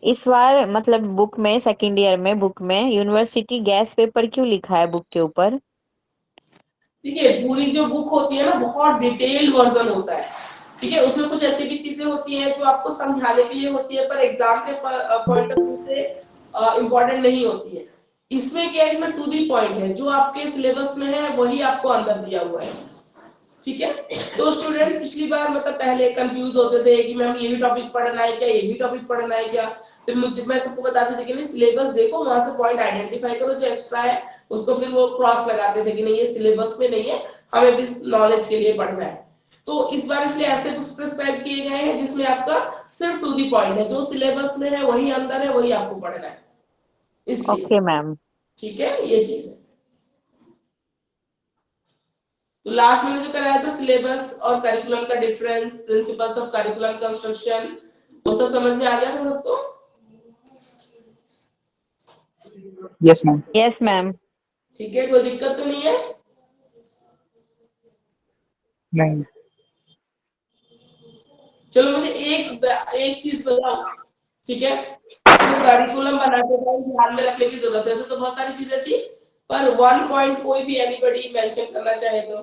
इस बार मतलब बुक में सेकंड ईयर में बुक में यूनिवर्सिटी गैस पेपर क्यों लिखा है बुक के ऊपर? देखिए पूरी जो बुक होती है ना बहुत डिटेल्ड वर्जन होता है, ठीक है, उसमें कुछ ऐसी भी चीजें होती हैं जो आपको समझाने के लिए होती है पर एग्जाम के पॉइंट ऑफ व्यू से इम्पोर्टेंट नहीं होती है। इसमें क्या है, इसमें टू दी पॉइंट है, जो आपके सिलेबस में है वही आपको अंदर दिया हुआ है, ठीक है। तो स्टूडेंट्स पिछली बार मतलब पहले कंफ्यूज होते थे कि मैम ये भी टॉपिक पढ़ना है क्या, ये भी टॉपिक पढ़ना है क्या, फिर मुझे मैं सबको बताती थी कि नहीं सिलेबस देखो वहां से पॉइंट आइडेंटिफाई करो जो एक्स्ट्रा है उसको, फिर वो क्रॉस लगाते थे कि नहीं ये सिलेबस में नहीं है, हमें भी नॉलेज के लिए पढ़ना है। तो इस बार इसलिए ऐसे बुक्स प्रिस्क्राइब किए गए हैं जिसमें आपका सिर्फ टू दी पॉइंट है, जो सिलेबस में है वही अंदर है वही आपको पढ़ना है, इसलिए, ओके मैम। ठीक है, ये चीज है। तो लास्ट में जो कराया था सिलेबस और करिकुलम का difference, principles of curriculum construction, वो सब समझ में आ गया था सबको? Yes ma'am. Yes ma'am. ठीक है, कोई दिक्कत तो नहीं है? नहीं। चलो मुझे एक चीज बताओ, ठीक है, जो करिकुलम बनाते थे ध्यान में रखने की जरूरत है, ऐसे तो बहुत सारी चीजें थी, पर वन पॉइंट कोई भी एनीबॉडी मेंशन करना चाहे तो?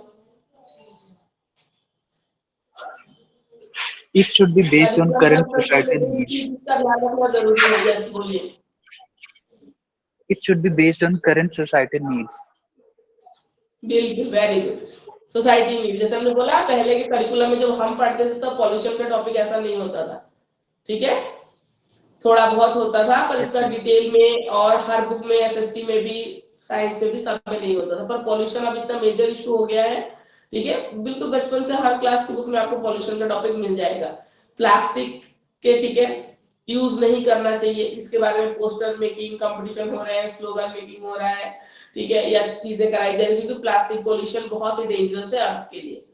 It should be based on curriculum current construction में societal एक needs. चीज जिसका ध्यान रखना जरूरी है, यस बोलिए। It should be based on current societal needs. बिल्कुल, वेरी गुड। सोसाइटी में जैसे हमने बोला पहले के करिकुलम में जब हम पढ़ते थे तब पॉल्यूशन का टॉपिक ऐसा नहीं होता था, ठीक है, थोड़ा बहुत होता था पर Yes इतना ma'am. डिटेल में, और हर बुक में एसएसटी में भी साइंस में भी सब में नहीं होता था, पर पॉल्यूशन अब इतना मेजर इशू हो गया है, ठीक है, बिल्कुल बचपन से हर क्लास की बुक में आपको पॉल्यूशन का टॉपिक मिल जाएगा। प्लास्टिक के, ठीक है, यूज नहीं करना चाहिए, इसके बारे में पोस्टर मेकिंग कंपटीशन हो रहे हैं, स्लोगन मेकिंग हो रहा है, ठीक है, या चीजें कराई जा रही है, क्योंकि प्लास्टिक पॉल्यूशन बहुत ही डेंजरस है अर्थ के लिए,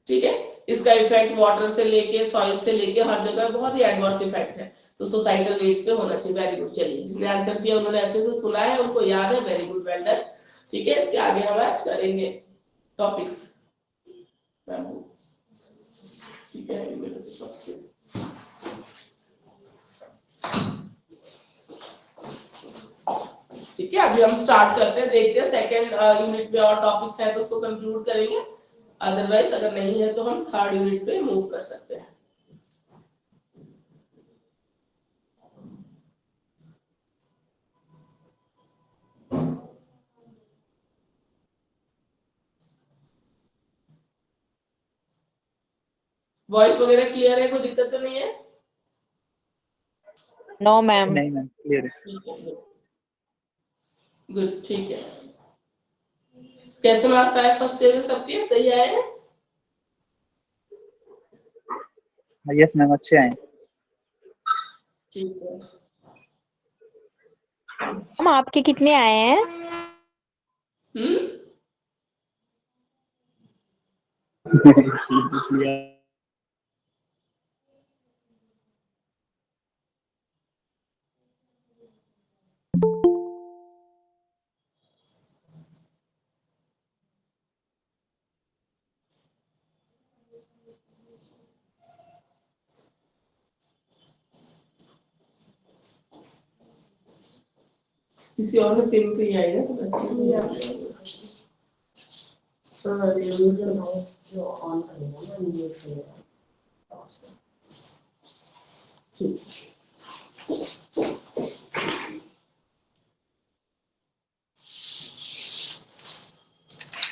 ठीक है, इसका इफेक्ट वाटर से लेके सॉइल से लेके हर जगह बहुत ही एडवर्स इफेक्ट है, तो सोसाइटल नीड्स पे होना चाहिए। वेरी गुड, चलिए जिसने आंसर किया उन्होंने अच्छे से सुना है, उनको याद है, वेरी गुड, वेल डन, ठीक है, इसके आगे हम आज करेंगे टॉपिक्स, ठीक है, मेरे से सबसे ठीक है, अभी हम स्टार्ट करते हैं, देखते हैं सेकंड यूनिट में और टॉपिक्स हैं तो उसको कंक्लूड करेंगे, अदरवाइज अगर नहीं है तो हम थर्ड यूनिट पे मूव कर सकते हैं। वॉइस वगैरह क्लियर है, कोई दिक्कत तो नहीं है? No ma'am. नहीं मैम, क्लियर है। ठीक है, गुड, ठीक है। कैसे मार्क्स आए फर्स्ट ईयर में सबके, सही आए हैं? यस मैम, अच्छे आए। ठीक है। हम आपके कितने आए हैं? हम्म, किसी और ने पिन पे ही आई है तो वैसे नहीं आ जो ऑन करेगा ना म्यूट करेगा, ठीक।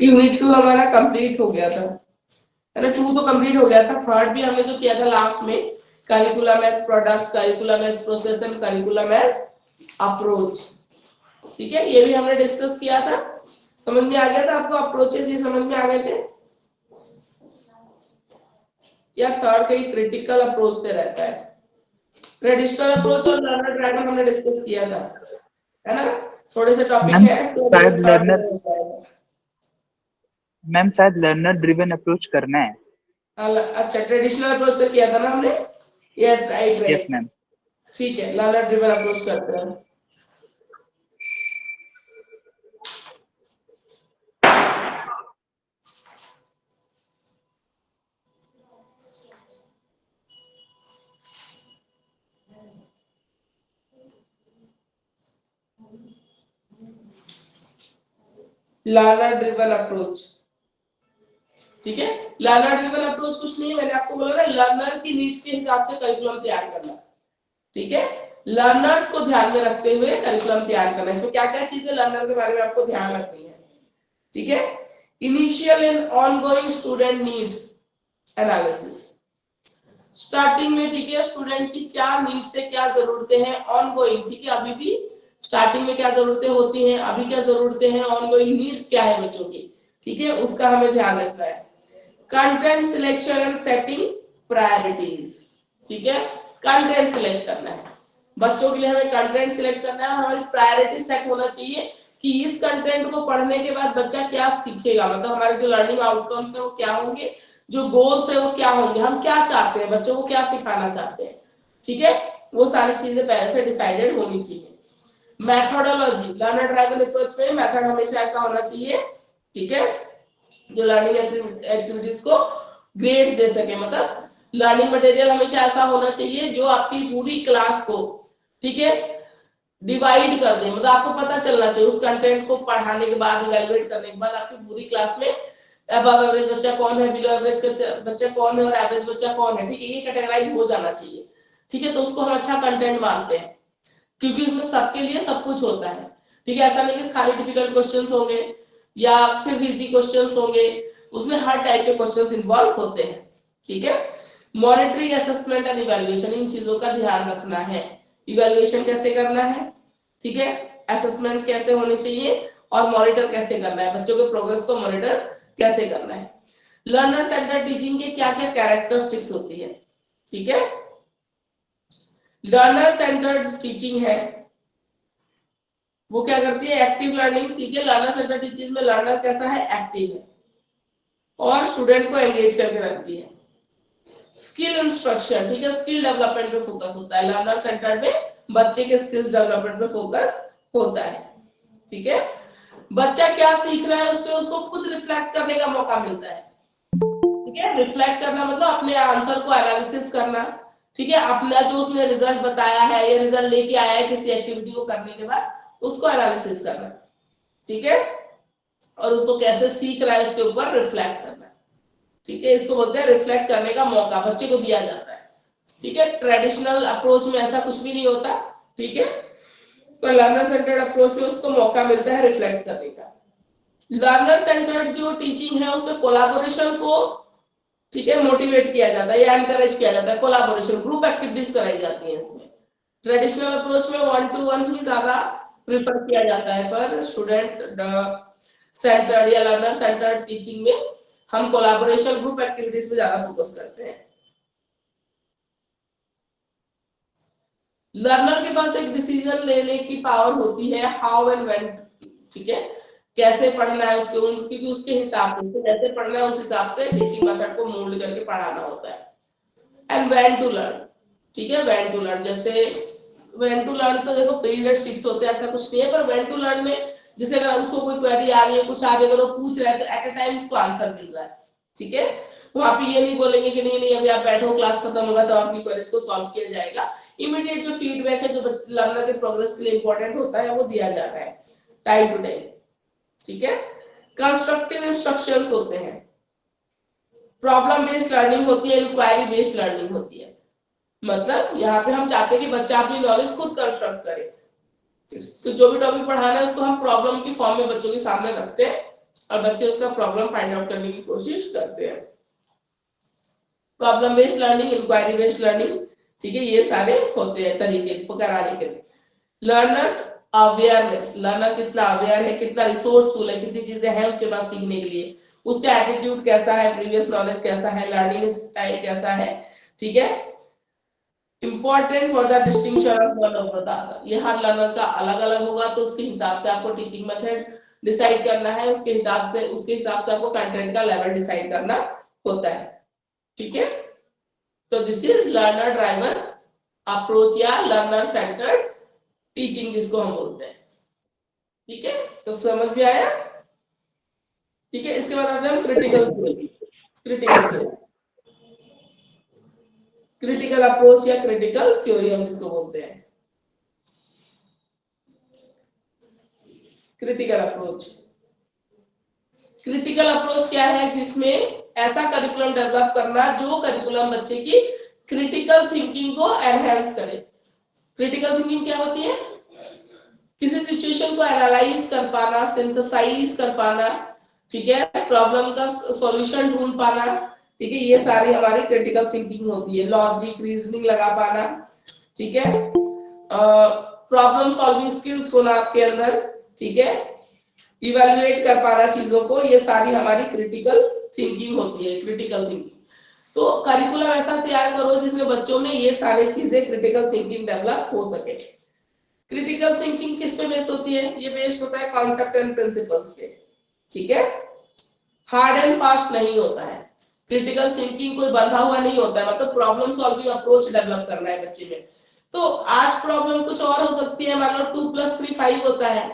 यूनिट 2 हमारा कंप्लीट हो गया था, है ना, 2 तो कंप्लीट हो गया था, थर्ड भी हमने जो किया था लास्ट में, curriculum as product, curriculum as process and curriculum as approach, ठीक है, ये भी हमने डिस्कस किया था, समझ में आ गया था आपको अप्रोचेस, ये समझ में आ गए थे, या थर्ड कहीं क्रिटिकल अप्रोच से रहता है? ट्रेडिशनल अप्रोच और लर्नर ड्राइवन हमने डिस्कस किया था, है ना, थोड़े से टॉपिक मैम है इसके बाद शायद थर्ड में लर्नर हो जाएगा। मैम शायद लर्नर ड्रिवन अप्रोच करना है। अच्छा, ट्रेडिशनल अप्रोच तो किया था ना हमने, yes, right yes right, ma'am. ठीक है, लर्नर ड्रिवन अप्रोच करते हैं। लर्नर ड्रिवन अप्रोच, ठीक है। लर्नर ड्रिवन अप्रोच कुछ नहीं है, मैंने आपको बोला ना, लर्नर की नीड्स के हिसाब से करिकुलम तैयार करना, ठीक है। लर्नर्स को ध्यान में रखते हुए करिकुलम तैयार करना है। तो क्या क्या चीजें लर्नर के बारे में आपको ध्यान रखनी है, ठीक है। Initial and ongoing student need analysis, starting में, ठीक है, स्टूडेंट की क्या नीड्स है, क्या जरूरतें हैं, ऑनगोइंग, ठीक है, अभी भी स्टार्टिंग में क्या जरूरतें होती हैं, अभी क्या जरूरतें हैं, ऑनगोइंग नीड्स क्या है बच्चों की, ठीक है, उसका हमें ध्यान रखना है। Content selection and setting priorities, ठीक है, कंटेंट सिलेक्ट करना है बच्चों के लिए, हमें कंटेंट सिलेक्ट करना है, हमारी प्रायोरिटी सेट होना चाहिए कि इस कंटेंट को पढ़ने के बाद बच्चा क्या सीखेगा, मतलब हमारे जो लर्निंग आउटकम्स है वो क्या होंगे, जो गोल्स है वो क्या होंगे, हम क्या चाहते हैं, बच्चों को क्या सिखाना चाहते हैं, ठीक है, वो सारी चीजें पहले से डिसाइडेड होनी चाहिए। मेथोडोलॉजी, लर्नर ड्राइवन अप्रोच में मेथड हमेशा ऐसा होना चाहिए, ठीक है, जो लर्निंग एक्टिविटीज को ग्रेड्स दे सके, मतलब लर्निंग मटेरियल हमेशा ऐसा होना चाहिए जो आपकी पूरी क्लास को, ठीक है, डिवाइड कर दे, मतलब आपको पता चलना चाहिए उस कंटेंट को पढ़ाने के बाद, इवैल्यूएट करने के बाद आपकी पूरी क्लास में अबव एवरेज बच्चा कौन है, बिलो एवरेज बच्चा कौन है और एवरेज बच्चा कौन है, ठीक है, ये कैटेगराइज हो जाना चाहिए, ठीक है। तो उसको हम अच्छा कंटेंट मानते हैं क्योंकि उसमें सबके लिए सब कुछ होता है, ठीक है। ऐसा नहीं कि खाली डिफिकल्ट क्वेश्चंस होंगे या सिर्फ इजी क्वेश्चंस होंगे, उसमें हर टाइप के क्वेश्चंस इन्वॉल्व होते हैं, ठीक है। मॉनिटरिंग, असेसमेंट एंड इवैल्यूएशन, इन चीजों का ध्यान रखना है। इवैल्यूएशन कैसे करना है, ठीक है, असेसमेंट कैसे होनी चाहिए और मॉनिटर कैसे करना है, बच्चों के प्रोग्रेस को मॉनिटर कैसे करना है। लर्नर सेंटर टीचिंग के क्या क्या कैरेक्टरिस्टिक्स होती है, ठीक है। लर्नर सेंटर्ड टीचिंग है वो क्या करती है, एक्टिव लर्निंग, ठीक है। लर्नर सेंटर टीचिंग में लर्नर कैसा है, एक्टिव है और स्टूडेंट को एंगेज करके रखती है। स्किल इंस्ट्रक्शन, ठीक है, स्किल डेवलपमेंट पे फोकस होता है लर्नर सेंटर में, बच्चे के स्किल्स डेवलपमेंट पे फोकस होता है, ठीक है। बच्चा क्या सीख रहा है उससे उसको खुद रिफ्लेक्ट करने का मौका मिलता है, ठीक है। रिफ्लेक्ट करना मतलब अपने आंसर को एनालिसिस करना, ठीक है, अपना जो उसने रिजल्ट बताया है या रिजल्ट लेके आया है किसी एक्टिविटी को करने के बाद उसको एनालिसिस करना, ठीक है, और उसको कैसे सीख रहा है उसके ऊपर रिफ्लेक्ट करना, ठीक है। इसको बोलते हैं रिफ्लेक्ट करने का मौका बच्चे को दिया जाता है, ठीक है। ट्रेडिशनल अप्रोच में ऐसा कुछ भी नहीं होता, ठीक है, तो लर्नर सेंटर्ड अप्रोच में उसको मौका मिलता है रिफ्लेक्ट करने का। लर्नर सेंटर्ड जो टीचिंग है उसमें कोलाबोरेशन को, ठीक है, मोटिवेट किया जाता है या एनकरेज किया जाता है, कोलाबोरेशन, ग्रुप एक्टिविटीज कराई जाती है इसमें। ट्रेडिशनल अप्रोच में 1-to-1 ही ज्यादा प्रेफर किया जाता है, पर स्टूडेंट सेंटर्ड या लर्नर सेंटर्ड टीचिंग में हम कोलैबोरेशन ग्रुप एक्टिविटीज पे ज्यादा फोकस करते हैं। लर्नर के पास एक डिसीजन लेने की पावर होती है, हाउ एंड व्हेन, ठीक है, कैसे पढ़ना है उसके, क्योंकि उसके हिसाब से जैसे पढ़ना है उस हिसाब से टीचिंग मेथड को मोल्ड करके पढ़ाना होता है। एंड व्हेन टू लर्न, ठीक है, व्हेन टू लर्न, जैसे व्हेन टू लर्न तो देखो पीरियड फिक्स होते हैं ऐसा कुछ नहीं है, पर व्हेन टू लर्न में जैसे अगर उसको कोई क्वेरी आ रही है, कुछ आज अगर वो पूछ रहा है तो एट अ टाइम उसको आंसर मिल रहा है, ठीक है। वहां पे ये नहीं बोलेंगे कि नहीं नहीं अभी आप बैठो क्लास खत्म होगा तो आपकी क्वेरीज को सॉल्व किया जाएगा। इमीडिएट जो फीडबैक है जो लर्नर के प्रोग्रेस के लिए इंपॉर्टेंट होता है वो दिया जा रहा है टाइम टू टाइम, ठीक है। कंस्ट्रक्टिव इंस्ट्रक्शंस होते हैं, प्रॉब्लम बेस्ड लर्निंग होती है, इंक्वायरी बेस्ड लर्निंग होती है, मतलब यहाँ पे हम चाहते हैं कि बच्चा अपनी नॉलेज खुद कंस्ट्रक्ट करे, तो जो भी टॉपिक पढ़ाना है उसको हम प्रॉब्लम की फॉर्म में बच्चों के सामने रखते हैं और बच्चे उसका प्रॉब्लम फाइंड आउट करने की कोशिश करते हैं। Problem based learning, inquiry based learning, ठीक है, ये सारे होते हैं तरीके कराने के। लर्नर्स अवेयरनेस, लर्नर कितना अवेयर है, कितना रिसोर्सफुल है, कितनी चीजें हैं उसके पास सीखने के लिए, उसका एटीट्यूड कैसा है, प्रीवियस नॉलेज कैसा है, लर्निंग स्टाइल कैसा है, ठीक है। Important for the distinction of one of the other, ये हर लर्नर का अलग अलग होगा तो उसके हिसाब से आपको टीचिंग मेथड डिसाइड करना है, उसके हिसाब से आपको कंटेंट का लेवल डिसाइड करना होता है, ठीक है। तो this is learner driver approach या लर्नर सेंटर्ड टीचिंग जिसको हम बोलते हैं, ठीक है। तो समझ में आया, ठीक है। इसके बाद आते हैं हम critical theory, critical theory, critical approach या क्रिटिकल थ्योरी हम जिसको बोलते हैं, क्रिटिकल अप्रोच। क्रिटिकल अप्रोच क्या है, जिसमें ऐसा करिकुलम डेवलप करना जो करिकुलम बच्चे की क्रिटिकल थिंकिंग को एनहेंस करे। क्रिटिकल थिंकिंग क्या होती है, किसी सिचुएशन को एनालाइज कर पाना, सिंथेसाइज कर पाना, ठीक है, प्रॉब्लम का सॉल्यूशन ढूंढ पाना, ठीक है, ये सारी हमारी क्रिटिकल थिंकिंग होती है। लॉजिक रीजनिंग लगा पाना, ठीक है, प्रॉब्लम सॉल्विंग स्किल्स होना आपके अंदर, ठीक है, इवेल्युएट कर पाना चीजों को, ये सारी हमारी क्रिटिकल थिंकिंग होती है। क्रिटिकल थिंकिंग तो करिकुलम ऐसा तैयार करो जिसमें बच्चों में ये सारी चीजें क्रिटिकल थिंकिंग डेवलप हो सके। क्रिटिकल थिंकिंग किस पे बेस होती है, ये बेस होता है कॉन्सेप्ट एंड प्रिंसिपल्स पे, ठीक है, हार्ड एंड फास्ट नहीं होता है। क्रिटिकल थिंकिंग कोई बंधा हुआ नहीं होता है, मतलब प्रॉब्लम सॉल्विंग अप्रोच डेवलप करना है बच्चे में। तो आज प्रॉब्लम कुछ और हो सकती है, मान लो 2+3=5 होता है,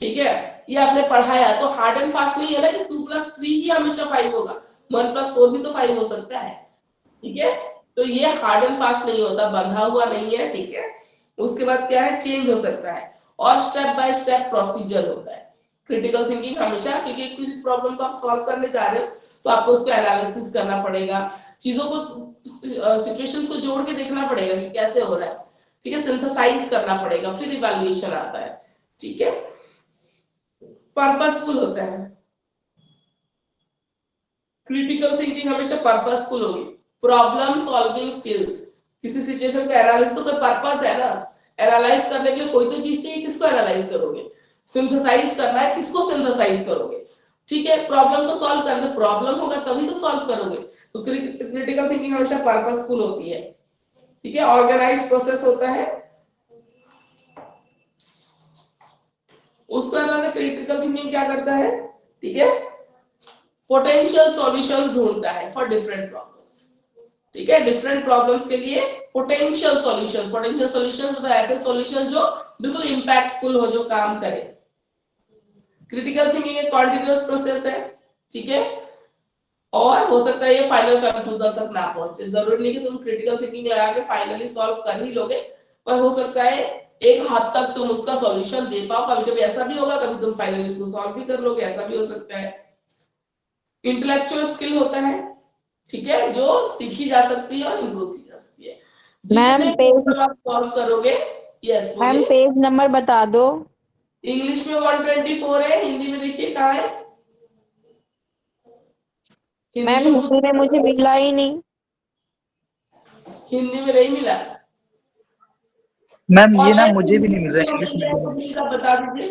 ठीक है, ये आपने पढ़ाया, तो हार्ड एंड फास्ट नहीं है ना कि 2+3 ही हमेशा 5 होगा, 1+4 भी तो 5 हो सकता है, ठीक है, तो ये हार्ड एंड फास्ट नहीं होता, बंधा हुआ नहीं है, ठीक है। उसके बाद क्या है, चेंज हो सकता है, और स्टेप बाय स्टेप प्रोसीजर होता है क्रिटिकल थिंकिंग हमेशा, क्योंकि किसी प्रॉब्लम को आप सॉल्व करने जा रहे हो तो आपको उसको एनालिसिस करना पड़ेगा, चीजों को सिचुएशंस को जोड़ के देखना पड़ेगा कि कैसे हो रहा है, ठीक है, सिंथेसाइज करना पड़ेगा, फिर इवैल्यूएशन आता है, ठीक है, पर्पसफुल होता है। क्रिटिकल थिंकिंग हमेशा पर्पसफुल होगी। प्रॉब्लम सॉल्विंग स्किल्स, किसी सिचुएशन का एनालिसिस तो कोई पर्पस है ना, एनालाइज करने के लिए कोई तो चीज चाहिए, किसको एनालाइज करोगे, सिंथेसाइज करना है, किसको सिंथेसाइज करोगे, ठीक है, प्रॉब्लम को सॉल्व करना, प्रॉब्लम होगा तभी तो सॉल्व करोगे। तो क्रिटिकल थिंकिंग हमेशा पर्पसफुल होती है, ठीक है, ऑर्गेनाइज प्रोसेस होता है। उसके अलावा क्रिटिकल थिंकिंग क्या करता है, ठीक है, पोटेंशियल सॉल्यूशंस ढूंढता है फॉर डिफरेंट प्रॉब्लम्स, ठीक है, डिफरेंट प्रॉब्लम्स के लिए पोटेंशियल सॉल्यूशन, पोटेंशियल सॉल्यूशन मतलब ऐसे सॉल्यूशन जो बिल्कुल इंपैक्टफुल हो, जो काम करे। क्रिटिकल थिंकिंग एक कॉन्टिन्यूअस प्रोसेस है, ठीक है, और हो सकता है ये फाइनल कंक्लूजन तक ना पहुंचे, जरूरी नहीं कि तुम क्रिटिकल थिंकिंग लगा के फाइनली सॉल्व कर ही लोगे, पर हो सकता है एक हद तक तुम उसका सॉल्यूशन दे पाओ, कभी कभी ऐसा भी होगा, कभी तुम फाइनली उसको सॉल्व भी कर लोगे, ऐसा भी हो सकता है। इंटेलेक्चुअल स्किल होता है, ठीक है, जो सीखी जा सकती है और इम्प्रूव की जा सकती है, मैम जितने पेज प्रॉब्लम आप सॉल्व करोगे। यस मैम बोलिए। पेज नंबर बता दो। इंग्लिश में 124 है, हिंदी में देखिए कहाँ है, हिंदी मैम में हिंदी में मुझे पूछ, मिला ही नहीं। हिंदी में नहीं मिला, मैम ये ना ऑनलाइन मुझे भी नहीं मिल रहा है इंग्लिश मिल गया है मीडियम तो में। प्लीज आप बता दीजिए।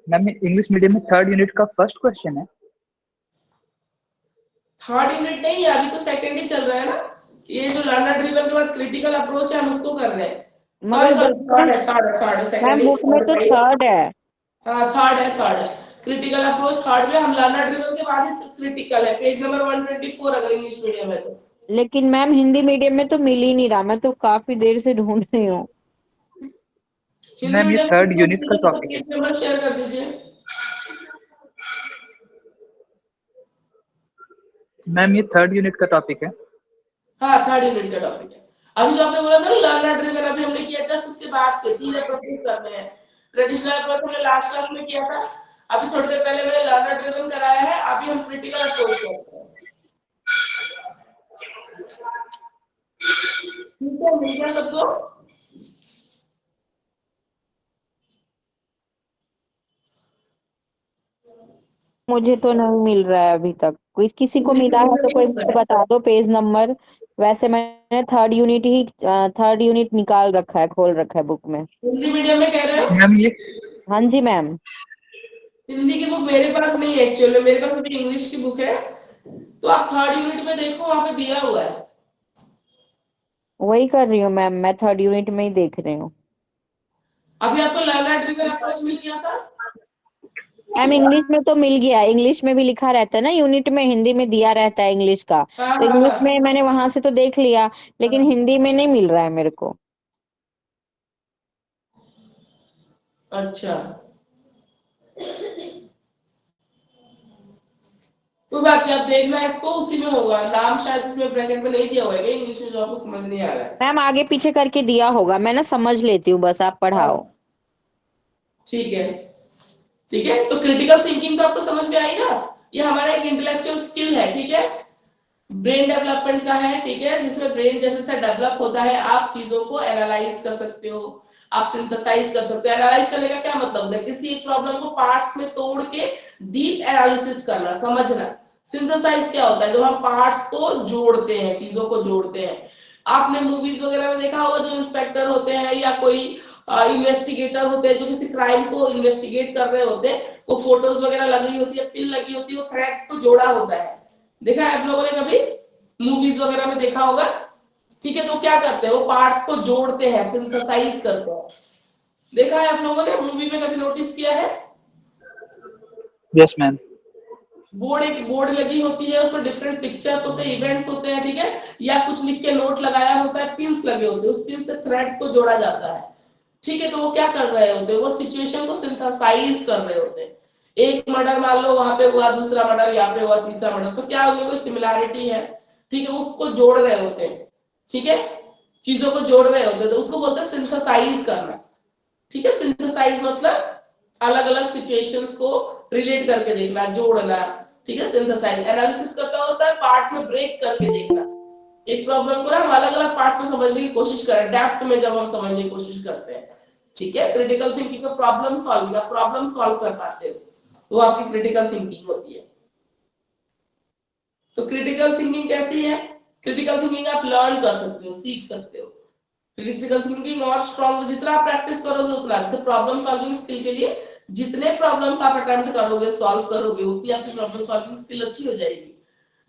मैम इंग्लिश मीडियम में थर्ड यूनिट का फर्स्ट क्वेश्चन है। थर्ड यूनिट नहीं है, अभी तो सेकंड ही चल रहा है ना, ये जो लर्नर ड्रिवन के बाद क्रिटिकल अप्रोच है हम उसको कर रहे हैं। सॉरी मगर सॉरी, बुक में, थर्ड है, सेकंड मैम नहीं, बुक में थर्ड तो है। थर्ड है। हाँ थर्ड है क्रिटिकल अप्रोच थर्ड में, हम लर्नर ड्रिवन के बाद ही क्रिटिकल है, पेज नंबर 124 अगर इंग्लिश मीडियम है तो। लेकिन मैम हिंदी मीडियम में तो मिल ही नहीं रहा, मैं तो काफी देर से ढूंढ रही हूँ। हिंदी मैम ये मीडियम थर्ड यूनिट का में टॉपिक है। पेज नंबर शेयर कर दीजिए। मैम ये थर्ड यूनिट का टॉपिक है। हाँ थर्ड यूनिट का टॉपिक है। अभी जो आपने बोला था ना लर्नर ड्रिवन, अभी हमने किया जस्ट उसके बाद के 3 अप्रोचेस करने हैं। ट्रेडिशनल अप्रोच हमने लास्ट क्लास में किया था, अभी थोड़ी देर पहले मैंने लर्नर ड्रिवन कराया है, अभी हम क्रिटिकल अप्रोच करते हैं, ठीक है, मिल गया सबको। मुझे तो नहीं मिल रहा है अभी तक, कोई किसी को इंग्लिश मिला है मीडियम में तो नहीं कोई मिल मुझे रहा है, बता दो पेज नंबर। वैसे मैंने थर्ड यूनिट निकाल रखा है, खोल रखा है बुक में। हिंदी मीडियम में कह रहे हो। मैम ये हाँ जी मैम। हिंदी की बुक मेरे पास नहीं है एक्चुअली, मेरे पास अभी इंग्लिश की बुक है, तो आप थर्ड यूनिट में देखो, वहां पे दिया हुआ है। वही कर रही हूँ मैम, मैं थर्ड यूनिट में ही देख रही हूँ। अभी आपको लर्नर ड्रिवन अप्रोच मिल गया था। मैम इंग्लिश में तो मिल गया, इंग्लिश में भी लिखा रहता है ना यूनिट में, हिंदी में दिया रहता है इंग्लिश का। हाँ तो हाँ इंग्लिश हाँ में मैंने वहां से तो देख लिया, लेकिन हाँ। हिंदी में नहीं मिल रहा है मेरे को। अच्छा, कोई बात नहीं, आप देखना इसको, उसी में होगा नाम, शायद इसमें ब्रैकेट में नहीं दिया हुआ है इंग्लिश में, जो आपको समझ नहीं आ रहा है। मैम आगे पीछे करके दिया होगा, मैं ना समझ लेती हूँ, बस आप हाँ पढ़ाओ। ठीक है, ठीक है। तो क्रिटिकल थिंकिंग तो आपको समझ में आई ना, ये हमारा एक इंटेलेक्चुअल स्किल है, ठीक है, ब्रेन डेवलपमेंट का है, ठीक है, जिसमें ब्रेन जैसे जैसे डेवलप होता है आप चीजों को एनालाइज कर सकते हो, आप सिंथेसाइज कर सकते हो। एनालाइज करने का क्या मतलब होता है, किसी एक प्रॉब्लम को पार्ट्स में तोड़ के डीप एनालिसिस करना, समझना। सिंथेसाइज क्या होता है, जब हम पार्ट्स को जोड़ते हैं, चीजों को जोड़ते हैं। आपने मूवीज वगैरह में देखा होगा, जो इंस्पेक्टर होते हैं या कोई इन्वेस्टिगेटर होते हैं जो किसी क्राइम को इन्वेस्टिगेट कर रहे होते हैं, वो फोटोज वगैरह लगी होती है, पिन लगी होती है, वो थ्रेड्स को जोड़ा होता है। देखा है आप लोगों ने कभी, मूवीज वगैरह में देखा होगा, ठीक है। तो क्या करते हैं, वो पार्ट्स को जोड़ते हैं, सिंथेसाइज करते हैं। देखा है आप लोगों ने, मूवी में कभी नोटिस किया है, Yes, ma'am. एक बोर्ड लगी होती है, उसमें डिफरेंट पिक्चर्स होते हैं, इवेंट्स होते हैं, ठीक है, या कुछ लिख के नोट लगाया होता है, पिन्स लगे होते हैं, उस पिन से थ्रेड्स को जोड़ा जाता है, ठीक है। तो वो क्या कर रहे होते हैं, वो सिचुएशन को सिंथेसाइज कर रहे होते हैं। एक मर्डर मान लो वहां पे हुआ, दूसरा मर्डर यहाँ पे हुआ, तीसरा मर्डर, तो क्या उनमें कोई सिमिलैरिटी है, ठीक है, उसको जोड़ रहे होते हैं, ठीक है, चीजों को जोड़ रहे होते हैं, तो उसको बोलते हैं सिंथेसाइज करना, ठीक है। सिंथेसाइज मतलब अलग अलग सिचुएशंस को रिलेट करके देखना, जोड़ना, ठीक है। सिंथेसाइज एनालिसिस करता होता है, पार्ट में ब्रेक करके देखना। एक प्रॉब्लम को ना हम अलग अलग पार्ट्स में समझने की कोशिश करें, डेप्थ में जब हम समझने की कोशिश करते हैं, ठीक है। क्रिटिकल थिंकिंग में प्रॉब्लम सॉल्विंग, आप प्रॉब्लम सॉल्व कर पाते हो, वो आपकी क्रिटिकल थिंकिंग होती है। तो क्रिटिकल थिंकिंग कैसी है, क्रिटिकल थिंकिंग आप लर्न कर सकते हो, सीख सकते हो। क्रिटिकल थिंकिंग और स्ट्रॉन्ग, जितना आप प्रैक्टिस करोगे उतना, जैसे प्रॉब्लम सॉल्विंग स्किल के लिए जितने प्रॉब्लम्स आप अटेम्प्ट करोगे, सॉल्व करोगे, उतनी आपकी प्रॉब्लम सॉल्विंग स्किल अच्छी हो जाएगी।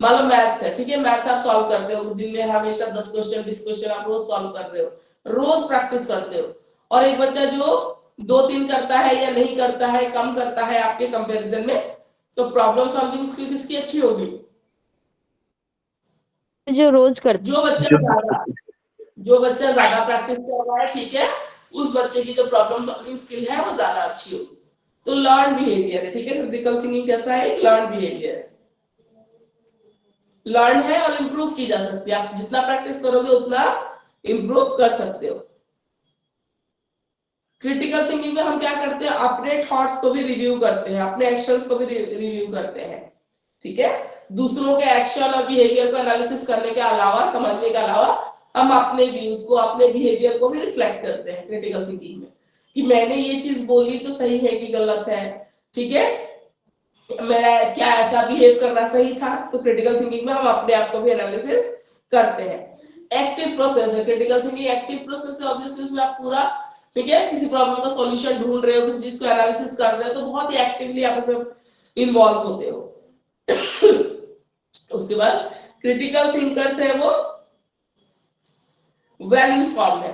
मान लो मैथ्स है, ठीक है, मैथ्स आप सॉल्व करते हो, दिन में हमेशा 10 क्वेश्चन 20 क्वेश्चन आप रोज सॉल्व कर रहे हो, रोज प्रैक्टिस करते हो। और एक बच्चा जो 2-3 करता है या नहीं करता है, कम करता है आपके कंपैरिजन में, तो प्रॉब्लम सॉल्विंग स्किल किसकी अच्छी होगी, जो रोज करते जो बच्चा जो ज्यादा जो बच्चा ज्यादा प्रैक्टिस कर रहा है, ठीक है, उस बच्चे की जो प्रॉब्लम सॉल्विंग स्किल है वो ज्यादा अच्छी होगी। तो लर्न बिहेवियर है, ठीक है, क्रिटिकल थिंकिंग कैसा है, लर्न बिहेवियर है, लर्न है और इंप्रूव की जा सकती है, आप जितना प्रैक्टिस करोगे उतना इंप्रूव कर सकते हो। क्रिटिकल थिंकिंग में हम क्या करते हैं, अपने थॉट्स को भी रिव्यू करते हैं, अपने एक्शंस को भी रिव्यू करते हैं, ठीक है। दूसरों के एक्शन और बिहेवियर को एनालिसिस करने के अलावा, समझने के अलावा, हम अपने व्यूज को, अपने बिहेवियर को भी रिफ्लेक्ट करते हैं क्रिटिकल थिंकिंग में, कि मैंने ये चीज बोली तो सही है कि गलत है, ठीक है, मेरा क्या ऐसा बिहेव करना सही था। तो क्रिटिकल थिंकिंग में हम अपने आप को भी एनालिसिस करते हैं। एक्टिव प्रोसेस है क्रिटिकल थिंकिंग, एक्टिव प्रोसेस है, ऑब्वियसली उसमें आप पूरा, ठीक है, किसी प्रॉब्लम का सॉल्यूशन ढूंढ रहे हो, किसी चीज को एनालिसिस कर रहे हो, तो बहुत ही एक्टिवली आप उसमें इन्वॉल्व होते हो। उसके बाद क्रिटिकल थिंकर्स है वो वेल इन्फॉर्म्ड है।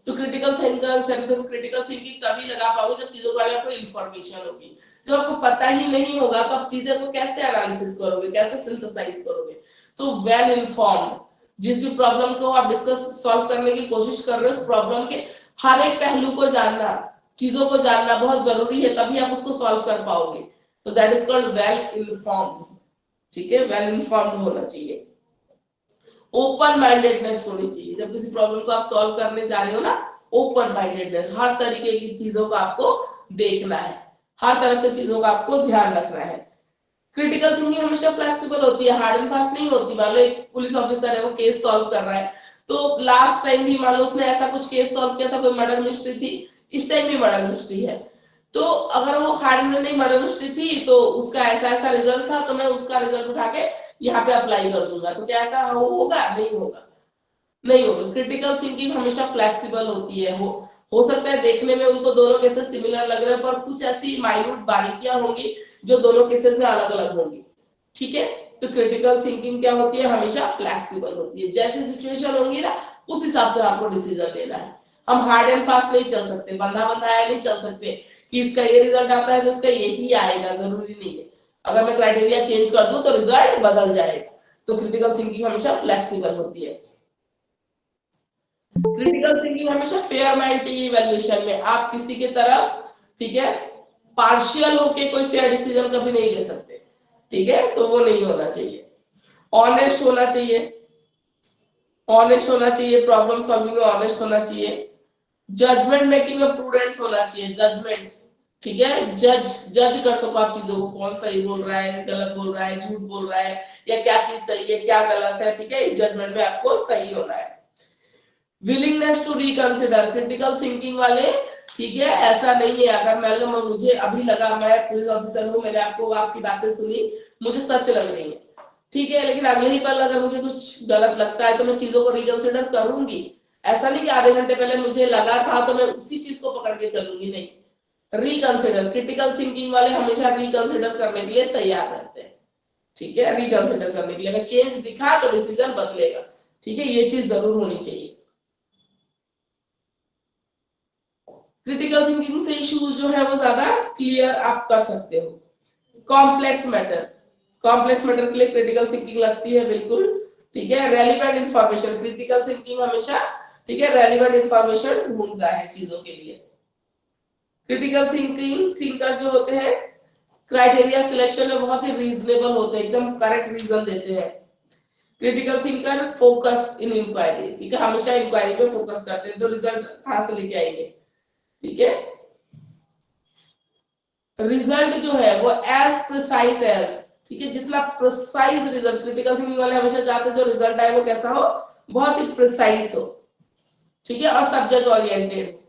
तो क्रिटिकल थिंकर्स है, तो क्रिटिकल थिंकिंग तभी लगा पाओगे जब चीजों के बारे में आपको इन्फॉर्मेशन होगी। जब आपको पता ही नहीं होगा तो आप चीजें को कैसे एनालिसिस करोगे, कैसे सिंथेसाइज करोगे। तो वेल इन्फॉर्म्ड, जिस भी प्रॉब्लम को आप डिस्कस सॉल्व करने की कोशिश कर रहे हो, उस प्रॉब्लम के हर एक पहलू को जानना, चीजों को जानना बहुत जरूरी है, तभी आप उसको सॉल्व कर पाओगे। तो that is called well informed, ठीक है, वेल इन्फॉर्म्ड होना चाहिए। ओपन माइंडेडनेस होनी चाहिए, जब किसी प्रॉब्लम को आप सॉल्व करने जा रहे हो ना, ओपन माइंडेडनेस, हर तरीके की चीजों को आपको देखना है, हर तरह से चीजों का आपको ध्यान रखना है। क्रिटिकल थिंकिंग हमेशा फ्लेक्सिबल होती है, हार्ड एंड फास्ट नहीं होती। मान लो एक पुलिस ऑफिसर है, वो केस सॉल्व कर रहा है, तो लास्ट टाइम भी मान लो उसने ऐसा कुछ केस सॉल्व किया था, कोई मर्डर मिस्ट्री थी, इस टाइम भी मर्डर मिस्ट्री है, तो अगर वो हार्ड में नहीं मर्डर मिस्ट्री थी तो उसका ऐसा ऐसा रिजल्ट था, तो मैं उसका रिजल्ट उठा के यहाँ पे अप्लाई कर दूंगा, तो क्या ऐसा होगा, नहीं होगा, नहीं होगा। क्रिटिकल थिंकिंग हमेशा फ्लेक्सिबल होती है। हो सकता है देखने में उनको दोनों केसेस सिमिलर लग रहे हैं, पर कुछ ऐसी माइन्यूट बारीकियां होंगी जो दोनों केसेस में अलग अलग होंगी, ठीक है। तो क्रिटिकल थिंकिंग क्या होती है, हमेशा फ्लेक्सिबल होती है, जैसी सिचुएशन होंगी ना उस हिसाब से आपको डिसीजन लेना है। हम हार्ड एंड फास्ट नहीं चल सकते, बंधा बंधाया नहीं चल सकते कि इसका ये रिजल्ट आता है तो इसका यही आएगा, जरूरी नहीं है। अगर मैं क्राइटेरिया चेंज कर दूं तो रिजल्ट बदल जाएगा। तो क्रिटिकल थिंकिंग हमेशा फ्लेक्सिबल होती है। क्रिटिकल थिंकिंग हमेशा फेयर माइंड चाहिए इवैल्यूएशन में, आप किसी की तरफ, ठीक है, पार्शियल होके कोई फेयर डिसीजन कभी नहीं ले सकते, ठीक है, तो वो नहीं होना चाहिए। ऑनेस्ट होना चाहिए, ऑनेस्ट होना चाहिए, प्रॉब्लम सॉल्विंग में ऑनेस्ट होना चाहिए। जजमेंट मेकिंग में प्रूडेंट होना चाहिए, जजमेंट, ठीक है, जज कर सको आप चीजों को, कौन सही बोल रहा है, गलत बोल रहा है, झूठ बोल रहा है, या क्या चीज सही है क्या गलत है। ठीक है, इस जजमेंट में आपको सही होना है। Willingness to reconsider, critical thinking वाले, ठीक है, ऐसा नहीं है अगर मैं मुझे अभी लगा मैं पुलिस ऑफिसर हूँ, मैंने आपको आपकी बातें सुनी, मुझे सच लग रही है, ठीक है, लेकिन अगले ही पल अगर मुझे कुछ गलत लगता है तो मैं चीजों को रिकंसिडर करूंगी। ऐसा नहीं कि आधे घंटे पहले मुझे लगा था तो मैं उसी चीज को पकड़ के चलूंगी, नहीं। रिकंसिडर, क्रिटिकल थिंकिंग वाले हमेशा रिकंसिडर करने के लिए तैयार रहते हैं। ठीक है, रिकंसिडर करने के लिए, अगर चेंज दिखा तो डिसीजन बदलेगा। ठीक है, ये चीज जरूर होनी चाहिए। क्रिटिकल थिंकिंग से इश्यूज जो है वो ज्यादा क्लियर आप कर सकते हो। कॉम्प्लेक्स मैटर, कॉम्प्लेक्स मैटर के लिए क्रिटिकल थिंकिंग लगती है, बिल्कुल। ठीक है, रेलिवेंट इंफॉर्मेशन, क्रिटिकल थिंकिंग हमेशा, ठीक है, रेलिवेंट इंफॉर्मेशन ढूंढता है चीजों के लिए। क्रिटिकल थिंकिंग थिंकर्स जो होते हैं क्राइटेरिया सिलेक्शन में बहुत ही रीजनेबल होते हैं, एकदम करेक्ट रीजन देते हैं। Critical thinker focus in inquiry, ठीक है, हमेशा इंक्वायरी पे फोकस करते हैं, तो रिजल्ट कहां से लेके आएंगे। ठीक है, रिजल्ट जो है वो एज प्रिसाइज एज, ठीक है, जितना प्रिसाइज रिजल्ट, क्रिटिकल थिंकिंग वाले हमेशा चाहते हैं जो रिजल्ट आए वो कैसा हो, बहुत ही प्रिसाइज हो। ठीक है, और सब्जेक्ट ओरिएंटेड,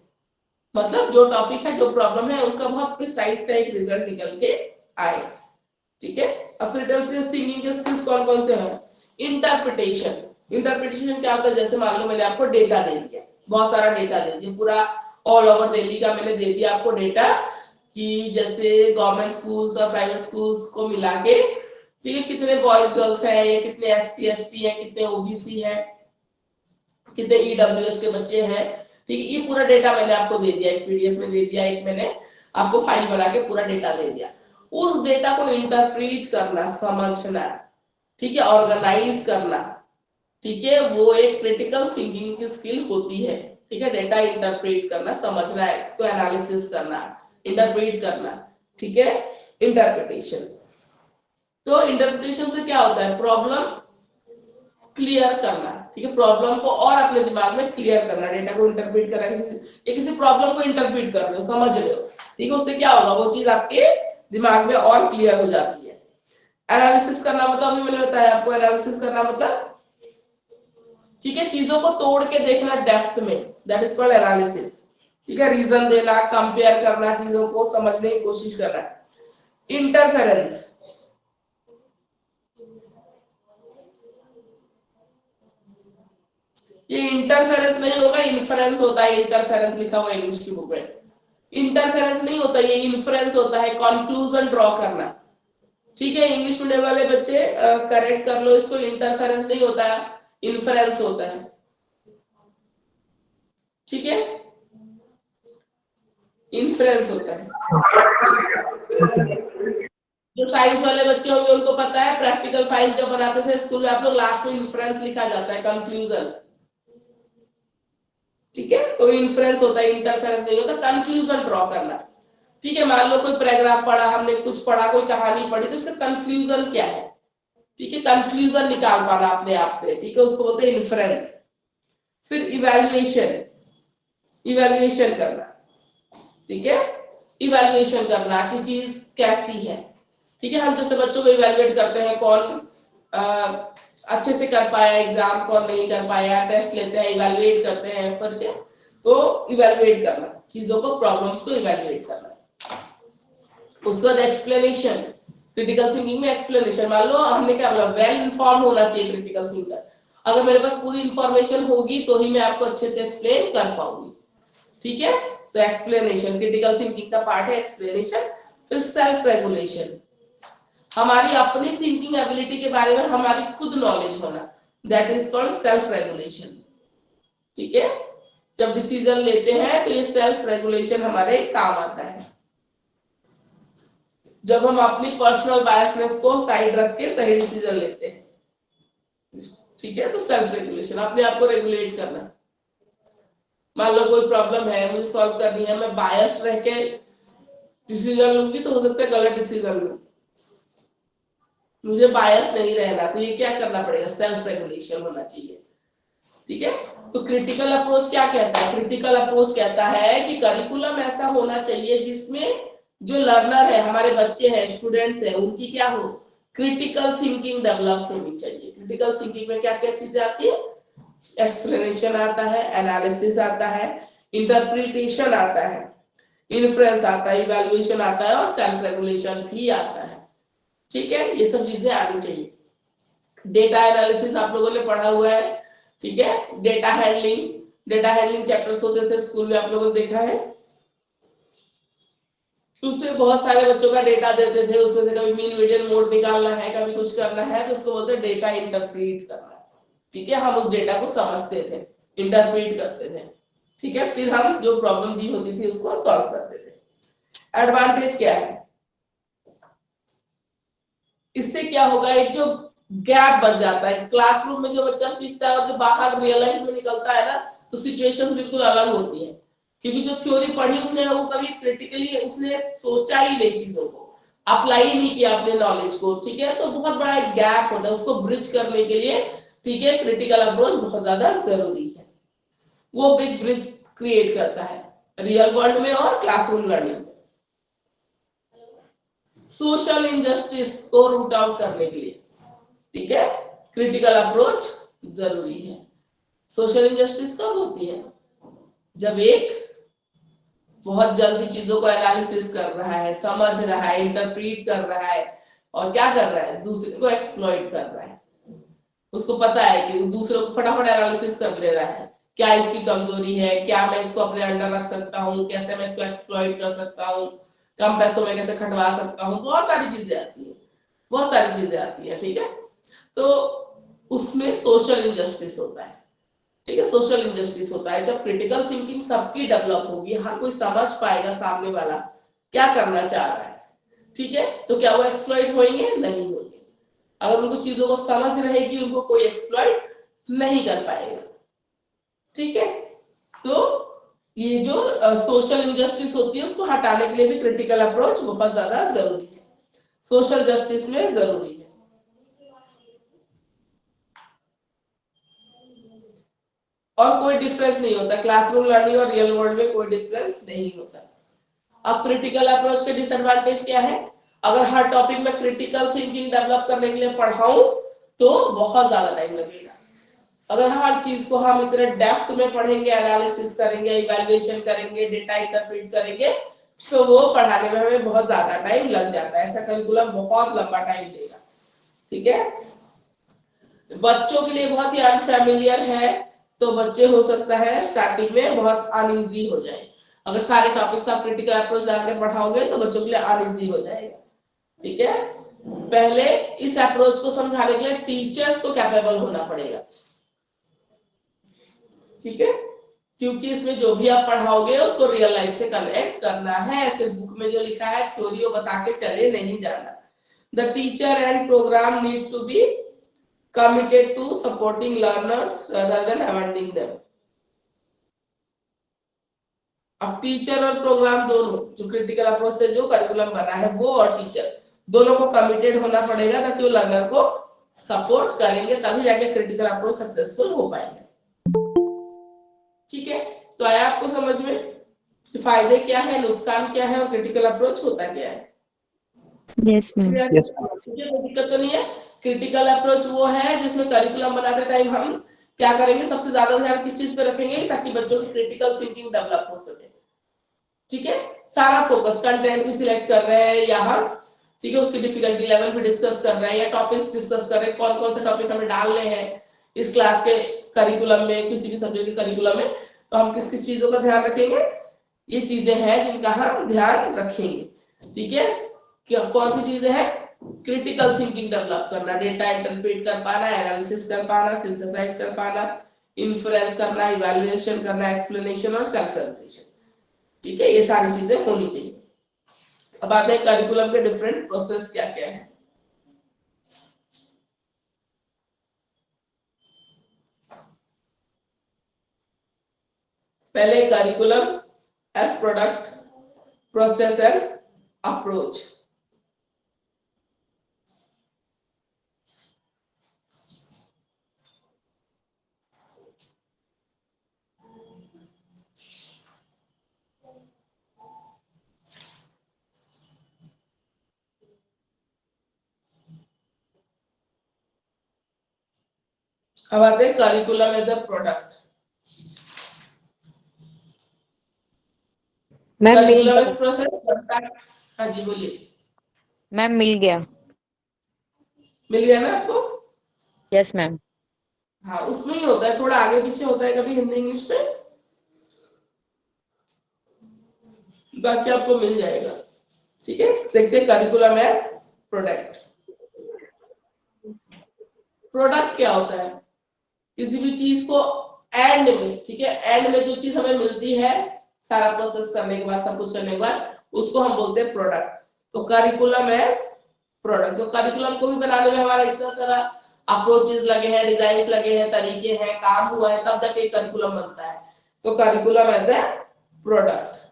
मतलब जो टॉपिक है जो प्रॉब्लम है उसका बहुत प्रिसाइज से एक रिजल्ट निकल के आए। ठीक है, अब क्रिटिकल थिंकिंग के स्किल्स कौन कौन से हैं। इंटरप्रिटेशन, इंटरप्रिटेशन क्या होता है, जैसे मान लो मैंने आपको डेटा दे दिया, बहुत सारा डेटा दे दिया, पूरा ऑल ओवर दिल्ली का मैंने दे दिया आपको डेटा, कि जैसे गवर्नमेंट स्कूल्स और प्राइवेट स्कूल्स को मिला के, ठीक है, कितने बॉयज गर्ल्स हैं, या कितने SC ST है, कितने OBC है, कितने EWS के बच्चे हैं। ठीक है, ये पूरा डेटा मैंने आपको दे दिया, एक PDF में दे दिया, एक मैंने आपको फाइल बना के पूरा डेटा दे दिया। उस डेटा को इंटरप्रीट करना, समझना, ठीक है, ऑर्गेनाइज करना, ठीक है, वो एक क्रिटिकल थिंकिंग की स्किल होती है। ठीक है, डेटा इंटरप्रेट करना, समझना, इसको एनालिसिस करना, इंटरप्रेट करना। ठीक है, इंटरप्रिटेशन, तो इंटरप्रिटेशन से क्या होता है, प्रॉब्लम क्लियर करना। ठीक है, प्रॉब्लम को और अपने दिमाग में क्लियर करना, डेटा को इंटरप्रेट करना, किसी प्रॉब्लम को इंटरप्रेट कर रहे हो, समझ रहे हो, ठीक है, उससे क्या होगा, वो चीज आपके दिमाग में और क्लियर हो जाती है। एनालिसिस करना मतलब अभी मैंने बताया आपको, एनालिसिस करना मतलब, ठीक है, चीजों को तोड़ के देखना डेप्थ में, दैट इज कॉल्ड एनालिसिस। ठीक है, रीजन देना, कंपेयर करना, चीजों को समझने की कोशिश करना। इंटरफेरेंस, ये इंटरफेरेंस नहीं होगा, इन्फ्रेंस होता है, इंटरफेरेंस लिखा हुआ इंग्लिश की बुक में, इंटरफेरेंस नहीं होता, ये इन्फ्रेंस होता है, कंक्लूजन ड्रॉ करना। ठीक है, इंग्लिश मीडियम वाले बच्चे करेक्ट कर लो इसको, इंटरफेरेंस नहीं होता है, इन्फ्रेंस होता है। ठीक है, इन्फ्रेंस होता है। जो साइंस वाले बच्चे होंगे उनको पता है, प्रैक्टिकल फाइल जब बनाते थे स्कूल में, आप लोग लास्ट में इन्फ्रेंस लिखा जाता है, कंक्लूजन। ठीक है, तो इन्फ्रेंस होता है, इंटरफेरेंस नहीं होता, कंक्लूजन ड्रॉ करना। ठीक है, मान लो कोई पैराग्राफ पढ़ा हमने, कुछ पढ़ा, कोई कहानी पढ़ी, तो इसका कंक्लूजन क्या है, ठीक है, कंक्लूजन निकाल पाना अपने आप से, ठीक है, उसको बोलते हैं इन्फ्रेंस। फिर इवेल्युएशन, इवेल्युएशन करना, ठीक है, इवेल्युएशन करना कि चीज कैसी है। ठीक है, हम जैसे बच्चों को इवेल्युएट करते हैं, कौन अच्छे से कर पाया एग्जाम, कौन नहीं कर पाया, टेस्ट लेते हैं, इवेल्युएट करते हैं, फिर क्या, तो इवेल्युएट करना चीजों को, प्रॉब्लम्स को इवेल्युएट करना। उसके बाद एक्सप्लेनेशन, क्रिटिकल थिंकिंग में एक्सप्लेनेशन, मान लो हमने क्या बोला, वेल इन्फॉर्म होना चाहिए क्रिटिकल थिंकर, अगर मेरे पास पूरी इंफॉर्मेशन होगी तो ही मैं आपको अच्छे से एक्सप्लेन कर पाऊंगी। ठीक है, तो एक्सप्लेनेशन क्रिटिकल थिंकिंग का पार्ट है, एक्सप्लेनेशन। फिर सेल्फ रेगुलेशन, हमारी अपनी थिंकिंग एबिलिटी के बारे में हमारी खुद नॉलेज होना, that is called self regulation. ठीक है, जब डिसीजन लेते हैं तो ये सेल्फ रेगुलेशन हमारे काम आता है, जब हम अपनी पर्सनल बायसनेस को साइड रख के सही डिसीजन लेते हैं। ठीक है, तो सेल्फ रेगुलेशन, अपने आप को रेगुलेट करना। मान लो कोई प्रॉब्लम है, मुझे सॉल्व करनी है, मैं बायस्ड रह के डिसीजन लूंगी तो हो सकता है गलत डिसीजन लूं, मुझे बायस नहीं रहना, तो ये क्या करना पड़ेगा, सेल्फ रेगुलेशन होना चाहिए। ठीक है, तो क्रिटिकल अप्रोच क्या कहता है, क्रिटिकल अप्रोच कहता है कि करिकुलम ऐसा होना चाहिए जिसमें जो लर्नर है, हमारे बच्चे हैं, स्टूडेंट्स हैं, उनकी क्या हो, क्रिटिकल थिंकिंग डेवलप होनी चाहिए। क्रिटिकल थिंकिंग में क्या क्या चीजें आती है, एक्सप्लेनेशन आता है, एनालिसिस आता है, इंटरप्रिटेशन आता है, इन्फ्लुएंस आता है, इवैल्यूएशन आता है और सेल्फ रेगुलेशन भी आता है। ठीक है, ये सब चीजें आनी चाहिए। डेटा एनालिसिस आप लोगों ने पढ़ा हुआ है, ठीक है। डेटा हैंडलिंग चैप्टर्स होते थे स्कूल में, आप लोगों ने देखा है। उसमें बहुत सारे बच्चों का डेटा देते थे, उसमें से कभी मीन मीडियन मोड निकालना है, कभी कुछ करना है, तो उसको बोलते हैं डेटा इंटरप्रीट करना। ठीक है, हम उस डेटा को समझते थे, इंटरप्रीट करते थे। ठीक है, फिर हम जो प्रॉब्लम दी होती थी उसको सॉल्व करते थे। एडवांटेज क्या है, इससे क्या होगा, एक जो गैप बन जाता है क्लासरूम में, जो बच्चा सीखता है और जो बाहर रियल लाइफ में निकलता है ना, तो सिचुएशन बिल्कुल अलग होती है। क्योंकि जो थ्योरी पढ़ी उसने, वो कभी क्रिटिकली उसने सोचा ही नहीं, चीजों को अप्लाई नहीं किया अपने नॉलेज को। ठीक है, तो बहुत बड़ा एक गैप होता है, उसको ब्रिज करने के लिए, ठीक है, क्रिटिकल अप्रोच बहुत ज्यादा जरूरी है। वो बिग ब्रिज क्रिएट करता है रियल वर्ल्ड में और क्लासरूम लर्निंग में। सोशल इनजस्टिस को रूट आउट करने के लिए, ठीक है, क्रिटिकल अप्रोच जरूरी है। सोशल इनजस्टिस कब होती है, जब एक बहुत जल्दी चीजों को एनालिसिस कर रहा है, समझ रहा है, इंटरप्रीट कर रहा है, और क्या कर रहा है, दूसरे को एक्सप्लॉइट कर रहा है। उसको पता है कि दूसरे को फटाफट एनालिसिस कर ले रहा है, क्या इसकी कमजोरी है, क्या मैं इसको अपने अंडर रख सकता हूँ, कैसे मैं इसको एक्सप्लॉइट कर सकता हूँ, कम पैसों में कैसे खटवा सकता हूँ, बहुत सारी चीजें आती है, बहुत सारी चीजें आती है। ठीक है, तो उसमें सोशल इनजस्टिस होता है। ठीक है, सोशल इनजस्टिस होता है जब क्रिटिकल थिंकिंग सबकी डेवलप होगी, हर कोई समझ पाएगा सामने वाला क्या करना चाह रहा है। ठीक है, तो क्या वो एक्सप्लॉइट होंगे, नहीं होंगे। अगर उनको चीजों को समझ रहेगी, उनको कोई एक्सप्लॉइट नहीं कर पाएगा। ठीक है, तो ये जो सोशल इनजस्टिस होती है, उसको हटाने के लिए भी क्रिटिकल अप्रोच बहुत ज्यादा जरूरी है, सोशल जस्टिस में जरूरी है। और कोई डिफरेंस नहीं होता, क्लासरूम लर्निंग और रियल वर्ल्ड में कोई डिफरेंस नहीं होता। अब क्रिटिकल अप्रोच के डिसएडवांटेज क्या है, अगर हर टॉपिक में क्रिटिकल थिंकिंग डेवलप करने के लिए पढ़ाऊं तो बहुत ज्यादा टाइम लगेगा। अगर हर चीज को हम इतने डेप्थ में पढ़ेंगे, एनालिसिस करेंगे, इवैल्यूएशन करेंगे, डेटा इंटरप्रेट करेंगे, तो वो पढ़ाने में हमें बहुत ज्यादा टाइम लग जाता है, ऐसा करिकुलम बहुत लंबा टाइम लेगा। ठीक है, बच्चों के लिए बहुत ही अनफैमिलियर है, तो बच्चे हो सकता है स्टार्टिंग में बहुत अनईजी हो जाए। अगर सारे टॉपिक्स आप क्रिटिकल अप्रोच लगा के पढ़ाओगे तो बच्चों के लिए अनईजी हो जाएगा। ठीक है, पहले इस अप्रोच को समझाने के लिए टीचर्स को कैपेबल होना पड़ेगा। ठीक है, क्योंकि इसमें जो भी आप पढ़ाओगे उसको रियल लाइफ से कनेक्ट करना है, सिर्फ बुक में जो लिखा है थ्योरी वो बता के चले नहीं जाना। The teacher and programme need to be committed to supporting learners rather than abandoning them। अब टीचर और प्रोग्राम दोनों, जो क्रिटिकल अप्रोच से जो करिकुलम बना है, वो और टीचर दोनों को कमिटेड होना पड़ेगा, ताकि वो लर्नर को सपोर्ट करेंगे, तभी जाके क्रिटिकल अप्रोच सक्सेसफुल हो पाएंगे। ठीक है, तो आया आपको समझ में फायदे क्या है, नुकसान क्या है, और क्रिटिकल अप्रोच होता क्या है। Yes ma'am. Yes, ma'am. कोई दिक्कत तो नहीं है। क्रिटिकल अप्रोच वो है जिसमें करिकुलम बनाते टाइम हम क्या करेंगे, सबसे ज्यादा ध्यान किस चीज पे रखेंगे, ताकि बच्चों की क्रिटिकल थिंकिंग डेवलप हो सके। ठीक है, सारा फोकस कंटेंट भी सिलेक्ट कर रहे हैं या हम, ठीक है, उसकी डिफिकल्टी लेवल भी डिस्कस कर रहे हैं, या टॉपिक्स डिस्कस कर रहे हैं, कौन कौन से टॉपिक हमें डालने हैं इस क्लास के करिकुलम में, किसी भी सब्जेक्ट के करिकुलम में, तो हम किस किस चीजों का ध्यान रखेंगे, ये चीजें हैं जिनका हम ध्यान रखेंगे। ठीक है, कौन सी चीजें हैं, क्रिटिकल थिंकिंग डेवलप करना, डेटा इंटरप्रेट कर पाना, एनालिसिस कर पाना, सिंथेसाइज कर पाना, इन्फ्लुएंस करना, इवैल्यूएशन करना, एक्सप्लेनेशन और सेल्फ रेगुलेशन। ठीक है, ये सारी चीजें होनी चाहिए। अब आते हैं करिकुलम के डिफरेंट प्रोसेस क्या क्या है। पहले curriculum as product, process and approach. अब आते हैं curriculum as a product. Ma'am मिल करिकुलम गया। इज प्रोसेस बनता है। हाँ जी बोलिए। मैम मिल गया। मिल गया ना आपको? Yes ma'am. हाँ उसमें ही होता है, थोड़ा आगे पीछे होता है कभी हिंदी इंग्लिश में, बाकी आपको मिल जाएगा। ठीक है, देखते हैं करिकुलम एज प्रोडक्ट। प्रोडक्ट क्या होता है? किसी भी चीज को एंड में, ठीक है, एंड में जो चीज हमें मिलती है सारा प्रोसेस करने के बाद, सब कुछ करने के बाद, उसको हम बोलते हैं प्रोडक्ट। तो करिकुलम एज प्रोडक्ट। तो करिकुलम को भी बनाने में हमारा इतना सारा अप्रोचेस लगे हैं, डिजाइन लगे हैं, तरीके हैं, काम हुआ है, तब जाके करिकुलम बनता है। तो curriculum as a product.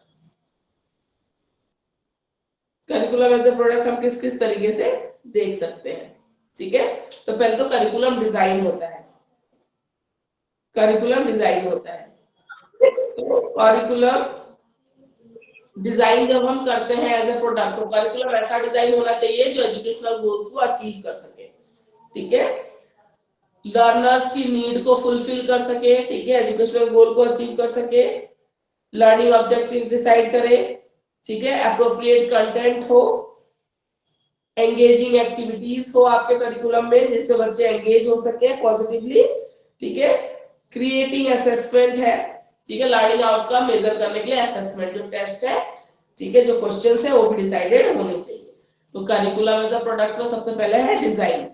Curriculum as a product हम किस किस तरीके से देख सकते हैं? ठीक है, तो पहले तो करिकुलम डिजाइन होता है। करिकुलम डिजाइन होता है। तो करिकुलम डिजाइन जब हम करते हैं एज ए प्रोडक्ट, तो करिकुलम ऐसा डिजाइन होना चाहिए जो एजुकेशनल गोल्स को अचीव कर सके। ठीक है, लर्नर्स की नीड को फुलफिल कर सके, ठीक है, एजुकेशनल गोल को अचीव कर सके, लर्निंग ऑब्जेक्टिव डिसाइड करे, ठीक है, अप्रोप्रिएट कंटेंट हो, एंगेजिंग एक्टिविटीज हो आपके करिकुलम में जिससे बच्चे एंगेज हो सके पॉजिटिवली। ठीक है, क्रिएटिंग असेसमेंट है, ठीक है, लर्निंग आउटकम मेजर करने के लिए असेसमेंट जो टेस्ट है, ठीक है, जो क्वेश्चंस है वो भी डिसाइडेड होने चाहिए। तो करिकुलम एज अ प्रोडक्ट में सबसे पहले है डिजाइन,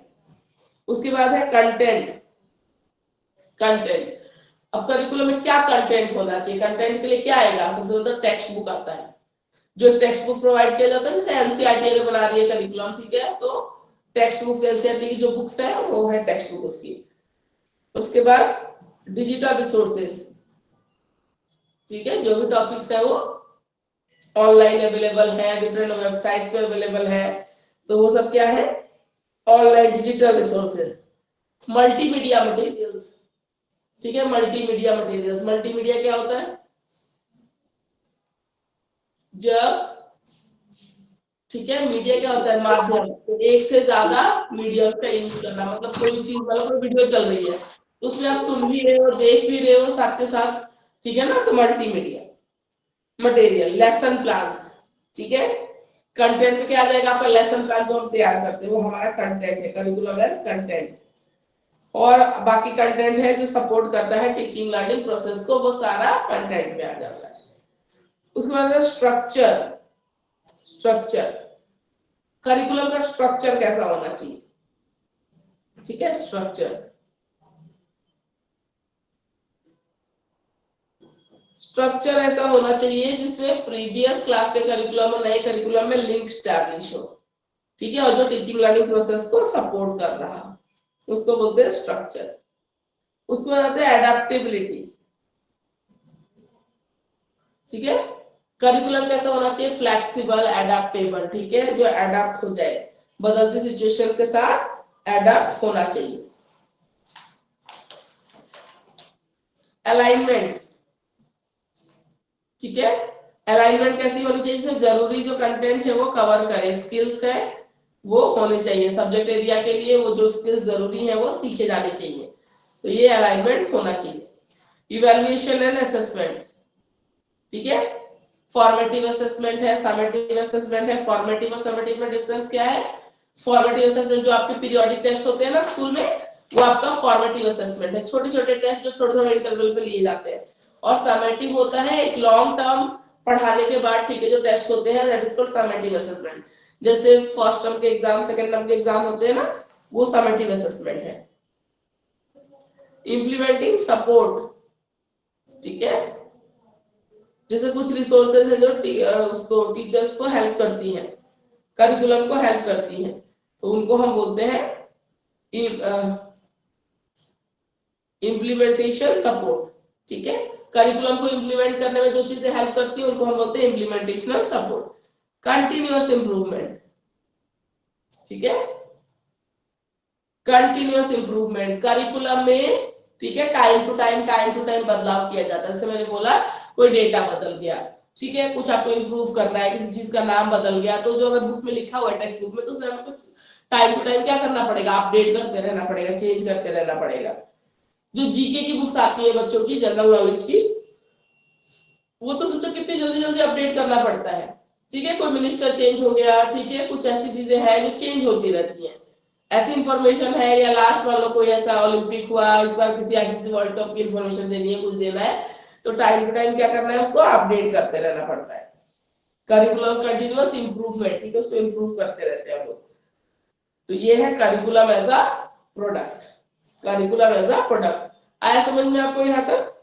उसके बाद है कंटेंट। कंटेंट, अब करिकुलम में क्या कंटेंट होना चाहिए? कंटेंट के लिए क्या आएगा? सबसे पहले तो टेक्स्ट बुक आता है, जो टेक्स्ट बुक प्रोवाइड किया जाता है, जैसे एनसीईआरटी अगर बना रही है करिकुलम, ठीक है, तो टेक्स्ट बुक एनसीईआरटी की जो बुक्स है वो है टेक्स्ट बुक उसकी। उसके बाद डिजिटल रिसोर्सेज, ठीक है, जो भी टॉपिक्स है वो ऑनलाइन अवेलेबल है, डिफरेंट वेबसाइट्स पे अवेलेबल है, तो वो सब क्या है? Online digital resources. Multimedia materials, ठीक है, मल्टीमीडिया मटेरियल्स। मल्टीमीडिया क्या होता है? जब, ठीक है, मीडिया क्या होता है? माध्यम। तो एक से ज्यादा मीडियम का यूज करना, मतलब कोई भी चीज, मतलब कोई वीडियो चल रही है तो उसमें आप सुन भी रहे हो, देख भी रहे हो साथ के साथ, ठीक है ना, तो मल्टीमीडिया मटेरियल। लेसन प्लान्स, ठीक है, कंटेंट में क्या आ जाएगा आपका? लेसन प्लान जो हम तैयार करते हैं वो हमारा कंटेंट है, करिकुलम एज कंटेंट। और बाकी कंटेंट है जो सपोर्ट करता है टीचिंग लर्निंग प्रोसेस को, वो सारा कंटेंट में आ जाता है। उसके बाद स्ट्रक्चर। स्ट्रक्चर, करिकुलम का स्ट्रक्चर कैसा होना चाहिए? ठीक है, स्ट्रक्चर, स्ट्रक्चर ऐसा होना चाहिए जिसमें प्रीवियस क्लास के करिकुलम और नए करिकुलम में लिंक स्टैब्लिश हो, ठीक है, और जो टीचिंग लर्निंग प्रोसेस को सपोर्ट कर रहा हो उसको बोलते हैं स्ट्रक्चर। उसके बाद आते हैं एडेप्टेबिलिटी, ठीक है, करिकुलम कैसा होना चाहिए? फ्लेक्सिबल, एडेप्टेबल, ठीक है, जो एडेप्ट हो जाए, बदलती सिचुएशन के साथ एडेप्ट होना चाहिए। अलाइनमेंट, ठीक है, अलाइनमेंट कैसी होनी चाहिए? इसमें जरूरी जो कंटेंट है वो कवर करे, स्किल्स है वो होने चाहिए, सब्जेक्ट एरिया के लिए वो जो स्किल्स जरूरी है वो सीखे जाने चाहिए, तो ये अलाइनमेंट होना चाहिए। इवैल्यूएशन एंड असेसमेंट, ठीक है, फॉर्मेटिव असेसमेंट है, समेटिव असेसमेंट है। फॉर्मेटिव और समेटिव में डिफरेंस क्या है? फॉर्मेटिव असेसमेंट जो आपके पीरियोडिक टेस्ट होते हैं ना स्कूल में, वो आपका फॉर्मेटिव असेसमेंट है, छोटे छोटे टेस्ट जो थोड़े थोड़े इंटरवल पे लिए जाते हैं। और समेटिव होता है एक लॉन्ग टर्म पढ़ाने के बाद, ठीक है, जो टेस्ट होते हैं, that is called summative assessment. जैसे फर्स्ट टर्म के एग्जाम, सेकंड टर्म के एग्जाम होते हैं ना, वो समेटिव असेसमेंट है। इम्प्लीमेंटिंग सपोर्ट, ठीक है, जैसे कुछ रिसोर्सेज है जो उसको टीचर्स को हेल्प करती हैं, करिकुलम को हेल्प करती हैं, तो उनको हम बोलते हैं इम्प्लीमेंटेशन सपोर्ट। ठीक है, करिकुलम को इम्प्लीमेंट करने में जो चीजें हेल्प करती है उनको हम बोलते हैं इम्प्लीमेंटेशनल सपोर्ट। कंटिन्यूअस इंप्रूवमेंट, ठीक है, कंटिन्यूअस इंप्रूवमेंट करिकुलम में, ठीक है, टाइम टू टाइम बदलाव किया जाता है। जैसे मैंने बोला कोई डेटा बदल गया, ठीक है, कुछ आपको इंप्रूव करना है, किसी चीज का नाम बदल गया, तो जो अगर बुक में लिखा हुआ है टेक्स्ट बुक में, तो उसे हमें कुछ टाइम टू टाइम क्या करना पड़ेगा? अपडेट करते रहना पड़ेगा, चेंज करते रहना पड़ेगा। जो जीके की बुक्स आती है बच्चों की, जनरल नॉलेज की, वो तो सोचो कितनी जल्दी जल्दी अपडेट करना पड़ता है। ठीक है, कोई मिनिस्टर चेंज हो गया, ठीक है, कुछ ऐसी चीजें हैं जो चेंज होती रहती हैं, ऐसी इंफॉर्मेशन है, या लास्ट मान लो कोई ऐसा ओलंपिक हुआ, इस बार किसी आईसीसी वर्ल्ड कप की इंफॉर्मेशन देनी है, कुछ देना है, तो टाइम टू टाइम क्या करना है, उसको अपडेट करते रहना पड़ता है। करिकुलम कंटिन्यूअस इंप्रूवमेंट, ठीक है, उसको इंप्रूव करते रहते हैं हम लोग। तो ये है curriculum as a product, curriculum as a product. आया समझ में आपको यहाँ तक?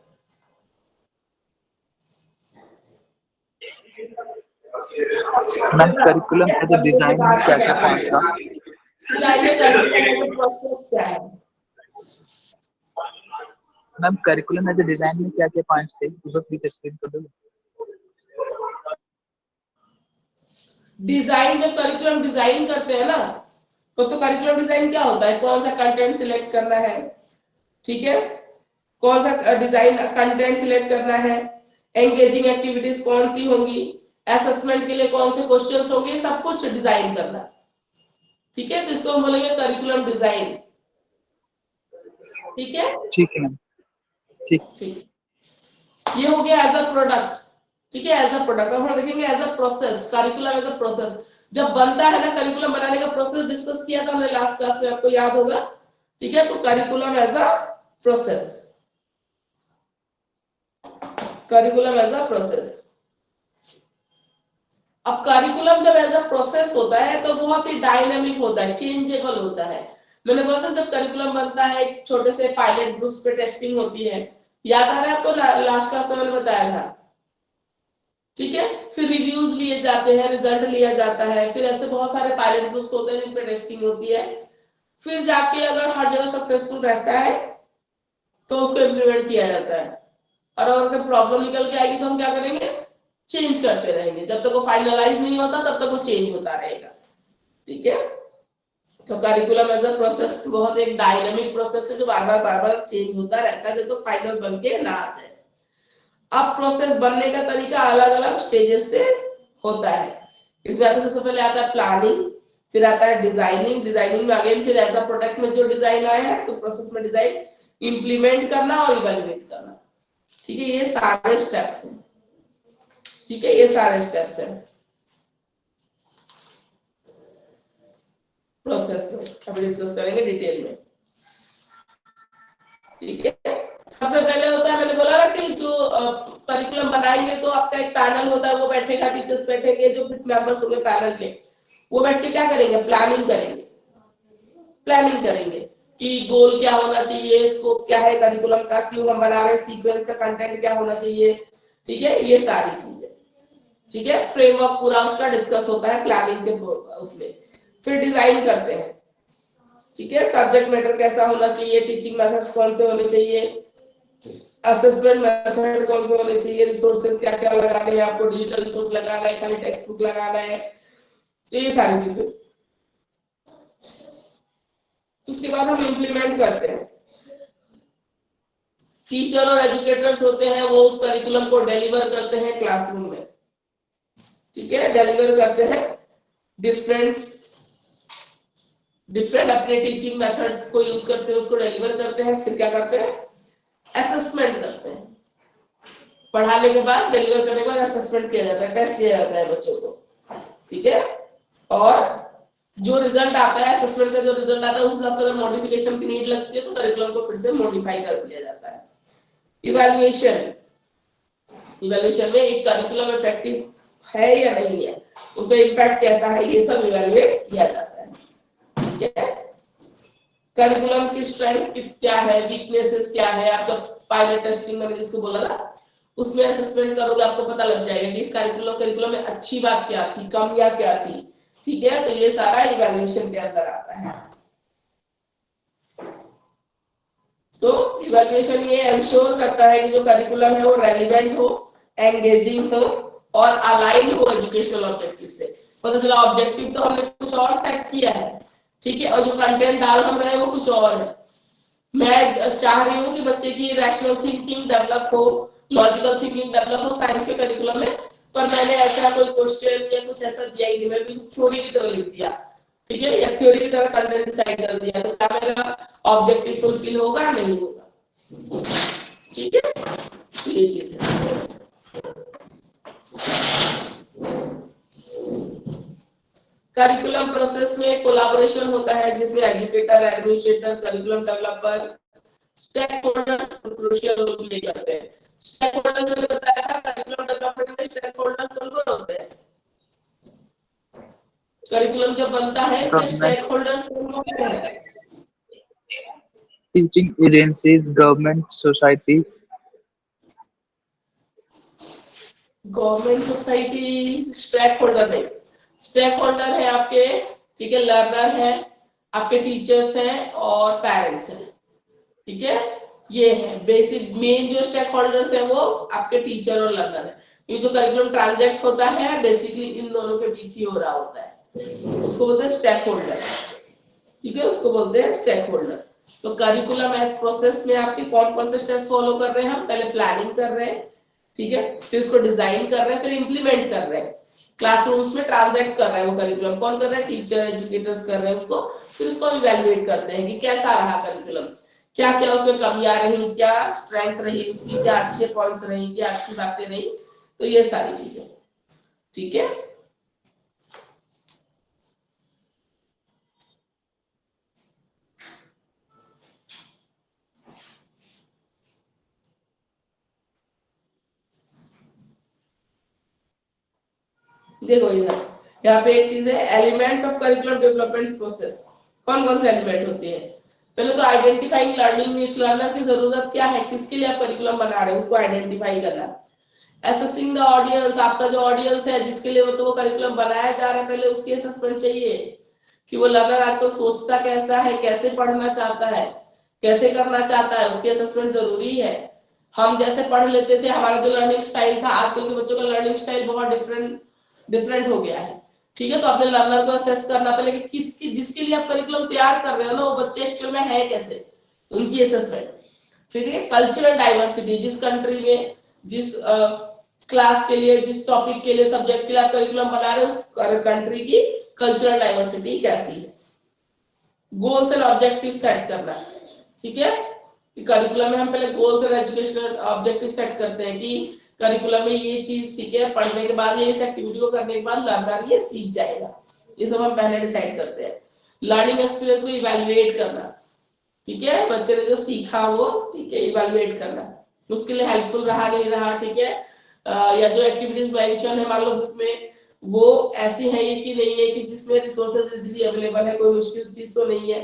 Ma'am curriculum as a design में क्या क्या पॉइंट्स था? क्या है? Ma'am curriculum as a design में क्या क्या पॉइंट्स थे, वो प्लीज एक्सप्लेन कर दो। डिजाइन, जब करिकुलम डिजाइन करते हैं ना, तो करिकुलम डिजाइन क्या होता है, कौन सा कंटेंट सिलेक्ट करना है, ठीक है, कौन सा डिजाइन कंटेंट सिलेक्ट करना है, एंगेजिंग एक्टिविटीज कौन सी होंगी, असेसमेंट के लिए कौन से क्वेश्चंस होंगे, सब कुछ डिजाइन करना। ठीक है, तो इसको हम बोलेंगे करिकुलम डिजाइन। ठीक है, ठीक है मैम, ठीक। ठीक, ये हो गया एज अ प्रोडक्ट। ठीक है, एज अ प्रोडक्ट। अब हम देखेंगे as a process, curriculum as a process. जब बनता है ना, करिकुलम बनाने का प्रोसेस डिस्कस किया था हमने लास्ट क्लास में, आपको याद होगा। ठीक है, तो curriculum as a process, curriculum as a process. अब करिकुलम जब एज अ प्रोसेस होता है तो बहुत ही डायनेमिक होता है, चेंजेबल होता है। मैंने बोला था जब करिकुलम बनता है, एक छोटे से पायलट ग्रुप्स पे टेस्टिंग होती है, याद आ रहा है आपको? लास्ट क्लास में मैंने बताया था। ठीक है, फिर रिव्यूज लिए जाते हैं, रिजल्ट लिया जाता है, फिर ऐसे बहुत सारे पायलट ग्रुप्स होते हैं जिन पे टेस्टिंग होती है, फिर जाके अगर हर जगह सक्सेसफुल रहता है तो उसको इम्प्लीमेंट किया जाता है। और अगर प्रॉब्लम निकल के आएगी तो हम क्या करेंगे, चेंज करते रहेंगे, जब तक वो फाइनलाइज नहीं होता तब तक वो चेंज होता रहेगा। ठीक है, तो करिकुलम एज अ प्रोसेस बहुत एक डायनेमिक प्रोसेस है जो बार बार चेंज होता रहता है जब तक फाइनल बन के ना आ जाए। अब प्रोसेस बनने का तरीका अलग अलग स्टेजेस से होता है। इसमें आता सबसे पहले आता है प्लानिंग, फिर आता है डिजाइनिंग, डिजाइनिंग में अगेन फिर एज अ प्रोडक्ट में जो डिजाइन आया है, तो प्रोसेस में डिजाइन इंप्लीमेंट करना और इवेल्युएट करना। ठीक है, ये सारे स्टेप्स हैं। ठीक है, ये सारे स्टेप्स हैं प्रोसेस में, अभी डिस्कस करेंगे डिटेल में। ठीक है, सबसे पहले होता है, मैंने बोला ना कि जो करिकुलम बनाएंगे तो आपका एक पैनल होता है, वो बैठेगा, टीचर्स बैठेंगे, जो मेंबर्स होंगे पैनल के, वो बैठ के क्या करेंगे, प्लानिंग करेंगे। प्लानिंग करेंगे कि गोल क्या होना चाहिए, स्कोप क्या है करिकुलम का, क्यों हम बना रहे हैं, सीक्वेंस का कंटेंट क्या होना चाहिए। ठीक है, ये सारी चीजें। ठीक है, फ्रेमवर्क पूरा उसका डिस्कस होता है प्लानिंग के उसमें। फिर डिजाइन करते हैं। ठीक है, सब्जेक्ट मैटर कैसा होना चाहिए, टीचिंग मेथड्स कौन से होने चाहिए, असेसमेंट मेथड कौन से होने चाहिए, रिसोर्सेज क्या क्या लगाने हैं आपको, डिजिटल रिसोर्स लगाना है, खाली टेक्स्ट बुक लगाना है, तो ये सारी चीजें। उसके बाद हम इम्प्लीमेंट करते हैं। टीचर और एजुकेटर्स होते हैं, वो उस करिकुलम को डिलीवर करते हैं क्लासरूम में। ठीक है, डिलीवर करते हैं डिफरेंट डिफरेंट अपने टीचिंग मेथड्स को यूज करते हैं, उसको डिलीवर करते हैं। फिर क्या करते हैं, असेसमेंट करते हैं। पढ़ाने के बाद, डिलीवर करने के बाद असेसमेंट किया जाता है, टेस्ट किया जाता है बच्चों को। ठीक है, और जो रिजल्ट आता है, असेसमेंट का जो रिजल्ट आता है, उस हिसाब से अगर मॉडिफिकेशन की नीड लगती है तो करिकुलम को फिर से मॉडिफाई कर दिया जाता है। इवैल्यूएशन, इवैल्यूएशन में एक करिकुलम इफेक्टिव है या नहीं है, उसका इम्पैक्ट कैसा है, ये सब इवैल्यूएट किया जाता है। ठीक है, करिकुलम की स्ट्रेंथ क्या है, वीकनेसेस क्या है, आपका पायलट टेस्टिंग में जिसको बोला था, उसमें असेसमेंट करोगे, आपको पता लग जाएगा कि इस करिकुलम में अच्छी बात क्या थी, कमियां क्या थी। ठीक है, तो ये सारा इवैल्यूएशन के अंदर आता है। तो इवैल्यूएशन ये इंश्योर करता है कि जो करिकुलम है वो रेलेवेंट हो, एंगेजिंग हो और अलाइन हो एजुकेशनल ऑब्जेक्टिव से। पता चला ऑब्जेक्टिव तो हमने कुछ और सेट किया है, ठीक है, और जो कंटेंट डाल हम रहे हैं वो कुछ और है। मैं चाह रही हूँ कि बच्चे की रैशनल थिंकिंग डेवलप हो, लॉजिकल थिंकिंग डेवलप हो साइंस के करिकुलम में, पर मैंने ऐसा कोई क्वेश्चन या कुछ ऐसा दिया ही नहीं, मैं भी थ्योरी की तरह लिख दिया। ठीक है, या थ्योरी की तरह कंटेंट डिसाइड कर दिया, तो क्या मेरा ऑब्जेक्टिव फुलफिल होगा, नहीं होगा। ठीक है, ये चीज है। करिकुलम प्रोसेस में कोलैबोरेशन होता है जिसमें educator, administrator, curriculum developer, stakeholders crucial role play करते हैं। स्टेक होल्डर्स मैंने बताया था करिकुलम डेवलपमेंट में स्टेक होल्डर्स कौन कौन होते हैं? करिकुलम जब बनता है इसके Government, स्टेक होल्डर्स कौन कौन होते हैं? teaching agencies, government, society, government society stakeholder नहीं, स्टेक होल्डर है आपके, ठीक है, लर्नर है, आपके टीचर्स हैं और पेरेंट्स हैं, ठीक है। ये है बेसिक मेन जो स्टेक होल्डर्स है वो आपके टीचर और लर्नर है। ये जो करिकुलम ट्रांजैक्ट होता है बेसिकली इन दोनों के बीच ही हो रहा होता है, उसको बोलते हैं स्टेक होल्डर, ठीक है, उसको बोलते हैं स्टेक होल्डर। तो करिकुलम एज प्रोसेस में आपके कौन कौन से स्टेप्स फॉलो कर रहे हैं? हम पहले प्लानिंग कर रहे हैं, ठीक है, फिर उसको डिजाइन कर रहे हैं, फिर इंप्लीमेंट कर रहे हैं, क्लासरूम्स में ट्रांजैक्ट कर रहा है वो करिकुलम, कौन कर रहा है? टीचर, एजुकेटर्स कर रहे हैं उसको, फिर उसको इवैल्यूएट करते हैं कि कैसा रहा करिकुलम, क्या क्या उसमें कमियां रही, क्या स्ट्रेंथ रही उसकी, क्या अच्छे पॉइंट्स रही, क्या अच्छी बातें रही, तो ये सारी चीजें, ठीक है। देखो इधर यहाँ पे एक चीज है elements of curriculum development process, कौन कौन से एलिमेंट होते हैं? पहले तो आइडेंटिफाइंग लर्निंग नीड्स, लर्नर की जरूरत क्या है, किसके लिए आप करिकुलम बना रहे हैं उसको आइडेंटिफाई करना। असेसिंग द ऑडियंस, आपका जो ऑडियंस है जिसके लिए वो करिकुलम बनाया जा रहा है पहले उसकी असेसमेंट चाहिए कि वो लर्नर आजकल सोचता कैसा है, कैसे पढ़ना चाहता है, कैसे करना चाहता है, उसकी असेसमेंट जरूरी है। हम जैसे पढ़ लेते थे, हमारा जो लर्निंग स्टाइल था, आजकल के बच्चों का लर्निंग स्टाइल बहुत डिफरेंट हो गया है, ठीक है। तो अपने लर्नर को असेस करना पहले कि किसकी जिसके लिए आप करिकुलम तैयार कर रहे हो ना वो बच्चे एक्चुअल में है कैसे, उनकी असेसमेंट। ठीक है, कल्चरल डाइवर्सिटी, जिस कंट्री में जिस क्लास के लिए, जिस टॉपिक के लिए, सब्जेक्ट के लिए आप करिकुलम बना रहे हो उस कंट्री की कल्चरल डाइवर्सिटी कैसी है। गोल्स एंड ऑब्जेक्टिव सेट करना, ठीक है, करिकुलम में हम पहले goals and educational objective set करते हैं कि करिकुलम में ये चीज सीखे, पढ़ने के बाद ये इस एक्टिविटी को करने के बाद लर्नर ये सीख जाएगा, ये सब हम पहले डिसाइड करते हैं। लर्निंग एक्सपीरियंस को इवैल्यूएट करना, ठीक है, बच्चे ने जो सीखा वो, ठीक है, इवैल्यूएट करना, उसके लिए हेल्पफुल रहा नहीं रहा, ठीक है, या जो एक्टिविटीज मेंशन है मान लो बुक में वो ऐसी है कि नहीं है कि जिसमें रिसोर्सेज इजीली अवेलेबल है, कोई मुश्किल चीज तो नहीं है।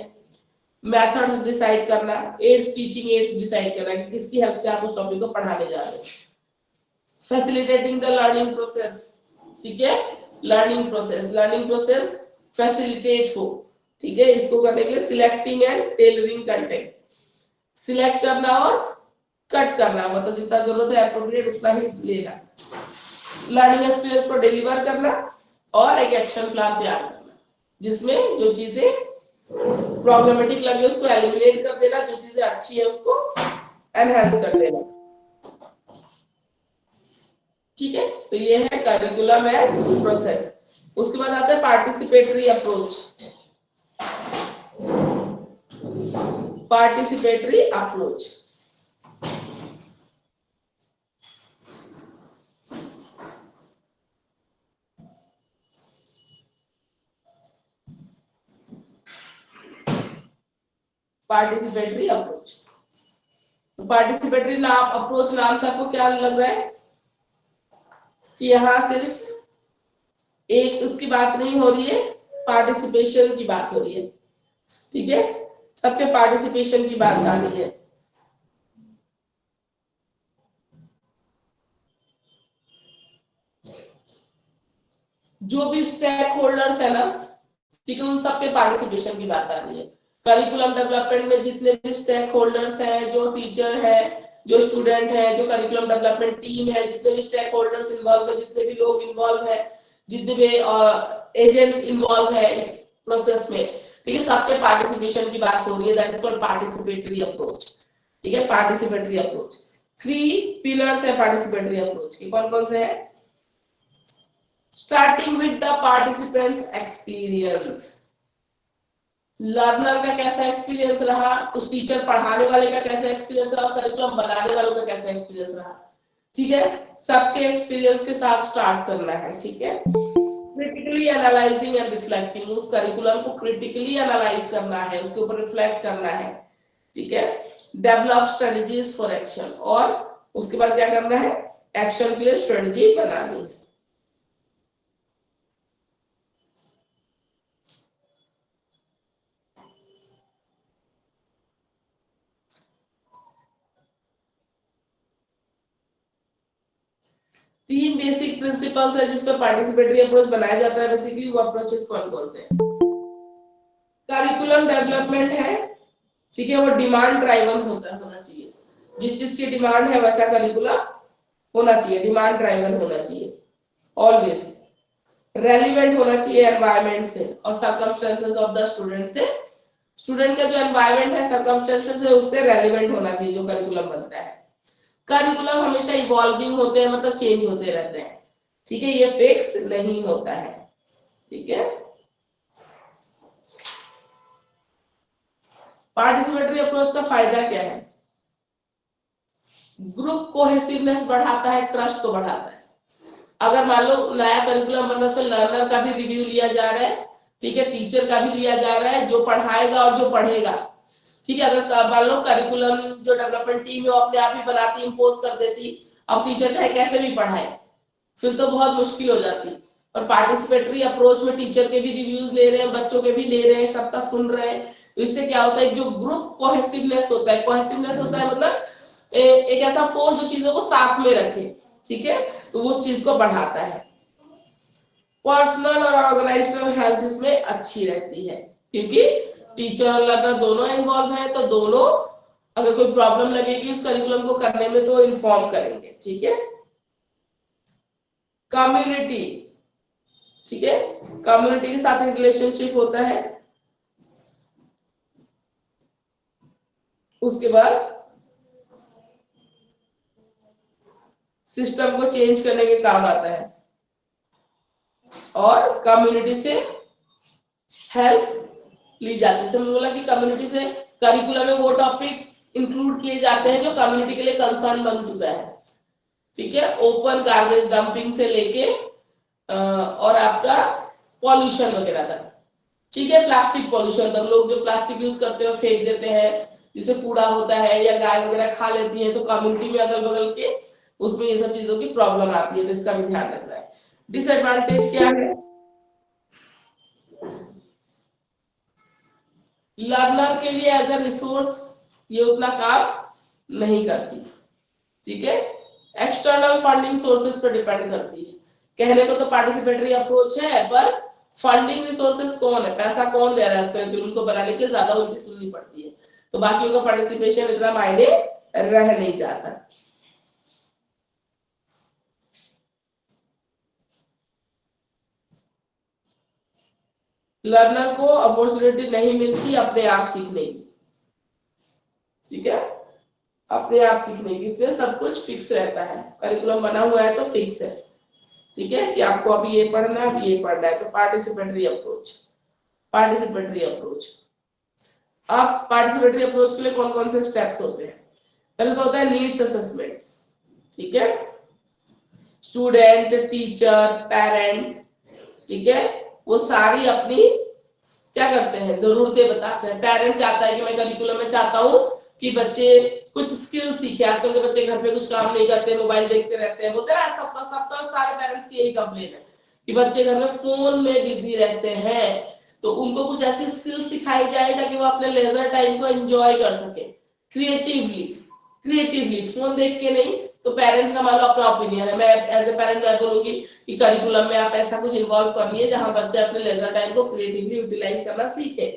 मेथड्स डिसाइड करना, एड्स, टीचिंग एड्स डिसाइड करना कि किसकी हेल्प से आप उस टॉपिक को पढ़ाने जा रहे हो। फैसिलिटेटिंग द लर्निंग प्रोसेस, ठीक है, लर्निंग प्रोसेस फैसिलिटेट हो, ठीक है, इसको करने के लिए selecting and tailoring content, select करना और कट करना, मतलब जितना जरूरत है एप्रोप्रिएट उतना ही लेना। लर्निंग एक्सपीरियंस को डिलीवर करना और एक एक्शन प्लान तैयार करना जिसमें जो चीजें प्रॉब्लमेटिक लगे उसको एलिमिनेट कर देना, जो चीजें अच्छी है उसको एनहांस कर देना, ठीक है। तो ये है करिकुलम एज प्रोसेस। उसके बाद आता है participatory approach, participatory approach, participatory approach, participatory नाम अप्रोच नाम से आपको क्या लग रहा है कि यहाँ सिर्फ एक उसकी बात नहीं हो रही है, पार्टिसिपेशन की बात हो रही है, ठीक है, सबके पार्टिसिपेशन की बात आ रही है। जो भी स्टेक होल्डर्स है ना, ठीक है, उन सबके पार्टिसिपेशन की बात आ रही है। करिकुलम डेवलपमेंट में जितने भी स्टेक होल्डर्स हैं, जो टीचर है, जो स्टूडेंट है, जो करिकुलम डेवलपमेंट टीम है, जितने भी स्टेक होल्डर्स इन्वॉल्व है, जितने भी लोग इन्वॉल्व है, जितने भी एजेंट्स इन्वॉल्व है इस प्रोसेस में, ठीक है, सबके पार्टिसिपेशन की बात हो रही है, that is called participatory approach, ठीक है, पार्टिसिपेटरी अप्रोच। 3 पिलर्स है पार्टिसिपेटरी अप्रोच के, कौन कौन से है? Starting with the participants experience, learner का कैसा एक्सपीरियंस रहा, उस टीचर पढ़ाने वाले का कैसा एक्सपीरियंस रहा, करिकुलम बनाने वालों का कैसा एक्सपीरियंस रहा। ठीक है, सबके एक्सपीरियंस के साथ स्टार्ट करना है। ठीक है, क्रिटिकली एनालाइजिंग एंड रिफ्लेक्टिंग, उस करिकुलम को क्रिटिकली एनालाइज करना है, उसके ऊपर रिफ्लेक्ट करना है। ठीक है, डेवलप स्ट्रेटजीज फॉर एक्शन, और उसके बाद क्या करना है, एक्शन के लिए स्ट्रेटजी बनानी है। तीन बेसिक प्रिंसिपल्स है जिस पर पार्टिसिपेटरी अप्रोच बनाया जाता है। बेसिकली वो अप्रोचेस कौन कौन से हैं? करिकुलम डेवलपमेंट है, ठीक है, वो डिमांड ड्राइवन होना चाहिए, जिस चीज की डिमांड है वैसा करिकुलम होना चाहिए, डिमांड ड्राइवन होना चाहिए ऑलवेज, रेलिवेंट होना चाहिए एनवायरमेंट से और सर्कमस्टेंसेस ऑफ द स्टूडेंट से, स्टूडेंट का जो एनवायरमेंट है सर्कमस्टेंसेस है उससे रेलिवेंट होना चाहिए जो करिकुलम बनता है। करिकुलम हमेशा इवॉल्विंग होते हैं, मतलब चेंज होते रहते हैं। ठीक है, ये फिक्स नहीं होता है। ठीक है, पार्टिसिपेटरी अप्रोच का फायदा क्या है? ग्रुप कोहेसिवनेस बढ़ाता है, ट्रस्ट को बढ़ाता है। अगर मान लो नया करिकुलम बन रहा है, उसमें लर्नर का भी रिव्यू लिया जा रहा है, ठीक है, टीचर का भी लिया जा रहा है, जो पढ़ाएगा और जो पढ़ेगा। ठीक है, अगर मान लो करिकुलम जो डेवलपमेंट टीम है वो अपने आप ही बनाती, इम्पोज कर देती, अब टीचर चाहे कैसे भी पढ़ाए, फिर तो बहुत मुश्किल हो जाती। और पार्टिसिपेटरी अप्रोच में टीचर के भी रिव्यूज ले रहे हैं, बच्चों के भी ले रहे हैं, सबका सुन रहे हैं, तो इससे क्या होता है, जो ग्रुप कोहेसिवनेस होता है, कोहेसिवनेस होता है मतलब एक ऐसा फोर्स जो चीजों को साथ में रखे। ठीक है, तो वो उस चीज को बढ़ाता है। पर्सनल और ऑर्गेनाइजेशनल हेल्थ इसमें अच्छी रहती है, क्योंकि टीचर और लर्नर दोनों इन्वॉल्व है, तो दोनों अगर कोई प्रॉब्लम लगेगी उस करिकुलम को करने में तो इन्फॉर्म करेंगे। ठीक है, कम्युनिटी, ठीक है, कम्युनिटी के साथ रिलेशनशिप होता है। उसके बाद सिस्टम को चेंज करने के काम आता है, और कम्युनिटी से हेल्प ली जाती है। समझ बोला कि कम्युनिटी से करिकुलम में वो टॉपिक्स इंक्लूड किए जाते हैं जो कम्युनिटी के लिए कंसर्न बन चुका है। ठीक है, ओपन गार्बेज डंपिंग से लेके और आपका पॉल्यूशन वगैरह तक। ठीक है, प्लास्टिक पॉल्यूशन तक, लोग जो प्लास्टिक यूज करते हैं फेंक देते हैं, जिसे कूड़ा होता है या गाय वगैरह खा लेती है, तो कम्युनिटी में अगल बगल के उसमें ये सब चीजों की प्रॉब्लम आती है, तो इसका भी ध्यान रखना है। डिसएडवांटेज क्या है? लर्नर के लिए एज अ रिसोर्स ये उतना काम नहीं करती। ठीक है, एक्सटर्नल फंडिंग सोर्सेस पर डिपेंड करती है। कहने को तो पार्टिसिपेटरी अप्रोच है, पर फंडिंग रिसोर्सेस कौन है, पैसा कौन दे रहा है उसको उनको बनाने के लिए, ज्यादा उनकी सुननी पड़ती है, तो बाकियों का पार्टिसिपेशन इतना मायने रह नहीं जाता। लर्नर को अपॉर्चुनिटी नहीं मिलती अपने आप सीखने की। ठीक है, अपने आप सीखने की, इसमें सब कुछ फिक्स रहता है, करिकुलम बना हुआ है तो फिक्स है। ठीक है, कि आपको अभी ये पढ़ना है, अभी ये पढ़ना है, तो पार्टिसिपेटरी अप्रोच, पार्टिसिपेटरी अप्रोच। अब पार्टिसिपेटरी अप्रोच के लिए कौन कौन से स्टेप्स होते हैं? पहले तो होता है नीड्स असेसमेंट। ठीक है, स्टूडेंट, टीचर, पेरेंट, ठीक है, वो सारी अपनी क्या करते हैं, जरूरतें बताते हैं। पेरेंट चाहता है कि मैं करिकुलम में चाहता हूँ कि बच्चे कुछ स्किल सीखे। आजकल के बच्चे घर पे कुछ काम नहीं करते, मोबाइल देखते रहते हैं, बोलते हैं सब सारे पेरेंट्स की यही कंप्लेन है कि बच्चे घर में फोन में बिजी रहते हैं। तो उनको कुछ ऐसी स्किल सिखाई जाए ताकि वो अपने लेजर टाइम को एंजॉय कर सके क्रिएटिवली। क्रिएटिवली, फोन देख के नहीं। तो पेरेंट्स का मान लो अपना ओपिनियन है, मैं एज ए पेरेंट मैं बोलूंगी कि करिकुलम में आप ऐसा कुछ इन्वॉल्व करिए जहां बच्चे अपने लेजर टाइम को क्रिएटिवली यूटिलाइज करना सीखे।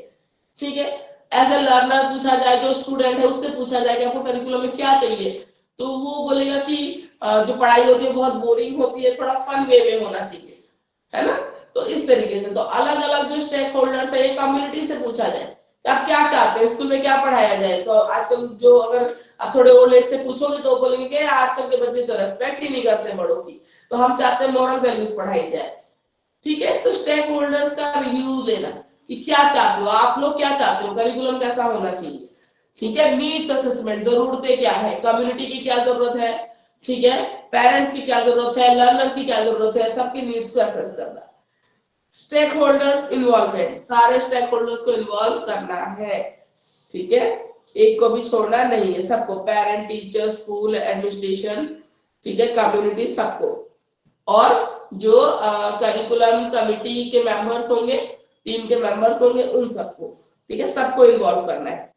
ठीक है, एज ए लर्नर पूछा जाए, जो स्टूडेंट है उससे पूछा जाए कि आपको करिकुलम में क्या चाहिए, तो वो बोलेगा कि जो पढ़ाई होती है बहुत बोरिंग होती है, थोड़ा फन वे में होना चाहिए, है ना। तो इस तरीके से तो अलग अलग जो स्टेक होल्डर्स है, ये कम्युनिटी से पूछा जाए कि आप क्या चाहते हैं, स्कूल में क्या पढ़ाया जाए। तो आजकल जो अगर आप थोड़े ओल्ड एज से पूछोगे तो बोलेंगे कि आजकल के बच्चे तो रेस्पेक्ट ही नहीं करते बड़ों की, तो हम चाहते हैं मॉरल वैल्यूज पढ़ाई जाए। ठीक है, तो स्टेक होल्डर्स का रिव्यू लेना, कि क्या चाहते हो आप लोग, क्या चाहते हो, करिकुलम कैसा होना चाहिए। ठीक है, नीड्स असेसमेंट, जरूरतें क्या है, कम्युनिटी की क्या जरूरत है, ठीक है, पेरेंट्स की क्या जरूरत है, लर्नर की क्या जरूरत है, सबकी नीड्स को असेस करना। स्टेक होल्डर्स इन्वॉल्वमेंट, सारे स्टेक होल्डर्स को इन्वॉल्व करना है। ठीक है, एक को भी छोड़ना नहीं है, सबको, पेरेंट, टीचर, स्कूल एडमिनिस्ट्रेशन, ठीक है, कम्युनिटी, सबको। और जो करिकुलम कमिटी के मेंबर्स होंगे, टीम के मेंबर्स होंगे, उन सबको, ठीक है, सबको इन्वॉल्व करना है।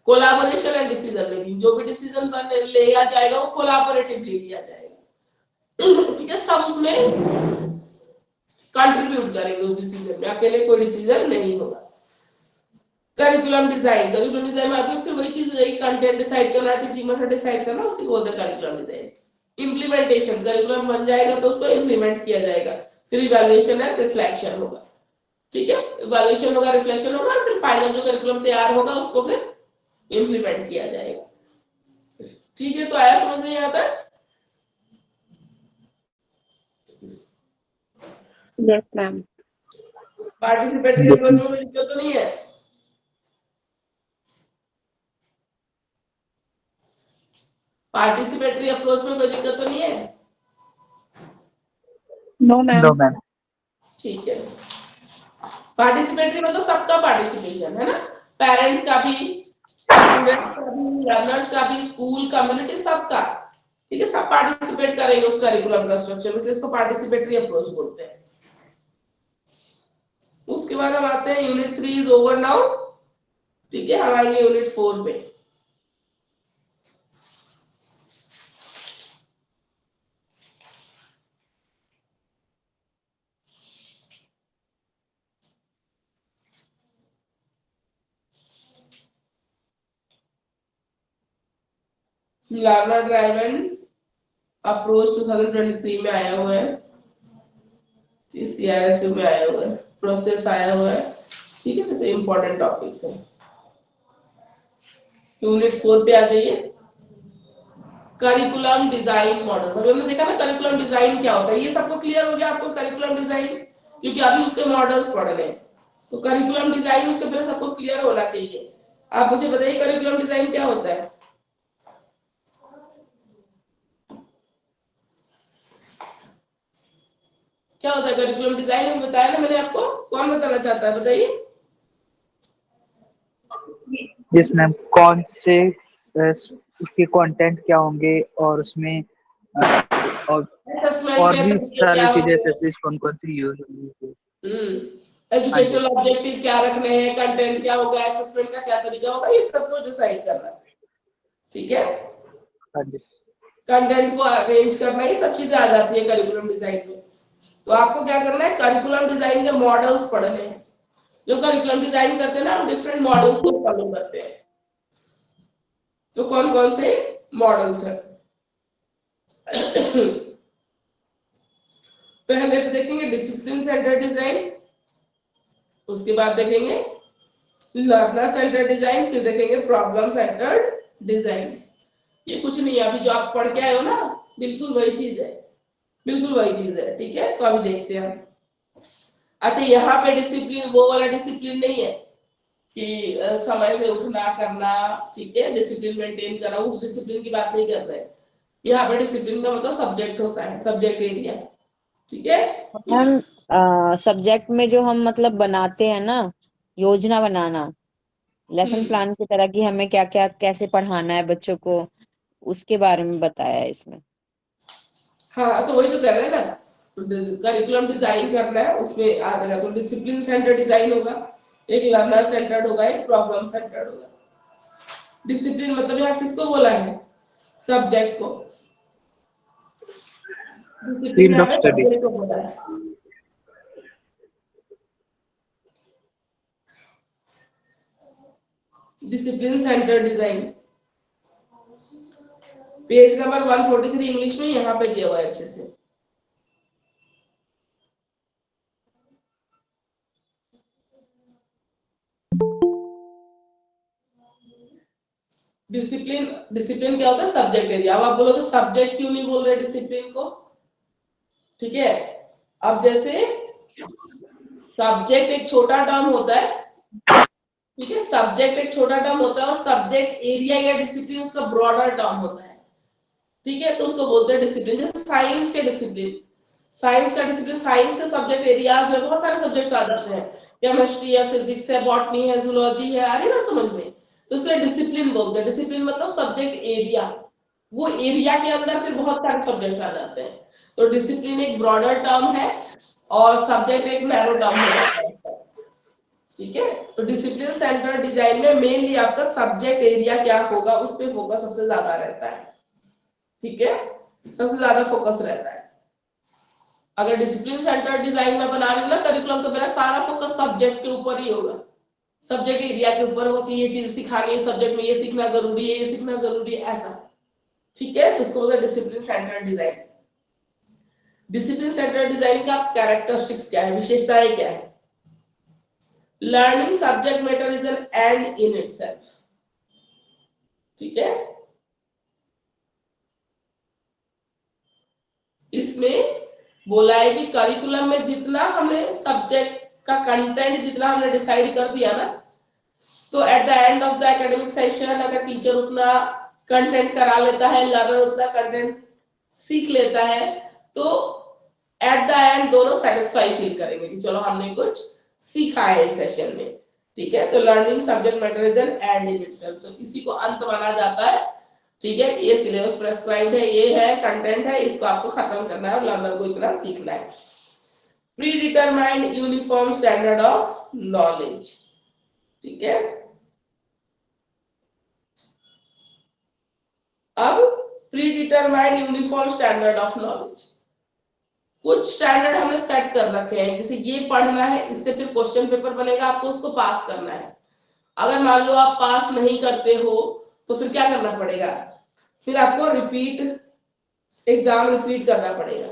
कोलैबोरेशन एंड डिसीजन मेकिंग, जो भी डिसीजन लिया जाएगा वो कोलैबोरेटिवली लिया जाएगा। ठीक है, सब उसमें कंट्रीब्यूट करेंगे उस डिसीजन में, अकेले कोई डिसीजन नहीं होगा। करिकुलम डिजाइन, करिकुलम डिजाइन में आपकी फिर वही चीज हो जाएगी, कंटेंट डिसाइड करना, टीचिंग मेथड डिसाइड करना, उसी को बोलते हैं करिकुलम डिजाइन। इम्प्लीमेंटेशन, करिकुलम बन जाएगा तो उसको इम्प्लीमेंट किया जाएगा, फिर इवैल्यूएशन है, रिफ्लेक्शन होगा। ठीक है, इवैल्यूएशन होगा, रिफ्लेक्शन होगा, फिर फाइनल जो करिकुलम तैयार होगा उसको फिर इम्प्लीमेंट किया जाएगा। ठीक है, तो आया समझ में यहाँ तक? Yes ma'am. Participatory Yes, approach ma'am. में कोई दिक्कत तो नहीं है? पार्टिसिपेटरी अप्रोच में कोई दिक्कत तो नहीं है? No ma'am. No, ma'am. ठीक है, पार्टिसिपेटरी मतलब सबका पार्टिसिपेशन है ना, पेरेंट्स का भी, स्टूडेंट्स का भी, लर्नर्स का भी, स्कूल, कम्युनिटी, सबका। ठीक है, सब पार्टिसिपेट करेंगे उस करिकुलम का स्ट्रक्चर में, इसको पार्टिसिपेटरी अप्रोच बोलते हैं। उसके बाद हम आते हैं यूनिट 3 इज ओवर नाउ। ठीक है, हम आएंगे यूनिट 4 पे। लर्नर ड्राइवन अप्रोच 2023 में आया हुआ है, सीआईएसयू में आया हुआ है, प्रोसेस आया हुआ है। ठीक है, जैसे इंपॉर्टेंट टॉपिक्स है। यूनिट 4 पे आ जाइए, करिकुलम डिजाइन मॉडल। अभी हमने देखा ना करिकुलम डिजाइन क्या होता है, ये सबको क्लियर हो गया आपको करिकुलम डिजाइन, क्योंकि अभी उसके मॉडल्स पढ़ रहे हैं, तो करिकुलम डिजाइन उसके पहले सबको क्लियर होना चाहिए। आप मुझे बताइए करिकुलम डिजाइन क्या होता है? क्या होता है करिकुलम डिजाइन? बताया ना मैंने आपको, कौन बताना चाहता है, बताइए। Yes, ma'am. कौन से उसके कंटेंट क्या होंगे और उसमें और असेसमेंट और के भी तरीके सारी क्या चीजें होंगे, एक्सेसरीज कौन कौन सी यूज होंगी। हाँ जी। एजुकेशनल ऑब्जेक्टिव क्या रखने हैं, कंटेंट क्या होगा, असेसमेंट का क्या तरीका होगा, ये सबको डिसाइड करना है। ठीक है, हाँ जी। कंटेंट को अरेंज करना, ये सब चीजें आ जाती है करिकुलम डिजाइन में। तो आपको क्या करना है, करिकुलम डिजाइन के मॉडल्स पढ़ने हैं। जो करिकुलम डिजाइन करते हैं ना, हम डिफरेंट मॉडल्स को फॉलो करते हैं। तो कौन कौन से मॉडल्स है? पहले तो देखेंगे डिसिप्लिन सेंटर डिजाइन, उसके बाद देखेंगे लर्नर सेंटर डिजाइन, फिर देखेंगे प्रॉब्लम सेंटर्ड डिजाइन। ये कुछ नहीं है, अभी जो आप पढ़ के आए हो ना, बिल्कुल वही चीज है, बिल्कुल वही चीज है। ठीक है, तो अभी देखते हैं हम। अच्छा, यहाँ पे डिसिप्लिन वो वाला डिसिप्लिन नहीं है कि समय से उठना करना, ठीक है, डिसिप्लिन मेंटेन करना, उस डिसिप्लिन की बात नहीं कर रहे हैं। यहाँ पे डिसिप्लिन का मतलब सब्जेक्ट होता है, सब्जेक्ट एरिया। ठीक है, मैम सब्जेक्ट में जो हम मतलब बनाते हैं ना, योजना बनाना, लेसन प्लान की तरह की हमें क्या क्या कैसे पढ़ाना है बच्चों को, उसके बारे में बताया है इसमें। हाँ, तो वही तो कर रहे हैं ना, करिकुलम डिजाइन करना है, उसमें आ जाएगा। तो डिसिप्लिन सेंटर डिजाइन होगा, एक लर्नर सेंटर्ड होगा, एक प्रॉब्लम सेंटर्ड होगा। डिसिप्लिन मतलब यहाँ किसको बोला है? सब्जेक्ट को। डिसिप्लिन फील्ड यहाँ ऑफ पे स्टडी। सब्जेक्ट को बोला है। Discipline centre design, page number 143 English में यहाँ पे दिया हुआ है अच्छे से। डिसिप्लिन, डिसिप्लिन क्या होता है? Subject area. अब आप बोलोगे सब्जेक्ट क्यों नहीं बोल रहे डिसिप्लिन को? ठीक है, अब जैसे सब्जेक्ट एक छोटा टर्म होता है, ठीक है, सब्जेक्ट एक छोटा टर्म होता है और सब्जेक्ट एरिया या डिसिप्लिन उसका ब्रॉडर टर्म होता है, ठीक है, तो उसको बोलते हैं डिसिप्लिन। जैसे साइंस के डिसिप्लिन, साइंस का डिसिप्लिन, साइंस के सब्जेक्ट एरियाज में बहुत सारे सब्जेक्ट्स आ जाते हैं, केमिस्ट्री है, फिजिक्स है, बॉटनी है, जूलॉजी है, आ रही ना समझ में, तो इसलिए डिसिप्लिन बोलते हैं। डिसिप्लिन मतलब सब्जेक्ट एरिया, वो एरिया के अंदर फिर बहुत सारे सब्जेक्ट्स आ जाते हैं, तो डिसिप्लिन एक ब्रॉडर टर्म है और सब्जेक्ट एक नैरो टर्म हो जाता है, ठीक है। तो डिसिप्लिन सेंटर डिजाइन में मेनली आपका सब्जेक्ट एरिया क्या होगा उस पर फोकस सबसे ज्यादा रहता है, ठीक है, सबसे ज्यादा फोकस रहता है। अगर डिसिप्लिन सेंटर डिजाइन में बना रही हूँ ना करिकुलम, तो मेरा सारा फोकस सब्जेक्ट के ऊपर ही होगा, सब्जेक्ट एरिया के ऊपर होगा कि ये चीज सिखानी है, सब्जेक्ट में ये सीखना जरूरी है, ये सीखना जरूरी है, ऐसा, ठीक है, तो इसको बोलते हैं discipline centre design. Discipline centre design का कैरेक्टरिस्टिक्स क्या है, विशेषताएं क्या है? Learning subject matter is an and in itself, ठीक है, इसमें बोला है कि करिकुलम में जितना हमने सब्जेक्ट का कंटेंट जितना हमने डिसाइड कर दिया ना, तो at the end of the academic session अगर टीचर उतना कंटेंट करा लेता है, लर्नर उतना कंटेंट सीख लेता है, तो एट द एंड दोनों सेटिस्फाई फील करेंगे कि चलो हमने कुछ सीखा है इस सेशन में, ठीक है। तो learning subject matter is an and in itself, तो इसी को अंत माना जाता है, ठीक है, ये सिलेबस प्रेस्क्राइब्ड है, ये है कंटेंट है, इसको आपको खत्म करना है और लर्नर को इतना सीखना है। Pre determined uniform standard of knowledge, ठीक है। अब pre determined uniform standard of knowledge, कुछ स्टैंडर्ड हमने सेट कर रखे हैं, जैसे ये पढ़ना है, इससे फिर क्वेश्चन पेपर बनेगा, आपको उसको पास करना है। अगर मान लो आप पास नहीं करते हो तो फिर क्या करना पड़ेगा, फिर आपको एग्जाम रिपीट करना पड़ेगा,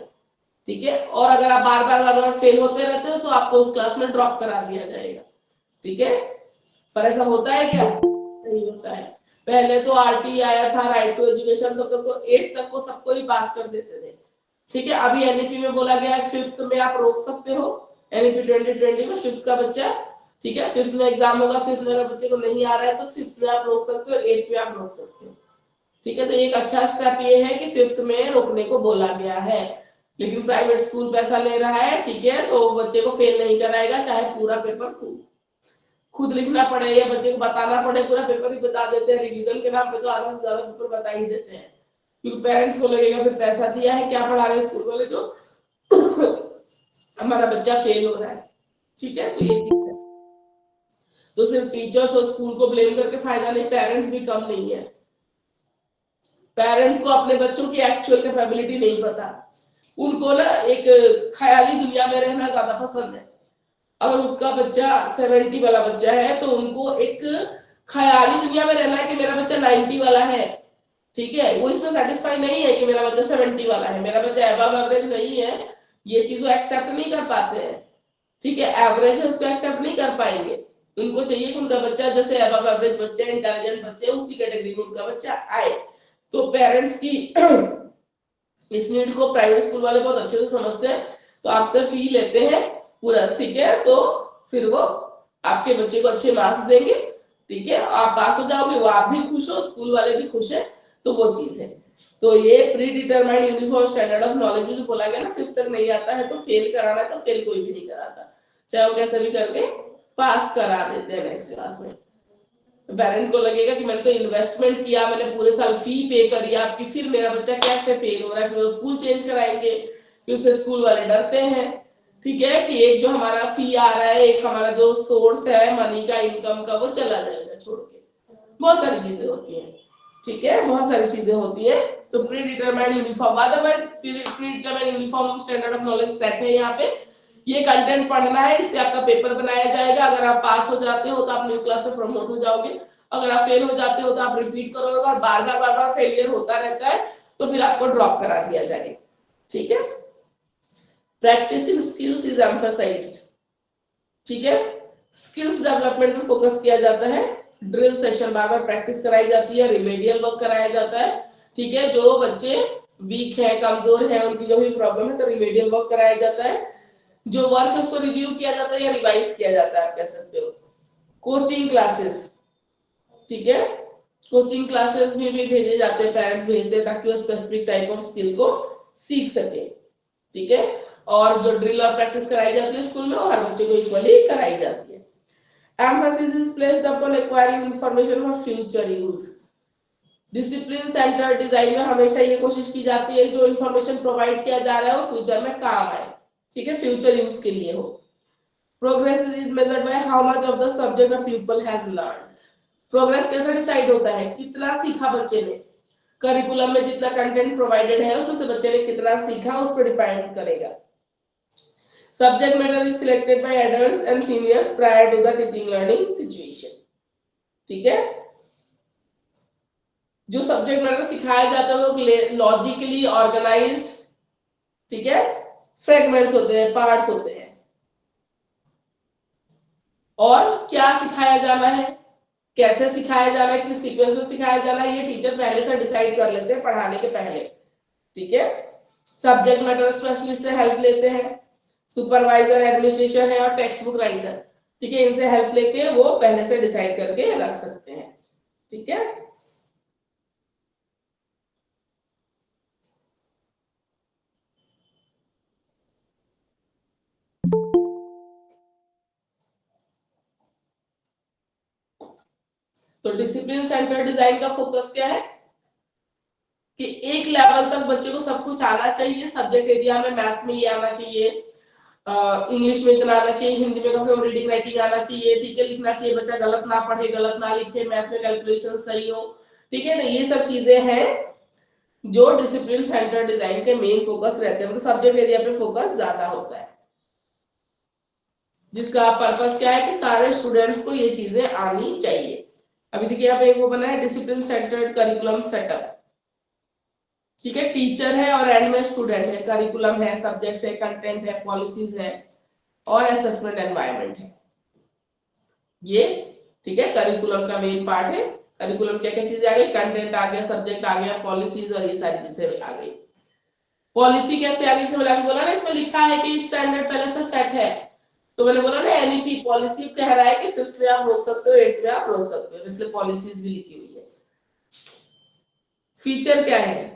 ठीक है। और अगर आप बार बार फेल होते रहते हो तो आपको उस क्लास में ड्रॉप करा दिया जाएगा, ठीक है। पर ऐसा होता है क्या? नहीं होता है। पहले तो आरटी आया था, राइट टू एजुकेशन, तो 8th तक को सबको ही पास कर देते थे, ठीक है। अभी एनईपी में बोला गया है 5th में आप रोक सकते हो, एनईपी 2020 में 5th का बच्चा, ठीक है, 5th में एग्जाम होगा, 5th में अगर बच्चे को नहीं आ रहा है तो 5th में आप रोक सकते हो, 8th में आप रोक सकते हो, ठीक है। तो एक अच्छा स्टेप ये है कि 5th में रोकने को बोला गया है, लेकिन प्राइवेट स्कूल पैसा ले रहा है, ठीक है, तो बच्चे को फेल नहीं कराएगा, चाहे पूरा पेपर खुद लिखना पड़े या बच्चे को बताना पड़े, पूरा पेपर ही बता देते हैं, रिवीजन के नाम पे तो आधा से ज्यादा पेपर बता ही देते हैं, क्योंकि पेरेंट्स को लगेगा फिर पैसा दिया है, क्या पढ़ा रहे हैं स्कूल वाले जो हमारा बच्चा फेल हो रहा है, ठीक है। तो ये चीज है, तो सिर्फ टीचर्स और स्कूल को ब्लेम करके फायदा नहीं, पेरेंट्स भी कम नहीं है, पेरेंट्स को अपने बच्चों की एक्चुअल कैपेबिलिटी नहीं पता, उनको ना एक ख्याली दुनिया में रहना ज्यादा पसंद है। अगर उसका बच्चा 70 वाला बच्चा है तो उनको एक ख्याली दुनिया में रहना है कि मेरा बच्चा 90 वाला है, ठीक है, वो इसमें सेटिस्फाई नहीं है कि मेरा बच्चा 70 वाला है, मेरा बच्चा अबव एवरेज नहीं है, ये चीज वो एक्सेप्ट नहीं कर पाते हैं, ठीक है, एवरेज है उसको एक्सेप्ट नहीं कर पाएंगे, उनको चाहिए कि उनका बच्चा जैसे अबव एवरेज बच्चे, इंटेलिजेंट बच्चे, उसी कैटेगरी में उनका बच्चा आए। तो पेरेंट्स की इस नीड को प्राइवेट स्कूल वाले बहुत अच्छे से समझते हैं, तो आपसे फी लेते हैं पूरा, ठीक है, तो फिर वो आपके बच्चे को अच्छे मार्क्स देंगे, ठीक है, आप पास हो जाओगे, वो आप भी खुश हो, स्कूल वाले भी खुश है, तो वो चीज है। तो ये pre determined uniform standard of knowledge जो बोला गया ना, 5th तक नहीं आता है तो फेल कराना है, तो फेल कोई भी नहीं कराता, चाहे वो कैसे भी करके पास करा देते हैं नेक्स्ट क्लास में। पेरेंट को लगेगा कि मैंने तो इन्वेस्टमेंट किया, मैंने पूरे साल फी पे करी आपकी, फिर मेरा बच्चा कैसे फेल हो रहा है, फिर वो स्कूल चेंज कराएंगे, फिर उससे स्कूल वाले डरते हैं, ठीक है, कि एक जो हमारा फी आ रहा है, एक हमारा जो सोर्स है मनी का, इनकम का, वो चला जाएगा छोड़ के, बहुत सारी चीजें होती हैं, ठीक है, बहुत सारी चीजें होती है। तो pre determined uniform, otherwise pre determined uniform standard of knowledge set है, यहाँ पे ये कंटेंट पढ़ना है, इससे आपका पेपर बनाया जाएगा, अगर आप पास हो जाते हो तो आप न्यू क्लास में प्रमोट हो जाओगे, अगर आप फेल हो जाते हो तो आप रिपीट करोगे, और बार बार फेलियर होता रहता है तो फिर आपको ड्रॉप करा दिया जाएगा, ठीक है। प्रैक्टिसिंग स्किल्स इज एम्फसाइज्ड, ठीक है, स्किल्स डेवलपमेंट पे फोकस किया जाता है, ड्रिल सेशन बार बार प्रैक्टिस कराई जाती है, रिमेडियल वर्क कराया जाता है, ठीक है, जो बच्चे वीक है, कमजोर है, उनकी जो भी प्रॉब्लम है तो रिमेडियल वर्क कराया जाता है, जो वर्क है उसको रिव्यू किया जाता है या रिवाइज किया जाता है, आप कह सकते हो। कोचिंग क्लासेस, ठीक है, कोचिंग क्लासेस में भी भेजे जाते हैं, पेरेंट्स भेजते हैं ताकि वो स्पेसिफिक टाइप ऑफ स्किल को सीख सके, ठीक है। और जो ड्रिल और प्रैक्टिस कराई जाती है स्कूल में वो हर बच्चे को इक्वली कराई जाती है। Emphasis is placed upon acquiring information for future use. Discipline centre design में हमेशा ये कोशिश की जाती है जो इंफॉर्मेशन प्रोवाइड किया जा रहा है वो फ्यूचर में काम आए, ठीक है, फ्यूचर यूज के लिए हो। Progress is measured by how much of the subject a people has learn. Progress कैसे डिसाइड होता है, कितना सीखा बच्चे ने, करिकुलम में जितना कंटेंट प्रोवाइडेड है उसमें से बच्चे ने कितना सीखा उस पर डिपेंड करेगा। Subject matter is selected by adults and seniors prior to the teaching learning situation, ठीक है। जो सब्जेक्ट मैटर सिखाया जाता है वो लॉजिकली ऑर्गेनाइज्ड, ठीक है, फ्रेगमेंट्स होते हैं, पार्ट्स होते हैं। और क्या सिखाया जाना है, कैसे सिखाया जाना है, किस सीक्वेंस में सिखाया जाना है, ये टीचर पहले से डिसाइड कर लेते हैं पढ़ाने के पहले, ठीक है। सब्जेक्ट मैटर स्पेशलिस्ट से हेल्प लेते हैं, सुपरवाइजर, एडमिनिस्ट्रेशन है और टेक्स्ट बुक राइटर, ठीक है, इनसे हेल्प लेके वो पहले से डिसाइड करके रख सकते हैं, ठीक है। तो डिसिप्लिन सेंटर डिजाइन का फोकस क्या है कि एक लेवल तक बच्चे को सब कुछ आना चाहिए, सब्जेक्ट एरिया में मैथ्स में ये आना चाहिए, इंग्लिश में इतना आना चाहिए, हिंदी में कम से कम रीडिंग राइटिंग आना चाहिए, ठीक है, लिखना चाहिए, बच्चा गलत ना पढ़े, गलत ना लिखे, मैथ्स में कैलकुलेशन सही हो, ठीक है। तो ये सब चीजें हैं जो डिसिप्लिन सेंटर डिजाइन के मेन फोकस रहते हैं, मतलब सब्जेक्ट एरिया पे फोकस ज्यादा होता है, जिसका पर्पस क्या है कि सारे स्टूडेंट्स को ये चीजें आनी चाहिए। अभी देखिए यहाँ पे एक वो बना है डिसिप्लिन सेंटर्ड करिकुलम सेटअप, ठीक है, टीचर है और एंड में स्टूडेंट है, करिकुलम है, सब्जेक्ट्स है, कंटेंट है, पॉलिसीज है और असेसमेंट एनवायरनमेंट है ये, ठीक है। करिकुलम का मेन पार्ट है, करिकुलम क्या क्या चीजें आ गई, कंटेंट आ गया, सब्जेक्ट आ गया, पॉलिसीज और ये सारी चीजें आ गई। पॉलिसी कैसे आ गई, जैसे मैंने बोला ना, इसमें लिखा है कि स्टैंडर्ड पहले से सेट है, तो मैंने बोला ना एनईपी पॉलिसी कह रहा है कि 5th में आप रोक सकते हो, 8th में आप रोक सकते हो, इसलिए पॉलिसीज भी लिखी हुई है। फीचर क्या है,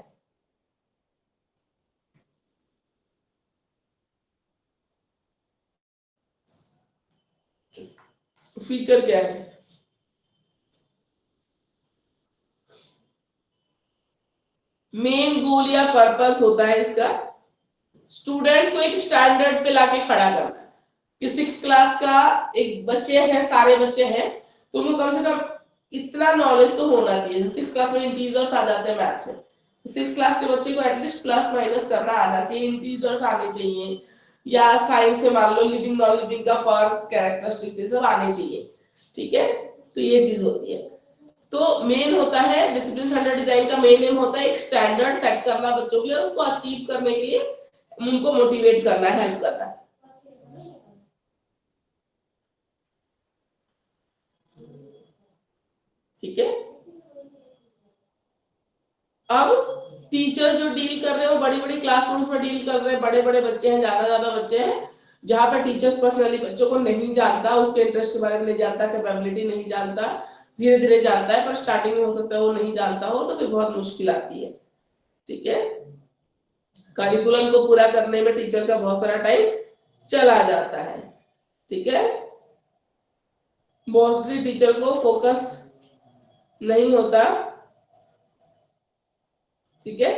फीचर क्या है, मेन गोल या पर्पस होता है इसका स्टूडेंट्स को एक स्टैंडर्ड पे लाके खड़ा करना है कि 6th क्लास का एक बच्चे हैं, सारे बच्चे हैं, तो उनको कम से कम इतना नॉलेज तो होना चाहिए। 6th क्लास में इंटीजर्स आ जाते हैं मैथ्स में, 6th क्लास के बच्चे को एटलीस्ट प्लस माइनस करना आना चाहिए, इंटीजर्स आने चाहिए, या साइंस में मान लो लिविंग नॉन लिविंग का फर्क, कैरेक्टरिस्टिक्स ये सब आने चाहिए, ठीक है। तो ये चीज होती है। तो मेन होता है डिसिप्लिन सेंटर डिजाइन का मेन एम होता है एक स्टैंडर्ड सेट करना बच्चों के लिए, उसको अचीव करने के लिए उनको मोटिवेट करना है, हेल्प करना है, ठीक है। अब टीचर जो डील कर रहे हो बड़ी बड़ी क्लासरूम में डील कर रहे हैं, बड़े बड़े बच्चे हैं, ज्यादा बच्चे हैं, जहां पे टीचर्स पर्सनली बच्चों को नहीं जानता, उसके इंटरेस्ट के बारे में नहीं जानता, कैपेबिलिटी नहीं जानता, धीरे धीरे जानता है, पर स्टार्टिंग में हो सकता है वो नहीं जानता हो, तो फिर बहुत मुश्किल आती है, ठीक है। करिकुलम को पूरा करने में टीचर का बहुत सारा टाइम चला जाता है, ठीक है। मोस्टली टीचर को फोकस नहीं होता, ठीक है,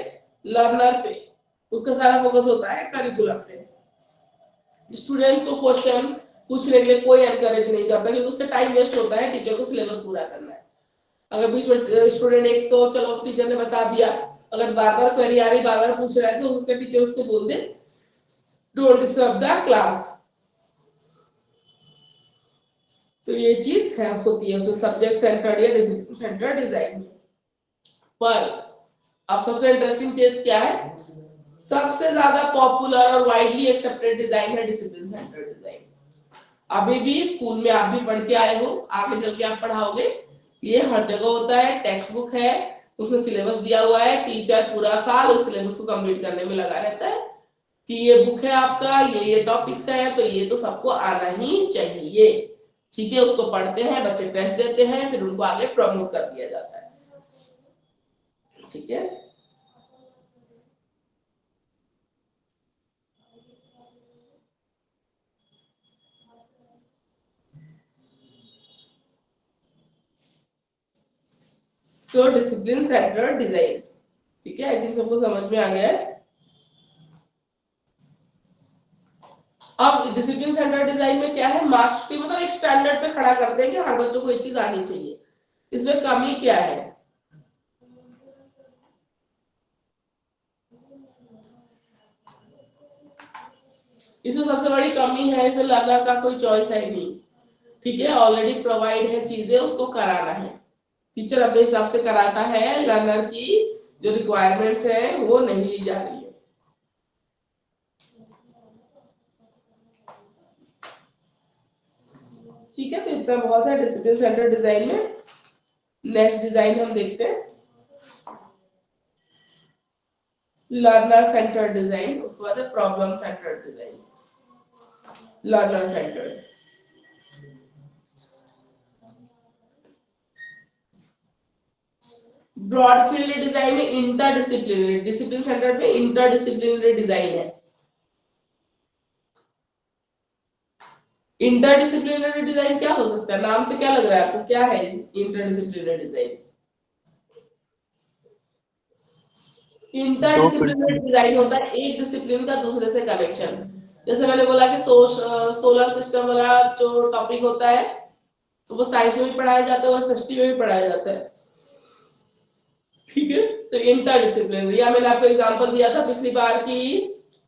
लर्नर पे, उसका सारा फोकस होता है करिकुलम पे। स्टूडेंट्स को क्वेश्चन पूछने के लिए कोई एनकरेज नहीं करता क्योंकि उससे टाइम वेस्ट होता है, टीचर को सिलेबस पूरा करना है। अगर बीच में स्टूडेंट एक तो चलो टीचर ने बता दिया, अगर बार बार क्वेरी आ रही, बार बार पूछ रहा है, तो उसका टीचर उसको बोल they don't disturb the class. तो ये चीज है होती है उसमें सब्जेक्ट सेंटर्ड या डिसिप्लिन सेंटर्ड डिजाइन में। पर अब सबसे इंटरेस्टिंग चीज क्या है, सबसे ज्यादा पॉपुलर और वाइडली एक्सेप्टेड डिजाइन है डिसिप्लिन सेंटर्ड डिजाइन। अभी भी स्कूल में आप भी पढ़ के आए हो, आगे चल के आप पढ़ाओगे, ये हर जगह होता है, टेक्स्ट बुक है, उसमें सिलेबस दिया हुआ है, टीचर पूरा साल उस सिलेबस को कंप्लीट करने में लगा रहता है, कि ये बुक है आपका, ये टॉपिक्स है, तो ये तो सबको आना ही चाहिए। ठीक है, उसको पढ़ते हैं बच्चे, टेस्ट देते हैं, फिर उनको आगे प्रमोट कर दिया जाता है। ठीक है, तो डिसिप्लिन सेंटर्ड डिजाइन। ठीक है, आई थिंक सबको समझ में आ गया है। अब डिसिप्लिन सेंटर्ड डिजाइन में क्या है, मास्टरी मतलब एक स्टैंडर्ड पे खड़ा करते हैं कि हर बच्चों को ये चीज आनी चाहिए। इसमें कमी क्या है, इसमें सबसे बड़ी कमी है, इसमें लर्नर का कोई चॉइस है नहीं। ठीक है, ऑलरेडी प्रोवाइड है चीजें, उसको कराना है। टीचर अपने हिसाब से कराता है, लर्नर की जो रिक्वायरमेंट्स है वो नहीं ली जा रही है। ठीक है, तो इतना बहुत है डिसिप्लिन सेंटर डिजाइन में। नेक्स्ट डिजाइन हम देखते हैं, लर्नर सेंटर डिजाइन। उसके बाद है problem centre design. Learner centre, broad field design में इंटरडिसिप्लिनरी, डिसिप्लिन सेंटर में इंटरडिसिप्लिनरी डिजाइन है। इंटरडिसिप्लिनरी डिजाइन क्या हो सकता है, नाम से क्या लग रहा है आपको, क्या है इंटरडिसिप्लिनरी डिजाइन? इंटरडिसिप्लिनरी डिजाइन होता है एक डिसिप्लिन का दूसरे से कनेक्शन। जैसे मैंने बोला कि सोलर सिस्टम वाला जो टॉपिक होता है, तो वो साइंस में भी पढ़ाया जाता है और एसएसटी में भी पढ़ाया जाता है। ठीक है, तो इंटरडिसिप्लिनरी, या मैंने आपको एग्जांपल दिया था पिछली बार की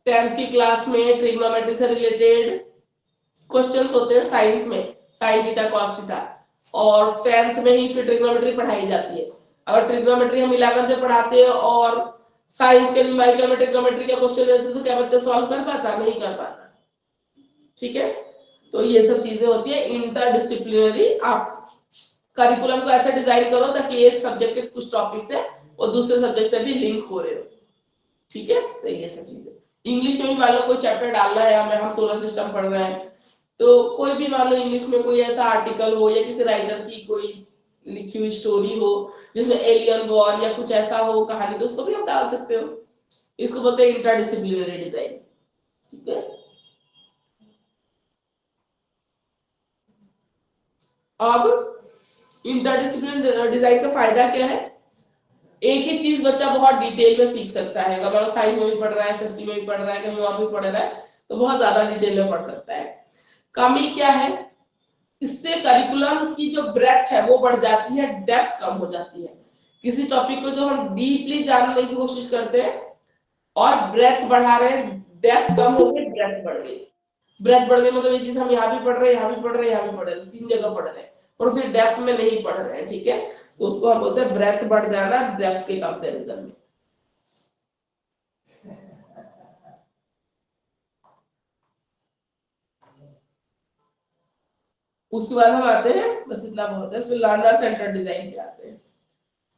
10th की क्लास में ट्रिग्नोमेट्री से रिलेटेड क्वेश्चंस होते हैं साइंस में, साइन थीटा कॉस थीटा, और 10th में ही फिर ट्रिग्नोमेट्री पढ़ाई जाती है। अगर ट्रिग्नोमेट्री हम इलेवंथ में पढ़ाते हैं और साइंस के न्यूमेरिकल में ट्रिग्नोमेट्री का क्वेश्चन देते तो क्या बच्चा सॉल्व कर पाता, नहीं कर पाता। ठीक है, तो ये सब चीजें होती है इंटरडिसिप्लिनरी। आप करिकुलम को ऐसे डिजाइन करो ताकि एक सब्जेक्ट के कुछ टॉपिक्स है वो दूसरे सब्जेक्ट से भी लिंक हो रहे हो। ठीक है, तो ये सब चीजें इंग्लिश में भी मान लो कोई चैप्टर डालना है हमें, हम सोलर सिस्टम पढ़ रहे हैं, तो कोई भी मान लो इंग्लिश में कोई ऐसा आर्टिकल हो या किसी राइटर की कोई लिखी हुई स्टोरी हो जिसमें एलियन वॉर या कुछ ऐसा हो कहानी, तो उसको भी आप डाल सकते हो। इसको बोलते हैं इंटरडिसिप्लिनरी डिजाइन। ठीक है, अब इंटरडिसिप्लिनरी डिजाइन का फायदा क्या है, एक ही चीज बच्चा बहुत डिटेल में सीख सकता है। अगर साइंस में भी पढ़ रहा है, एसएसटी में भी पढ़ रहा है, कहीं और भी पढ़ रहा है, तो बहुत ज्यादा डिटेल में पढ़ सकता है। कमी क्या है, इससे करिकुलम की जो ब्रेथ है वो बढ़ जाती है, डेप्थ कम हो जाती है। किसी टॉपिक को जो हम डीपली जानने की कोशिश करते हैं और ब्रेथ बढ़ा रहे हैं, डेप्थ कम हो गई, ब्रेथ बढ़ गई। ब्रेथ बढ़ गई मतलब ये चीज हम यहाँ भी पढ़ रहे हैं, यहाँ भी पढ़ रहे हैं, यहाँ भी पढ़ रहे हैं, 3 जगह पढ़ रहे हैं, पर उतनी डेप्थ में नहीं पढ़ रहे हैं। ठीक है, तो उसको हम बोलते हैं ब्रेथ बढ़ जाना डेप्थ के कंपैरिजन में। उसके बाद हम आते हैं, बस इतना बहुत है, इसमें लर्नर सेंटर डिजाइन पे आते हैं।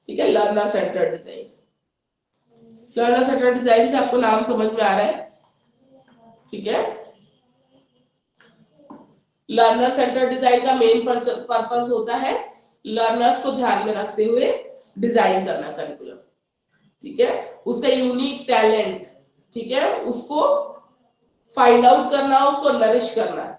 ठीक है, learner centre design. Learner centre design से आपको नाम समझ में आ रहा है। ठीक है, लर्नर सेंटर डिजाइन का मेन पर्पस होता है लर्नर्स को ध्यान में रखते हुए डिजाइन करना करिकुलम। ठीक है, उसका यूनिक टैलेंट, ठीक है, उसको फाइंड आउट करना, उसको नरिश करना।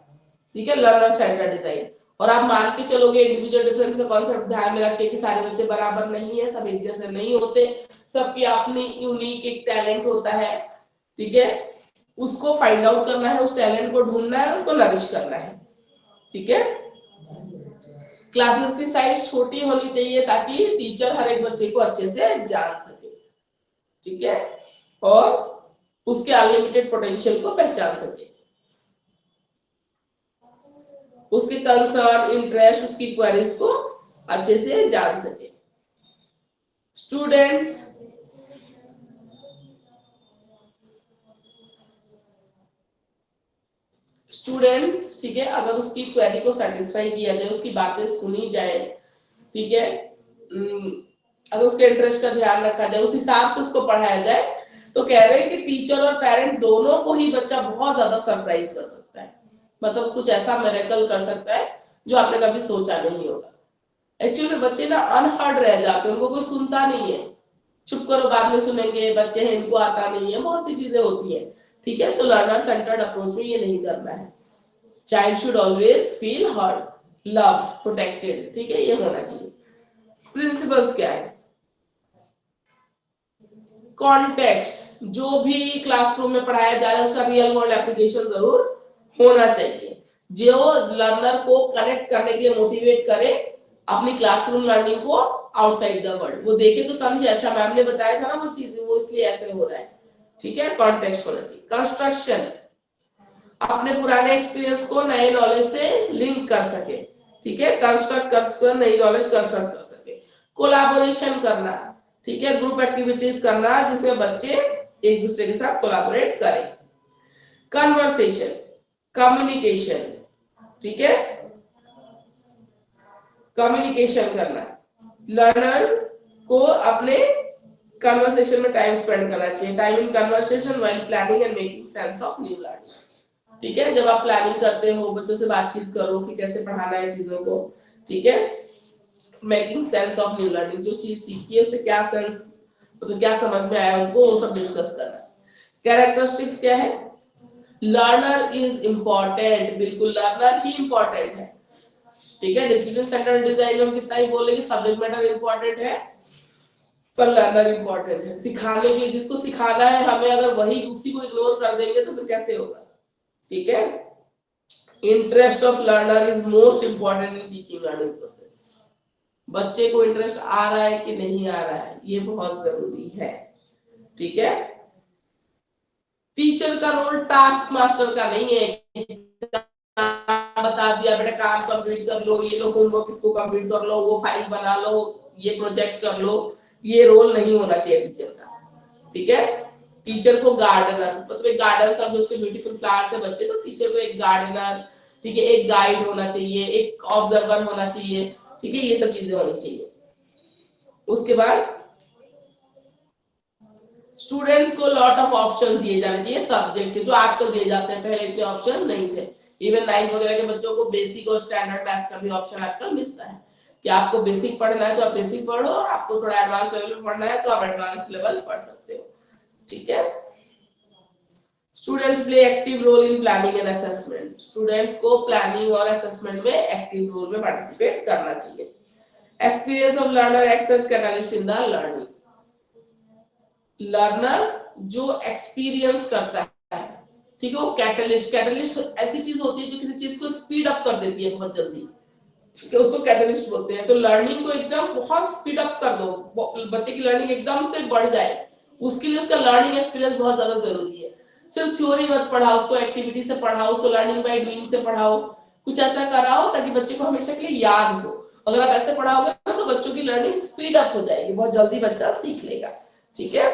ठीक है, लर्नर सेंटर डिजाइन। और आप मान के चलोगे इंडिविजुअल डिफरेंस का कॉन्सेप्ट ध्यान में रख के कि सारे बच्चे बराबर नहीं है, सब एक जैसे नहीं होते, सबकी अपनी यूनिक एक टैलेंट होता है। ठीक है, उसको फाइंड आउट करना है, उस टैलेंट को ढूंढना है, उसको नरिश करना है। ठीक है, क्लासेस की साइज छोटी होनी चाहिए ताकि टीचर हर एक बच्चे को अच्छे से जान सके। ठीक है, और उसके अनलिमिटेड पोटेंशियल को पहचान सके, उसके कंसर्न, इंटरेस्ट, उसकी क्वेरीज को अच्छे से जान सके। स्टूडेंट्स ठीक है, अगर उसकी क्वेरी को सेटिस्फाई किया जाए, उसकी बातें सुनी जाए, ठीक है, अगर उसके इंटरेस्ट का ध्यान रखा जाए, उस हिसाब से उसको पढ़ाया जाए, तो कह रहे हैं कि टीचर और पेरेंट दोनों को ही बच्चा बहुत ज्यादा सरप्राइज कर सकता है, मतलब कुछ ऐसा मिरेकल कर सकता है जो आपने कभी सोचा नहीं होगा। एक्चुअली बच्चे ना अनहर्ड रह जाते हैं, उनको कोई सुनता नहीं है, चुप करो बाद में सुनेंगे, बच्चे हैं इनको आता नहीं है, बहुत सी चीजें होती है। ठीक है, तो लर्नर सेंटर्ड अप्रोच में ये नहीं करना है। Child should always feel heard, loved, protected. ठीक है, ये होना चाहिए। प्रिंसिपल्स क्या है? कॉन्टेक्स्ट, जो भी क्लासरूम में पढ़ाया जा रहा है उसका रियल वर्ल्ड एप्लीकेशन जरूर होना चाहिए, जो लर्नर को कनेक्ट करने के लिए मोटिवेट करे अपनी क्लासरूम लर्निंग को आउटसाइड द वर्ल्ड। वो देखे तो समझे, अच्छा मैम ने बताया था ना वो चीज, वो इसलिए ऐसे हो रहा है। ठीक है, कॉन्टेक्स्ट होना चाहिए। कंस्ट्रक्शन, अपने पुराने एक्सपीरियंस को नए नॉलेज से लिंक कर सके। ठीक है, कंस्ट्रक्ट कर नई नॉलेज कंस्ट्रक्ट कर सके। कोलैबोरेशन करना, ठीक है, ग्रुप एक्टिविटीज करना जिसमें बच्चे एक दूसरे के साथ कोलैबोरेट करें। कन्वर्सेशन, कम्युनिकेशन, ठीक है, कम्युनिकेशन करना, लर्नर को अपने कन्वर्सेशन में टाइम स्पेंड करना चाहिए। Time in conversation while planning and making sense of new learning. ठीक है, जब आप प्लानिंग करते हो बच्चों से बातचीत करो कि कैसे पढ़ाना है चीजों को। ठीक है, making sense of new learning, जो चीज सीखी है उससे क्या सेंस, मतलब क्या समझ में आया उनको, वो सब डिस्कस करना। कैरेक्टरिस्टिक्स क्या है? लर्नर इज इम्पोर्टेंट, बिल्कुल लर्नर ही इम्पोर्टेंट है। ठीक है, डिसिप्लिन सेंटर्ड डिजाइन में कितना ही बोलेंगे, सब्जेक्ट मैटर इम्पोर्टेंट है पर लर्नर इम्पोर्टेंट है। सिखाने के लिए जिसको सिखाना है हमें, अगर वही उसी को इग्नोर कर देंगे तो फिर कैसे होगा। ठीक है, interest of learner is most important in teaching learning process. बच्चे को इंटरेस्ट आ रहा है कि नहीं आ रहा है, ये बहुत जरूरी है। ठीक है, टीचर का रोल टास्क मास्टर का नहीं है, बता दिया बेटा काम कंप्लीट कर लो, ये लो होमवर्क इसको कंप्लीट कर लो, वो फाइल बना लो, ये प्रोजेक्ट कर लो, ये रोल नहीं होना चाहिए टीचर का। ठीक है, टीचर को गार्डनर, मतलब एक गार्डन समझो, उसके ब्यूटीफुल फ्लावर्स है बच्चे, तो टीचर को एक गार्डनर, ठीक है, एक गाइड होना चाहिए, एक ऑब्जर्वर होना चाहिए। ठीक है, ये सब चीजें होनी चाहिए। उसके बाद स्टूडेंट्स को लॉट ऑफ ऑप्शन दिए जाने चाहिए सब्जेक्ट के, जो आजकल दिए जाते हैं, पहले इतने ऑप्शन नहीं थे। इवन 9th वगैरह के बच्चों को बेसिक और स्टैंडर्ड मैथ्स का भी ऑप्शन आजकल मिलता है कि आपको बेसिक पढ़ना है तो आप बेसिक पढ़ो, और आपको थोड़ा एडवांस लेवल पे पढ़ना है तो आप एडवांस लेवल पढ़ सकते हो। ठीक है, students play active role in planning and assessment, students को प्लानिंग और असेसमेंट में एक्टिव रोल में पार्टिसिपेट करना चाहिए। Experience of learner acts as catalyst in the learning, learner जो एक्सपीरियंस करता है, ठीक है, वो कैटलिस्ट, कैटलिस्ट ऐसी चीज होती है जो किसी चीज को स्पीड अप कर देती है बहुत जल्दी। ठीक है, उसको कैटलिस्ट बोलते हैं। तो लर्निंग को एकदम बहुत स्पीड अप कर दो, बच्चे की लर्निंग एकदम से बढ़ जाए, उसके लिए उसका लर्निंग एक्सपीरियंस बहुत ज्यादा जरूरी है। सिर्फ थ्योरी मत पढ़ाओ उसको, एक्टिविटी से पढ़ाओ उसको, लर्निंग बाय डूइंग से पढ़ाओ, कुछ ऐसा कराओ ताकि बच्चे को हमेशा के लिए याद हो। अगर आप ऐसे पढ़ाओगे ना तो बच्चों की लर्निंग स्पीड अप हो जाएगी, बहुत जल्दी बच्चा सीख लेगा। ठीक है,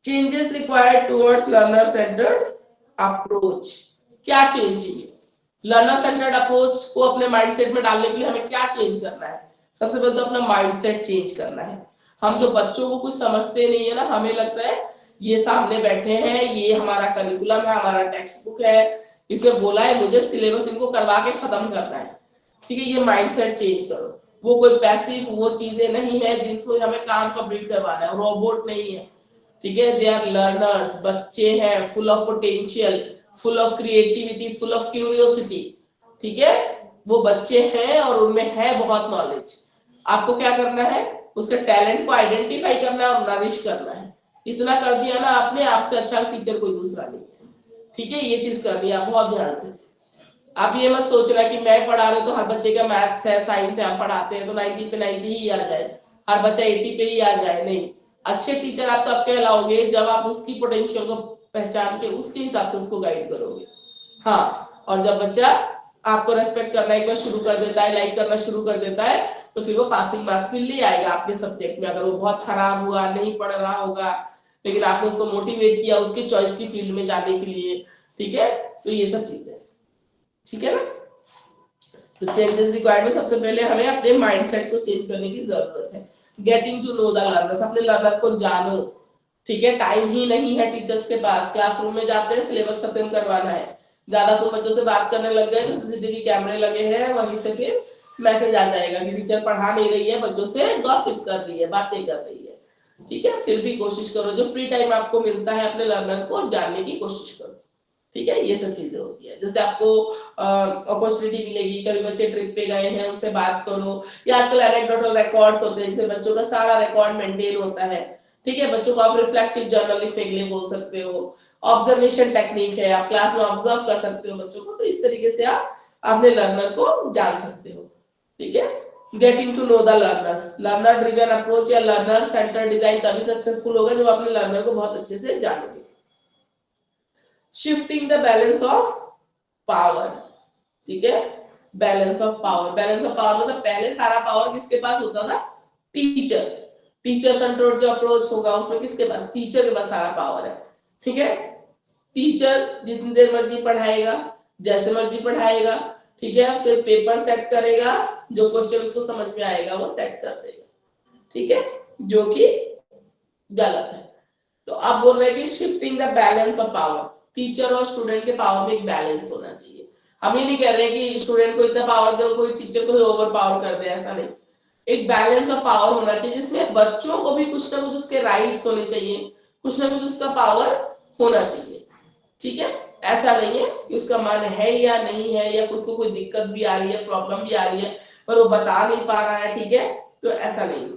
changes required towards learner centred approach, क्या चेंज चाहिए? लर्नर सेंटर्ड अप्रोच को अपने माइंडसेट में डालने के लिए हमें क्या चेंज करना है? सबसे पहले तो अपना माइंडसेट चेंज करना है। हम जो बच्चों को कुछ समझते नहीं है ना, हमें लगता है ये सामने बैठे हैं, ये हमारा करिकुलम है, हमारा टेक्स्ट बुक है, इसमें बोला है मुझे सिलेबस इनको करवा के खत्म करना है। ठीक है, ये माइंडसेट चेंज करो। वो कोई पैसिव वो चीजें नहीं है जिनको हमें काम कंप्लीट करवाना है, रोबोट नहीं है। ठीक है, दे आर लर्नर्स, बच्चे हैं full of potential, full of creativity, full of curiosity. ठीक है, वो बच्चे हैं और उनमें है बहुत नॉलेज। आपको क्या करना है? उसके टैलेंट को आइडेंटिफाई करना है और नरिश करना है। इतना कर दिया ना आपने, आपसे अच्छा टीचर कोई दूसरा नहीं है। ठीक है, ये चीज कर दिया बहुत ध्यान से। आप ये मत सोचना कि मैं पढ़ा रहा हूं तो हर बच्चे का मैथ्स है साइंस है आप पढ़ाते हैं तो 90 पे 90 ही आ जाए, हर बच्चा 80 पे ही आ जाए, नहीं। अच्छे टीचर आप तब कहलाओगे जब आप उसकी पोटेंशियल को पहचान के उसके हिसाब से उसको गाइड करोगे। हाँ, और जब बच्चा आपको रेस्पेक्ट करना एक बार शुरू कर देता है, लाइक करना शुरू कर देता है, तो फिर वो पासिंग मार्क्स भी ले आएगा आपके सब्जेक्ट में। अगर वो बहुत खराब हुआ, नहीं पढ़ रहा होगा, लेकिन आपने उसको मोटिवेट किया उसके चॉइस की फील्ड में जाने के लिए, ठीक है, तो ये सब चीजें, ठीक है ना। तो चेंजेस रिक्वायर्ड में सबसे पहले हमें अपने माइंडसेट को चेंज करने की जरूरत है। Getting to know the learners, अपने लर्नर को जानो। ठीक है, टाइम ही नहीं है टीचर्स के पास, क्लासरूम में जाते हैं सिलेबस खत्म करवाना है, ज्यादा तुम बच्चों से बात करने लग गए तो सीसीटीवी कैमरे लगे हैं, वहीं से फिर मैसेज आ जाएगा कि टीचर पढ़ा नहीं रही है, बच्चों से गॉसिप कर रही है, बातें कर रही है। ठीक है, फिर भी कोशिश करो जो फ्री टाइम आपको मिलता है अपने लर्नर को जानने की कोशिश करो। ठीक है, ये सब चीजें होती है। जैसे आपको अपॉर्चुनिटी मिलेगी, कभी बच्चे ट्रिप पे गए हैं उनसे बात करो, या आजकल एनेक्डोटल रिकॉर्ड्स होते हैं जिससे बच्चों का सारा रिकॉर्ड मेंटेन होता है। ठीक है, बच्चों को आप रिफ्लेक्टिव जर्नल लिखने के लिए बोल सकते हो, ऑब्जर्वेशन टेक्निक है, आप क्लास में ऑब्जर्व कर सकते हो बच्चों को, तो इस तरीके से आप अपने लर्नर को जान सकते हो। ठीक है, getting to know the learners, learner driven approach या लर्नर सेंटर डिजाइन तभी सक्सेसफुल होगा जब अपने लर्नर को बहुत अच्छे से जानोगे। Shifting the balance of power, ठीक है, balance of power, balance of power मतलब पहले सारा पावर किसके पास होता था, टीचर, टीचर सेंटर्ड जो अप्रोच होगा उसमें किसके पास, टीचर के पास सारा पावर है। ठीक है, टीचर जितनी देर मर्जी पढ़ाएगा, जैसे मर्जी पढ़ाएगा, ठीक है, फिर पेपर सेट करेगा, जो क्वेश्चन उसको समझ में आएगा वो सेट कर देगा। ठीक है, जो कि गलत है। तो आप बोल रहे हैं कि shifting the balance of power, teacher और स्टूडेंट के पावर में एक बैलेंस होना चाहिए। हम ये नहीं कह रहे कि स्टूडेंट को इतना पावर दो कोई टीचर को ही ओवर पावर कर दे, ऐसा नहीं। एक बैलेंस ऑफ पावर होना चाहिए जिसमें बच्चों को भी कुछ ना कुछ उसके राइट्स होने चाहिए, कुछ ना कुछ उसका पावर होना चाहिए। ठीक है, ऐसा नहीं है कि उसका मन है या नहीं है, या उसको कोई दिक्कत भी आ रही है, प्रॉब्लम भी आ रही है, पर वो बता नहीं पा रहा है। ठीक है, तो ऐसा नहीं।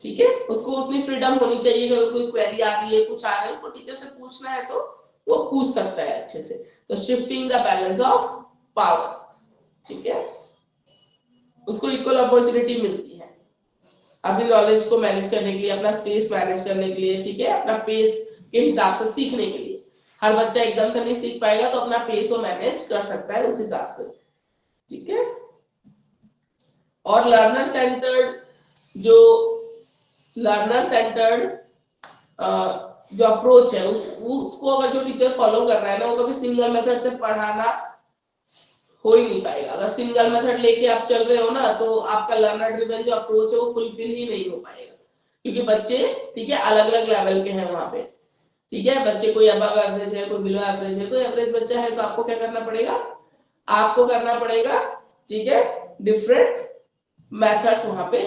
ठीक है, उसको उतनी फ्रीडम होनी चाहिए कि अगर कोई क्वेरी आ रही है, कुछ आ रहा है, उसको टीचर से पूछना है तो वो पूछ सकता है अच्छे से। तो shifting the balance of power, ठीक है, उसको इक्वल अपॉर्चुनिटी मिलती है अपनी नॉलेज को मैनेज करने के लिए, अपना स्पेस मैनेज करने के लिए। ठीक है, अपना पेस के हिसाब से सीखने के लिए, हर बच्चा एकदम से नहीं सीख पाएगा, तो अपना पेस वो मैनेज कर सकता है उस हिसाब से। ठीक है, और लर्नर सेंटर्ड जो लर्नर सेंटर्ड जो अप्रोच है उसको अगर जो टीचर फॉलो कर रहा है ना, वो कभी सिंगल मेथड से पढ़ाना हो ही नहीं पाएगा। अगर सिंगल मेथड लेके आप चल रहे हो ना, तो आपका लर्नर ड्रिवन जो अप्रोच है वो फुलफिल ही नहीं हो पाएगा, क्योंकि बच्चे, ठीक है, अलग अलग लेवल के हैं वहां पे। ठीक है, बच्चे कोई अबव एवरेज है, कोई बिलो एवरेज है, कोई एवरेज बच्चा है, तो आपको क्या करना पड़ेगा, आपको करना पड़ेगा, ठीक है, डिफरेंट मेथड्स वहां पे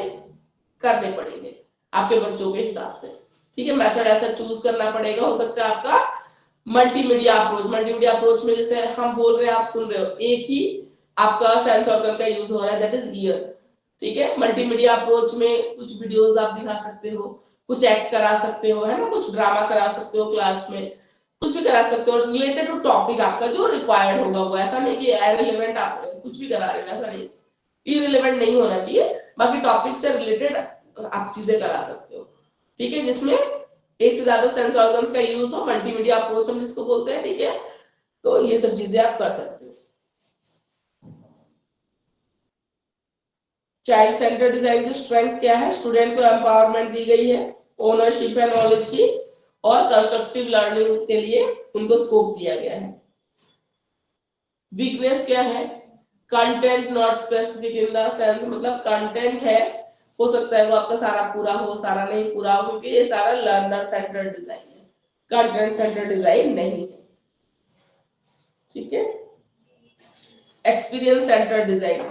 करने पड़ेंगे आपके बच्चों के हिसाब से। ठीक है, मेथड ऐसा चूज करना पड़ेगा। हो सकता है आपका मल्टीमीडिया अप्रोच, मल्टीमीडिया अप्रोच में जैसे हम बोल रहे हैं, आप सुन रहे हो, एक ही आपका सेंस ऑर्गन का यूज हो रहा है, दैट इज ईयर। ठीक है, मल्टीमीडिया अप्रोच में कुछ वीडियोस आप दिखा सकते हो, कुछ एक्ट करा सकते हो, है ना, कुछ ड्रामा करा सकते हो क्लास में, कुछ भी करा सकते हो रिलेटेड टू टॉपिक आपका जो रिक्वायर्ड होगा वो। ऐसा नहीं कि इररिलेवेंट आप कुछ भी करा रहे हो, ऐसा नहीं, इररिलेवेंट नहीं होना चाहिए, बाकी टॉपिक से रिलेटेड आप चीजें करा सकते हो। ठीक है, जिसमें एक से ज्यादा सेंस ऑर्गन्स का यूज हो, मल्टीमीडिया अप्रोच हम जिसको बोलते हैं। ठीक है, तो ये सब चीजें आप कर सकते हो। चाइल्ड सेंटर डिजाइन की स्ट्रेंथ क्या है, स्टूडेंट को एम्पावरमेंट दी गई है, ओनरशिप है नॉलेज की, और कंस्ट्रक्टिव लर्निंग के लिए उनको स्कोप दिया गया है। वीकनेस क्या है, content not specific in the sense, मतलब कंटेंट है, हो सकता है वो आपका सारा पूरा हो, सारा नहीं पूरा हो, क्योंकि ये सारा लर्नर सेंटर डिजाइन है, कंटेंट सेंटर डिजाइन नहीं है। ठीक है, experience centre design,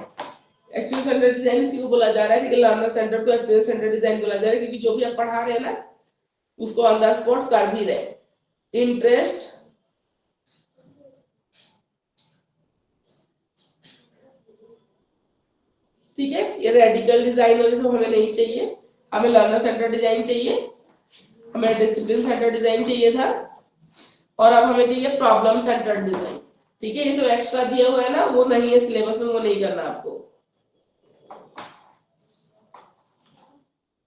experience centre design इसी को बोला जा रहा है, कि लर्नर सेंटर को एक्सपीरियंस सेंटर डिजाइन बोला जा रहा है, क्योंकि जो भी आप पढ़ा रहे हैं ना उसको ऑन द स्पॉट कर भी रहे। इंटरेस्ट, ठीक है, ये रेडिकल डिजाइन और ये सब हमें नहीं चाहिए, हमें लर्नर सेंटर डिजाइन चाहिए, हमें डिसिप्लिन सेंटर डिजाइन चाहिए था, और अब हमें चाहिए प्रॉब्लम सेंटर डिजाइन। ठीक है, ये सब एक्स्ट्रा दिया हुआ है ना, वो नहीं है सिलेबस में, वो नहीं करना आपको।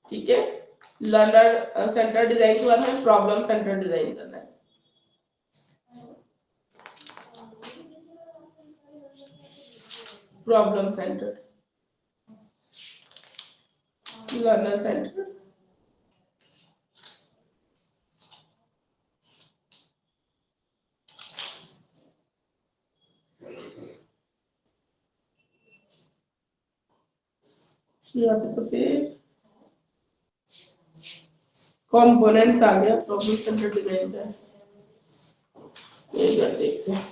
ठीक है, लर्नर सेंटर डिजाइन के बाद हमें प्रॉब्लम सेंटर डिजाइन करना है। प्रॉब्लम सेंटर, लर्नर सेंटर, यहाँ पे तो फिर कंपोनेंट्स आ गया प्रॉब्लम सेंटर डिजाइन का, ये कर देखते हैं।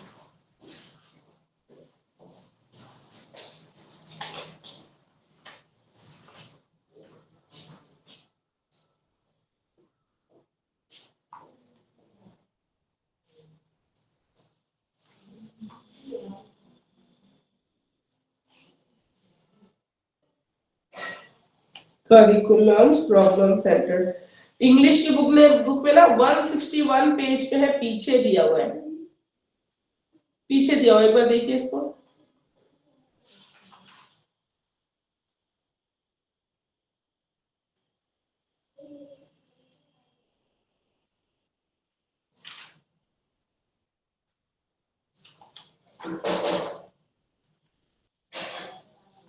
करिकुलम प्रॉब्लम सेंटर इंग्लिश की बुक में ना 161 पेज पे है, पीछे दिया हुआ है, पीछे दिया हुआ है, एक बार देखिए इसको।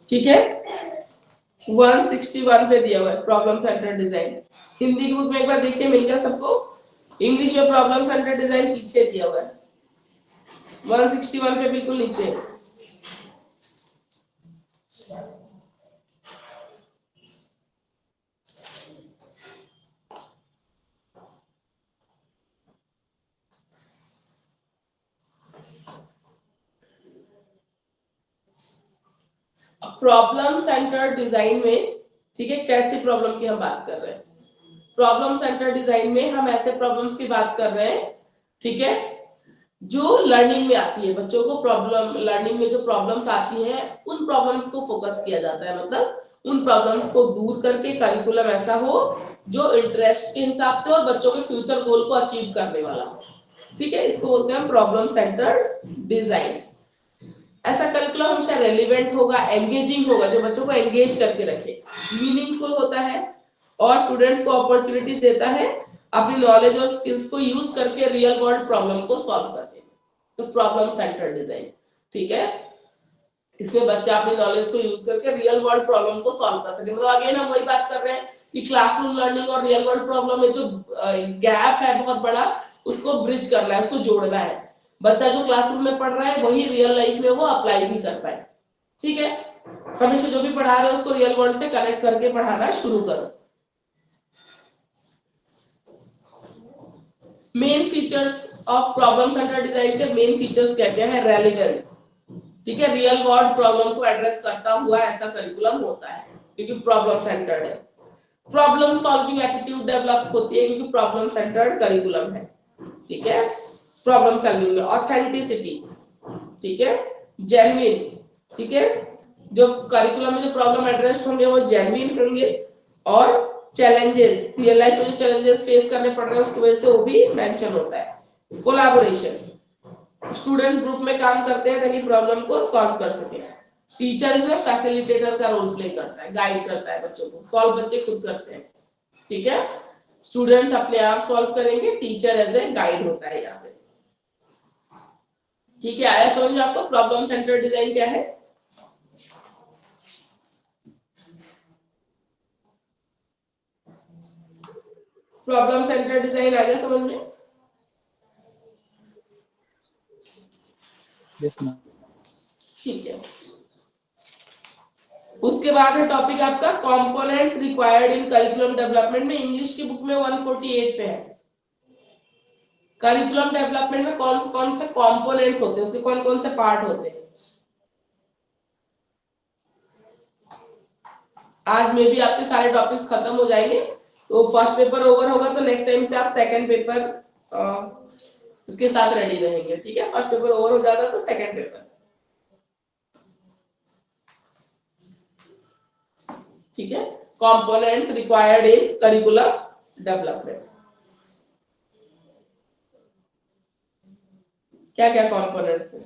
ठीक है, 161 पे दिया हुआ है प्रॉब्लम सेंटर डिजाइन। हिंदी की बुक में एक बार देखिए, मिल गया सबको। इंग्लिश में प्रॉब्लम सेंटर डिजाइन पीछे दिया हुआ है, 161 पे बिल्कुल नीचे। प्रॉब्लम सेंटर डिजाइन में, ठीक है, कैसी प्रॉब्लम की हम बात कर रहे हैं? प्रॉब्लम सेंटर डिजाइन में हम ऐसे प्रॉब्लम्स की बात कर रहे हैं, ठीक है, जो लर्निंग में आती है। बच्चों को प्रॉब्लम लर्निंग में जो प्रॉब्लम्स आती हैं, उन प्रॉब्लम्स को फोकस किया जाता है, मतलब उन प्रॉब्लम्स को दूर करके करिकुलम ऐसा हो जो इंटरेस्ट के हिसाब से और बच्चों के फ्यूचर गोल को अचीव करने वाला हो। ठीक है, इसको बोलते हैं प्रॉब्लम सेंटर्ड डिजाइन। ऐसा करिकुलम हमेशा रेलिवेंट होगा, एंगेजिंग होगा, जो बच्चों को एंगेज करके रखे, मीनिंगफुल होता है और स्टूडेंट्स को अपॉर्चुनिटी देता है अपनी नॉलेज और स्किल्स को यूज करके रियल वर्ल्ड प्रॉब्लम को सॉल्व करने। तो प्रॉब्लम सेंटर डिजाइन, ठीक है, इसमें बच्चा अपनी नॉलेज को यूज करके रियल वर्ल्ड प्रॉब्लम को सॉल्व कर सके। मतलब अगेन हम वही बात कर रहे हैं कि क्लासरूम लर्निंग और रियल वर्ल्ड प्रॉब्लम में जो गैप है बहुत बड़ा, उसको ब्रिज करना है, उसको जोड़ना है। बच्चा जो क्लासरूम में पढ़ रहा है वही रियल लाइफ में वो अप्लाई भी कर पाए। ठीक है, हमेशा जो भी पढ़ा रहे हैं उसको रियल वर्ल्ड से कनेक्ट करके पढ़ाना शुरू करो। Main features of problem centre design के मेन फीचर्स क्या क्या है? रेलेवेंस, ठीक है, रियल वर्ल्ड प्रॉब्लम को एड्रेस करता हुआ ऐसा करिकुलम होता है क्योंकि प्रॉब्लम सेंटर्ड है। प्रॉब्लम सॉल्विंग एटीट्यूड डेवलप होती है क्योंकि प्रॉब्लम सेंटर्ड करिकुलम है। ठीक है, प्रॉब्लम सॉल्विंग में ऑथेंटिसिटी, ठीक है, जेन्युइन, ठीक है, जो करिकुलम में जो प्रॉब्लम एड्रेस होंगे वो जेन्युइन होंगे, और चैलेंजेस, रियल लाइफ में जो चैलेंजेस फेस करने पड़ रहे हैं उसकी वजह से वो भी मेंशन होता है। कोलैबोरेशन, स्टूडेंट्स ग्रुप में काम करते हैं ताकि प्रॉब्लम को सॉल्व कर सके। टीचर इसमें फैसिलिटेटर का रोल प्ले करता है, गाइड करता है बच्चों को, सॉल्व बच्चे खुद करते हैं। ठीक है, स्टूडेंट्स अपने आप सॉल्व करेंगे, टीचर एज ए गाइड होता है यहाँ पे। ठीक है, आया समझ में आपको प्रॉब्लम सेंटर डिजाइन क्या है? प्रॉब्लम सेंटर डिजाइन आ गया समझ में? Yes ma'am. ठीक है, उसके बाद है टॉपिक आपका components required in curriculum development में। इंग्लिश की बुक में 148 पे है। करिकुलम डेवलपमेंट में कौन से कंपोनेंट्स होते हैं, उसके कौन कौन से पार्ट होते हैं। आज में भी आपके सारे टॉपिक्स खत्म हो जाएंगे, तो फर्स्ट पेपर ओवर होगा तो नेक्स्ट टाइम से आप सेकंड पेपर के साथ रेडी रहेंगे। ठीक है, फर्स्ट पेपर ओवर हो जाता तो सेकंड पेपर। ठीक है, components required in curriculum development, क्या क्या कंपोनेंट्स है?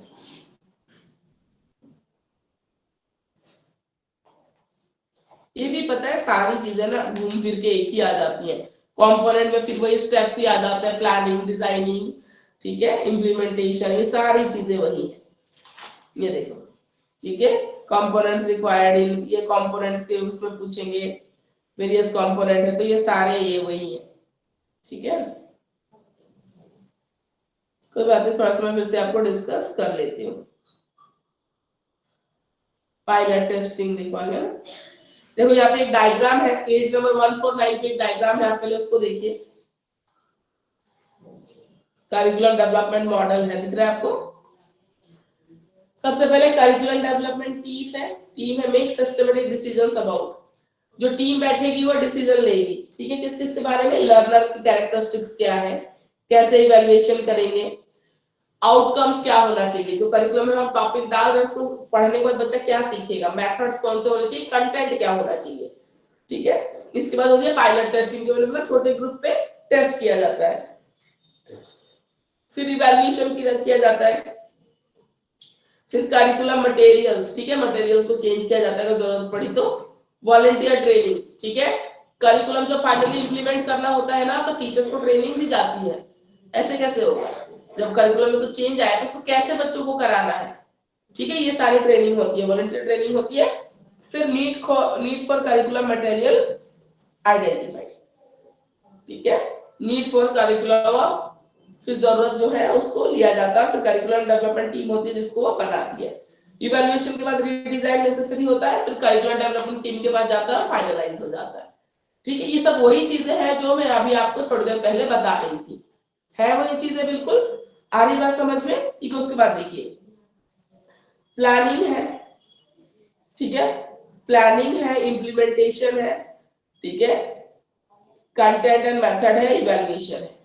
ये भी पता है, सारी चीजें ना घूम फिर के एक ही आ जाती है। कंपोनेंट में फिर वही स्टेप्स ही आ जाते हैं, प्लानिंग, डिजाइनिंग, ठीक है, इम्प्लीमेंटेशन, ये सारी चीजें वही है। ये देखो, ठीक है, कंपोनेंट्स रिक्वायर्ड इन, ये कंपोनेंट के उसमें पूछेंगे, वेरियस कंपोनेंट है, तो ये सारे ये वही है। ठीक है, कोई बात नहीं, थोड़ा सा मैं फिर से आपको डिस्कस कर लेती हूँ। पायलट टेस्टिंग देखो आगे ना, देखो यहाँ पे एक डायग्राम है, पेज नंबर 149 पे एक डायग्राम है, आप पहले उसको देखिए। करिकुलम डेवलपमेंट मॉडल है, दिख रहा है आपको। सबसे पहले करिकुलम डेवलपमेंट टीम है मेक सिस्टमैटिक डिसीजंस अबाउट, जो टीम बैठेगी वो डिसीजन लेगी, ठीक है, किस किस के बारे में, लर्नर की कैरेक्टरिस्टिक्स क्या है, कैसे इवैल्यूएशन करेंगे, आउटकम्स क्या होना चाहिए, जो करिकुलम में हम टॉपिक डाल रहे हैं उसको पढ़ने के बाद बच्चा क्या सीखेगा, मेथड्स कौन से होने चाहिए, कंटेंट क्या होना चाहिए, ठीक है। इसके बाद होती है पायलट टेस्टिंग, जो मतलब छोटे ग्रुप पे टेस्ट किया जाता है, फिर इवैल्यूएशन किया जाता है, फिर करिकुलम मटेरियल्स, ठीक है, मटेरियल्स को चेंज किया जाता है अगर जरूरत पड़ी तो, वॉलंटियर ट्रेनिंग, ठीक है, करिकुलम जो फाइनली इंप्लीमेंट करना होता है ना तो टीचर्स को ट्रेनिंग दी जाती है। ऐसे कैसे होगा, जब करिकुलम में कुछ चेंज आए तो उसको कैसे बच्चों को कराना है, ठीक है, ये सारी ट्रेनिंग होती है, वॉलंटियर ट्रेनिंग होती है। फिर need for curriculum material identified, ठीक है, नीड फॉर करिकुलम, फिर जरूरत जो है उसको लिया जाता है, फिर करिकुलम डेवलपमेंट टीम होती है जिसको वो बनाती है। इवैल्यूएशन के बाद रीडिजाइन नेसेसरी होता है, फिर करिकुलम डेवलपमेंट टीम के पास जाता है और फाइनलाइज हो जाता है, ठीक है। ये सब वही चीजें हैं जो मैं अभी आपको थोड़ी देर पहले बता रही थी, है वही चीजें बिल्कुल। आ रही बात समझ में, ठीक है। उसके बाद देखिए प्लानिंग है, ठीक है, प्लानिंग है, इम्प्लीमेंटेशन है, ठीक है, कंटेंट एंड मेथड है, इवैल्यूएशन है।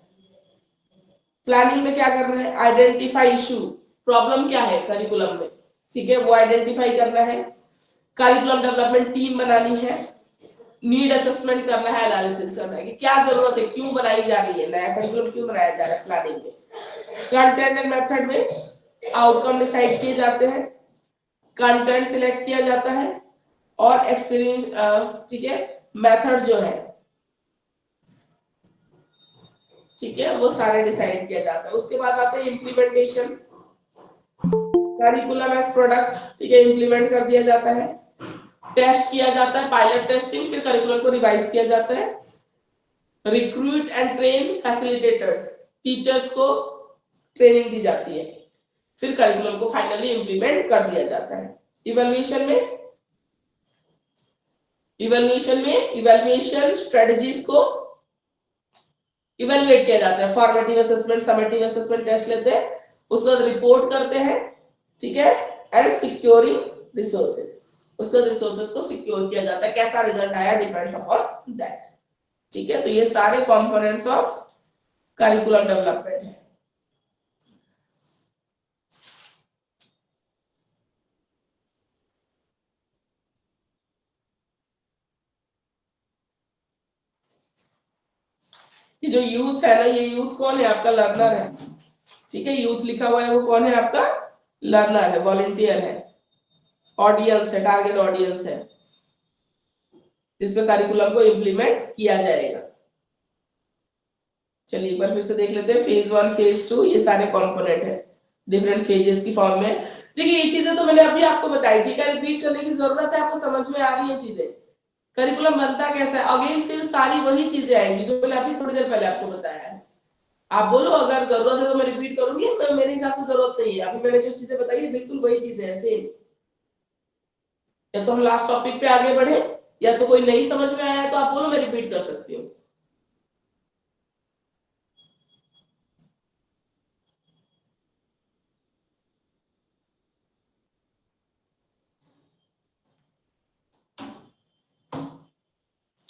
प्लानिंग में क्या करना है, आइडेंटिफाई इशू, प्रॉब्लम क्या है करिकुलम में, ठीक है, वो आइडेंटिफाई करना है। करिकुलम डेवलपमेंट टीम बनानी है, नीड असेसमेंट करना है, एनालिसिस करना है कि क्या जरूरत है, क्यों बनाई जा रही है, नया करिकुलम क्यों बनाया जा रहा है प्लानिंग में। कंटेंट एंड मेथड में आउटकम डिसाइड किए जाते हैं, कंटेंट सिलेक्ट किया जाता है और एक्सपीरियंस, ठीक है, मेथड जो है, ठीक है, वो सारे डिसाइड किया जाता है। उसके बाद आते हैं इम्प्लीमेंटेशन, करिकुलम एज प्रोडक्ट, ठीक है, इंप्लीमेंट कर दिया जाता है, टेस्ट किया जाता है, पायलट टेस्टिंग, फिर करिकुलम को रिवाइज किया जाता है, recruit and train facilitators, teachers को ट्रेनिंग दी जाती है, फिर करिकुलम को फाइनली इंप्लीमेंट कर दिया जाता है। इवैल्यूएशन स्ट्रेटजीज को इवैल्यूएट किया जाता है, formative assessment, summative assessment test लेते हैं, उसके बाद रिपोर्ट करते हैं, ठीक है, एंड सिक्योरिंग रिसोर्सेज, उसके बाद रिसोर्सेज को सिक्योर किया जाता है, कैसा रिजल्ट आया डिपेंड्स अपॉन दैट, ठीक है। तो ये सारे कंपोनेंट्स ऑफ करिकुलम डेवलपमेंट है। ये जो यूथ है ना, ये यूथ कौन है, आपका लर्नर है, ठीक है, यूथ लिखा हुआ है वो कौन है, आपका लर्नर है, वॉलंटियर है, ऑडियंस है, टारगेट ऑडियंस है, जिसपे करिकुलम को इंप्लीमेंट किया जाएगा। चलिए एक बार फिर से देख लेते हैं, फेज 1 फेज 2, ये सारे कंपोनेंट है डिफरेंट फेजेस की फॉर्म में। देखिए ये चीजें तो मैंने अभी आपको बताई थी, क्या रिपीट करने की जरूरत है, आपको समझ में आ रही है चीजें, करिकुलम बनता कैसा है, अगेन फिर सारी वही चीजें आएंगी जो मैंने अभी थोड़ी देर पहले आपको बताया है। आप बोलो अगर जरूरत है तो मैं रिपीट करूंगी, तो मेरे हिसाब से जरूरत नहीं है, अभी मैंने जो चीजें बताई है बिल्कुल वही चीजें है, सेम। या तो हम लास्ट टॉपिक पे आगे बढ़े, या तो कोई नहीं समझ में आया है तो आप बोलो, मैं रिपीट कर सकती हूँ।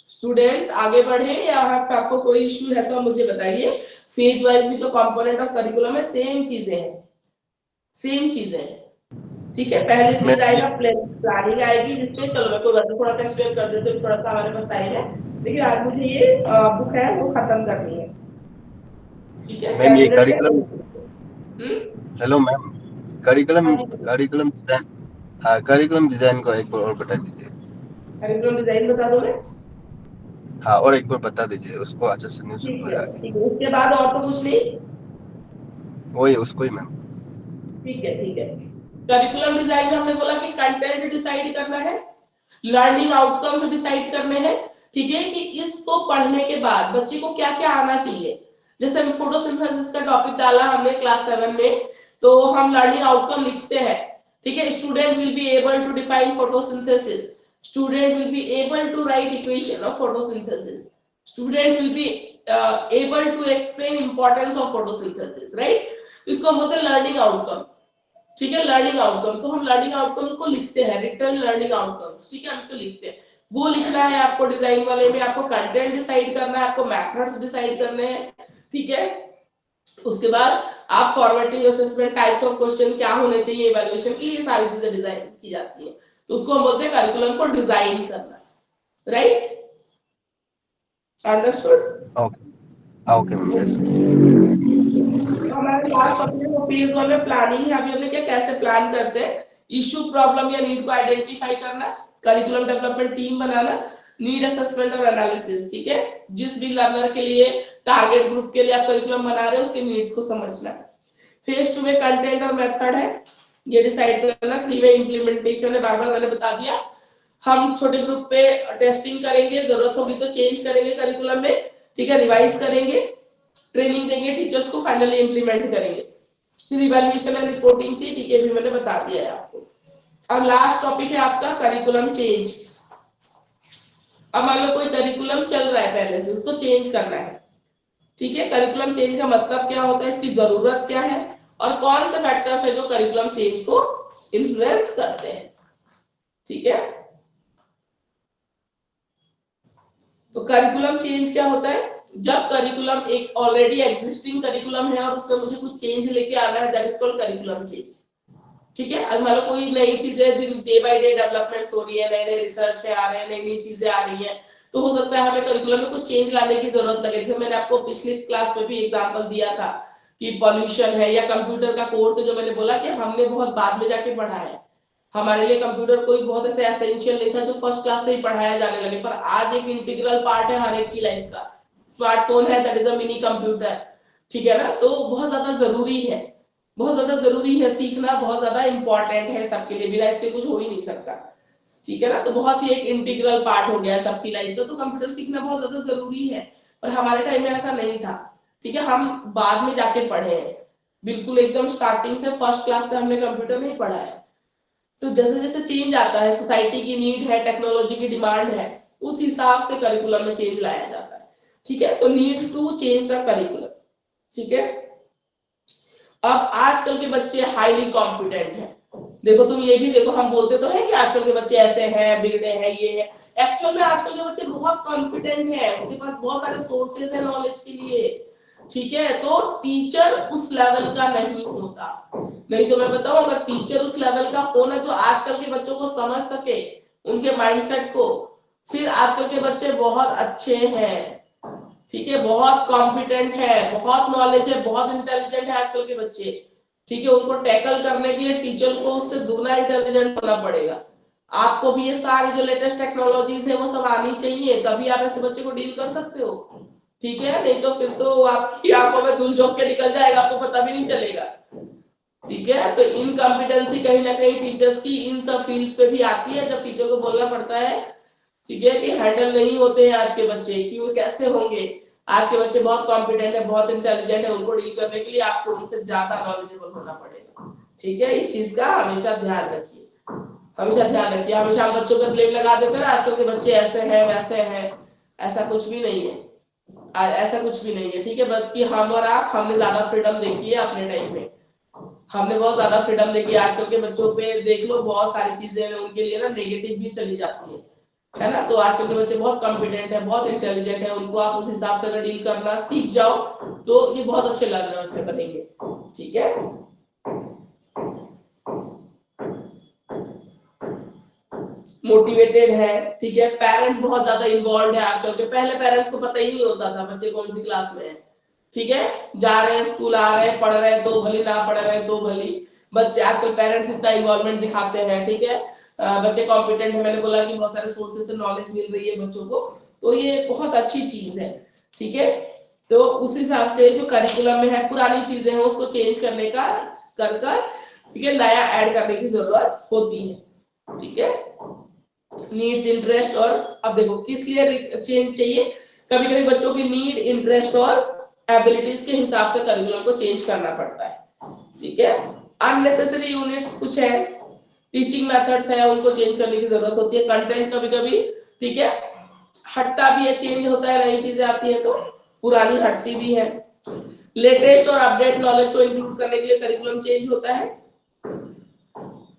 स्टूडेंट्स आगे बढ़े या आपको कोई इश्यू है तो मुझे बताइए। फेज वाइज भी जो कंपोनेंट ऑफ करिकुलम है सेम चीजें हैं, सेम चीजें हैं, ठीक है। पहले फेज मैम आएगा प्लानिंग आएगी, जिसमें चलो मैं कोई बात नहीं, थोड़ा सा एक्सप्लेन कर देते हैं, थोड़ा सा हमारे पास टाइम है, लेकिन आज मुझे ये बुक है वो खत्म करनी है, ठीक है। मैम ये 10 मिनट से करिकुलम, हेलो मैम, करिकुलम हाँ, करिकुलम डिजाइन, हाँ करिकुलम डिजाइन को एक बार और बता दीजिए। करिकुलम डिजाइन बता दो मैं, हाँ और एक बार बता दीजिए, उसको अच्छे से नहीं सुन ठीक है, पाया आगे। ठीक है। उसके बाद और तो कुछ नहीं, वही उसको ही मैम। ठीक है, ठीक है। करिकुलम डिजाइन में हमने बोला कि कंटेंट डिसाइड करना है, लर्निंग आउटकम्स डिसाइड करने हैं, ठीक है, कि इसको पढ़ने के बाद बच्चे को क्या क्या आना चाहिए। जैसे हम फोटोसिंथेसिस का टॉपिक डाला हमने क्लास 7 में, तो हम लर्निंग आउटकम लिखते हैं, ठीक है, student will be able to define photosynthesis, Student will be able to write equation of photosynthesis. Student will be able to explain importance of photosynthesis, right? तो इसको हम बोलते हैं लर्निंग आउटकम, ठीक है, लर्निंग आउटकम। तो हम लर्निंग आउटकम को लिखते हैं, रिटर्न लर्निंग आउटकम्स, ठीक है, हम इसको लिखते हैं। वो लिखना है आपको डिजाइन वाले में, आपको कंटेंट डिसाइड करना है, आपको मेथड्स डिसाइड करने हैं, ठीक है। उसके बाद आप formative assessment, types of question क्या होने चाहिए इवैल्यूएशन की, ये सारी चीजें डिजाइन की जाती है। तो उसको हम बोलते हैं करिकुलम को डिजाइन करना, right? Understood? Okay ma'am, yes. हमारे लास्ट टॉपिक है फेज 1 में प्लानिंग है। अभी हमने क्या कैसे प्लान करते हैं, इशू, प्रॉब्लम या नीड को आइडेंटिफाई करना, करिकुलम डेवलपमेंट टीम बनाना, नीड असेसमेंट और एनालिसिस, ठीक है। जिस भी लर्नर के लिए, टारगेट ग्रुप के लिए आप करिकुलम बना रहे हो, उसके नीड्स को समझना। फेज 2 में कंटेंट और मेथड है, ये डिसाइड करना। 3 में इम्प्लीमेंटेशन है, बार-बार मैंने बता दिया। हम छोटे ग्रुप पे टेस्टिंग करेंगे, जरूरत होगी तो चेंज करेंगे करिकुलम में, ठीक है, रिवाइज करेंगे, ट्रेनिंग देंगे टीचर्स को, फाइनली इंप्लीमेंट करेंगे। फिर इवैल्यूएशन एंड रिपोर्टिंग थी, ठीक है, भी मैंने बता दिया है आपको। अब लास्ट टॉपिक है आपका करिकुलम चेंज। अब मान लो कोई करिकुलम चल रहा है पहले से, उसको चेंज करना है, ठीक है। करिकुलम चेंज का मतलब क्या होता है, इसकी जरूरत क्या है, और कौन से फैक्टर्स है जो करिकुलम चेंज को इन्फ्लुएंस करते हैं, ठीक है। तो करिकुलम चेंज क्या होता है, जब करिकुलम एक ऑलरेडी एग्जिस्टिंग करिकुलम है और उसमें मुझे कुछ चेंज लेके आना है, that is called curriculum change, ठीक है। अब मान लो कोई नई चीजें डे बाय डे डेवलपमेंट्स हो रही है, नए नए रिसर्च है आ रहे हैं, नई नई चीजें आ रही है, तो हो सकता है हमें करिकुलम में कुछ चेंज लाने की जरूरत लगे। जैसे मैंने आपको पिछली क्लास में भी एग्जांपल दिया था कि पॉल्यूशन है, या कंप्यूटर का कोर्स है, जो मैंने बोला कि हमने बहुत बाद में जाके पढ़ा है, हमारे लिए कंप्यूटर कोई बहुत ऐसे एसेंशियल नहीं था जो फर्स्ट क्लास से ही पढ़ाया जाने लगे, पर आज एक इंटीग्रल पार्ट है हर एक की लाइफ का। स्मार्टफोन है, that is a mini computer, ठीक है ना। तो बहुत ज्यादा जरूरी है, बहुत ज्यादा जरूरी है, सीखना बहुत ज्यादा इंपॉर्टेंट है सबके लिए, बिना इसके कुछ हो ही नहीं सकता, ठीक है ना। तो बहुत ही एक इंटीग्रल पार्ट हो गया है सबकी लाइफ का, तो कंप्यूटर सीखना बहुत ज्यादा जरूरी है। पर हमारे टाइम में ऐसा नहीं था, ठीक है, हम बाद में जाके पढ़े हैं, बिल्कुल एकदम स्टार्टिंग से फर्स्ट क्लास से हमने कंप्यूटर नहीं पढ़ा है। तो जैसे जैसे चेंज आता है, सोसाइटी की नीड है, टेक्नोलॉजी की डिमांड है, उस हिसाब से करिकुलम में चेंज लाया जाता है, ठीक है। तो need to change the curriculum, ठीक है। अब आजकल के बच्चे हाईली कॉम्पिटेंट हैं, देखो तुम ये भी देखो, हम बोलते तो हैं कि आजकल के बच्चे ऐसे हैं, बिगड़े हैं, ये है, एक्चुअल में आजकल के बच्चे बहुत कॉम्पिटेंट हैं, उसके पास बहुत सारे सोर्सेज है नॉलेज के लिए, ठीक है। तो टीचर उस लेवल का नहीं होता, नहीं तो मैं बताऊं, अगर टीचर उस लेवल का होना जो आजकल के बच्चों को समझ सके, उनके माइंडसेट को, फिर आजकल के बच्चे बहुत अच्छे हैं, ठीक है, बहुत कॉम्पिटेंट है, बहुत नॉलेज है, बहुत इंटेलिजेंट है आजकल के बच्चे, ठीक है। उनको टैकल करने के लिए टीचर को उससे दुगना इंटेलिजेंट होना पड़ेगा। आपको भी ये सारी जो लेटेस्ट टेक्नोलॉजीज है वो सब आनी चाहिए, तभी आप ऐसे बच्चे को डील कर सकते हो, ठीक है। नहीं तो फिर तो आपकी आंखों में धूल झोंक के निकल जाएगा, आपको पता भी नहीं चलेगा, ठीक है। तो इनकॉम्पिटेंसी कहीं ना कहीं टीचर्स की इन सब फील्ड्स पे भी आती है, जब टीचर को बोलना पड़ता है, ठीक है, कि हैंडल नहीं होते हैं आज के बच्चे, क्यों, कैसे होंगे। आज के बच्चे बहुत कॉम्पिटेंट है, बहुत इंटेलिजेंट है, उनको डील करने के लिए आपको उनसे ज्यादा नॉलेजेबल होना पड़ेगा, ठीक है। इस चीज का हमेशा ध्यान रखिए, हमेशा ध्यान रखिए। हमेशा हम बच्चों पर ब्लेम लगा देते हैं आजकल के बच्चे ऐसे हैं वैसे हैं, ऐसा कुछ भी नहीं है, ऐसा कुछ भी नहीं है, ठीक है। बल्कि हम और आप, हमने ज्यादा फ्रीडम देखी है अपने टाइम में, हमने बहुत ज्यादा फ्रीडम देखी है। आजकल के बच्चों पे देख लो, बहुत सारी चीजें उनके लिए ना नेगेटिव भी चली जाती है ना। तो आजकल के बच्चे बहुत कॉम्पिटेंट है, बहुत इंटेलिजेंट है, उनको आप उस हिसाब से अगर डील करना सीख जाओ तो ये बहुत अच्छे लर्नर से बनेंगे, ठीक है। मोटिवेटेड है, ठीक है। पेरेंट्स बहुत ज्यादा इन्वॉल्व है आजकल के, पहले पेरेंट्स को पता ही नहीं होता था बच्चे कौन सी क्लास में है, ठीक है। जा रहे हैं स्कूल, आ रहे हैं, पढ़ रहे हैं तो भली, ना पढ़ रहे हैं तो भली, बच्चे आजकल पेरेंट्स इतना इन्वॉल्वमेंट दिखाते हैं, ठीक है। बच्चे कॉम्पिटेंट है, मैंने बोला कि बहुत सारे सोर्सेज से नॉलेज मिल रही है बच्चों को, तो ये बहुत अच्छी चीज है, ठीक है। तो उस हिसाब से जो करिकुलम में है, पुरानी चीजें हैं उसको चेंज करने का कर कर, ठीक है, नया ऐड करने की जरूरत होती है, ठीक है। नीड्स, इंटरेस्ट, और अब देखो किस लिए चेंज चाहिए, कभी कभी बच्चों की नीड, इंटरेस्ट और एबिलिटीज के हिसाब से करिकुलम को चेंज करना पड़ता है, ठीक है। अननेसेसरी यूनिट्स कुछ है, टीचिंग मेथड्स है उनको चेंज करने की जरूरत होती है, कंटेंट कभी कभी ठीक है हटता भी है, चेंज होता है, नई चीजें आती है तो पुरानी हटती भी है। लेटेस्ट और अपडेट नॉलेज को इंक्लूड करने के लिए करिकुलम चेंज होता है।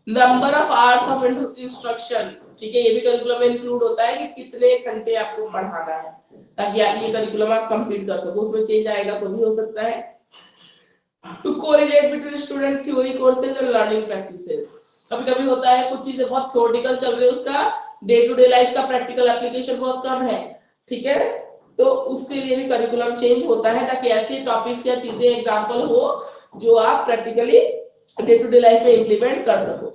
Number of hours of instruction, ठीक है, ये भी करिकुलम में इंक्लूड होता है कि कितने घंटे आपको पढ़ाना है ताकि आप ये करिकुलम आप कंप्लीट कर सको, उसमें चेंज आएगा तो भी हो सकता है। To correlate between student theory courses and learning practices, कभी कभी होता है कुछ चीजें बहुत थ्योरेटिकल चल रही है, उसका डे टू डे लाइफ का प्रैक्टिकल एप्लीकेशन बहुत कम है, ठीक है, तो उसके लिए भी करिकुलम चेंज होता है ताकि ऐसे टॉपिक्स या चीजें एग्जांपल हो जो आप practically day to day life में इंप्लीमेंट कर सको,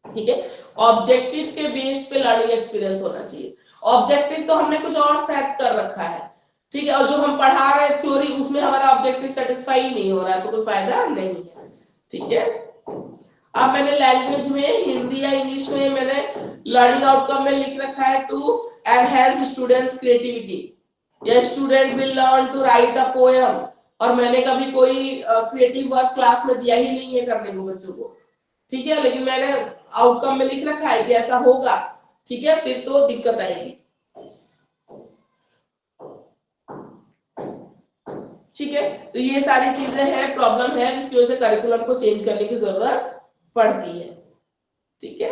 ठीक है। ऑब्जेक्टिव के बेस्ड पे लर्निंग एक्सपीरियंस होना चाहिए। ऑब्जेक्टिव तो हमने कुछ और सेट कर रखा है, ठीक है, और जो हम पढ़ा रहे हैं थ्योरी उसमें हमारा ऑब्जेक्टिव सेटिस्फाई नहीं हो रहा है तो कोई फायदा नहीं है, ठीक है। अब मैंने लैंग्वेज में हिंदी या इंग्लिश में मैंने लर्निंग आउटकम में लिख रखा है टू एनहांस स्टूडेंट्स क्रिएटिविटी, या student will learn to write a poem, और मैंने कभी कोई क्रिएटिव वर्क क्लास में दिया ही नहीं है करने को बच्चों को, ठीक है, लेकिन मैंने आउटकम में लिख रखा है कि ऐसा होगा, ठीक है, फिर तो दिक्कत आएगी, ठीक है। तो ये सारी चीजें हैं, प्रॉब्लम है जिसकी वजह से करिकुलम को चेंज करने की जरूरत पड़ती है, ठीक है।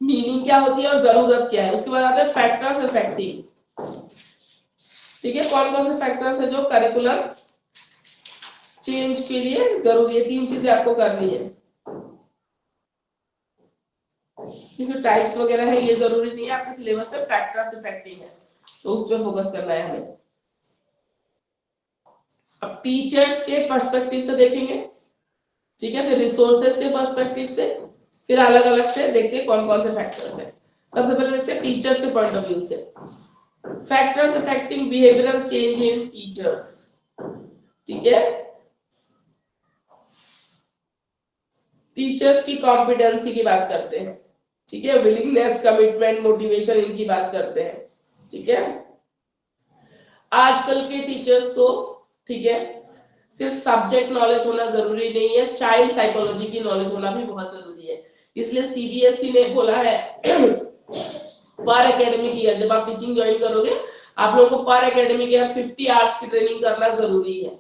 मीनिंग क्या होती है और जरूरत क्या है, उसके बाद आते हैं फैक्टर्स अफेक्टिंग, ठीक है, कौन कौन से फैक्टर्स है जो करिकुलम चेंज के लिए जरूरी है, तीन चीजें आपको करनी है, इसमें टाइप्स वगैरह है ये जरूरी नहीं है, आपके सिलेबस में फैक्टर्स अफेक्टिंग है तो उस पर फोकस करना है हमें। अब टीचर्स के पर्सपेक्टिव से देखेंगे, ठीक है, फिर रिसोर्सेज के पर्सपेक्टिव से, फिर अलग अलग से देखते हैं कौन कौन से फैक्टर्स है। सबसे पहले देखते हैं टीचर्स के पॉइंट ऑफ व्यू से, factors affecting behavioural change in teachers, ठीक है, टीचर्स की कॉम्पिटेंसी की बात करते हैं, ठीक है, विलिंगनेस, कमिटमेंट, मोटिवेशन, इनकी बात करते हैं, ठीक है। आजकल के टीचर्स को, ठीक है, सिर्फ सब्जेक्ट नॉलेज होना जरूरी नहीं है, चाइल्ड साइकोलॉजी की नॉलेज होना भी बहुत जरूरी है, इसलिए सीबीएसई ने बोला है पर एकेडमिक ईयर, जब आप टीचिंग ज्वाइन करोगे आप लोगों को पर एकेडमिक ईयर 50 आवर्स की ट्रेनिंग करना जरूरी है,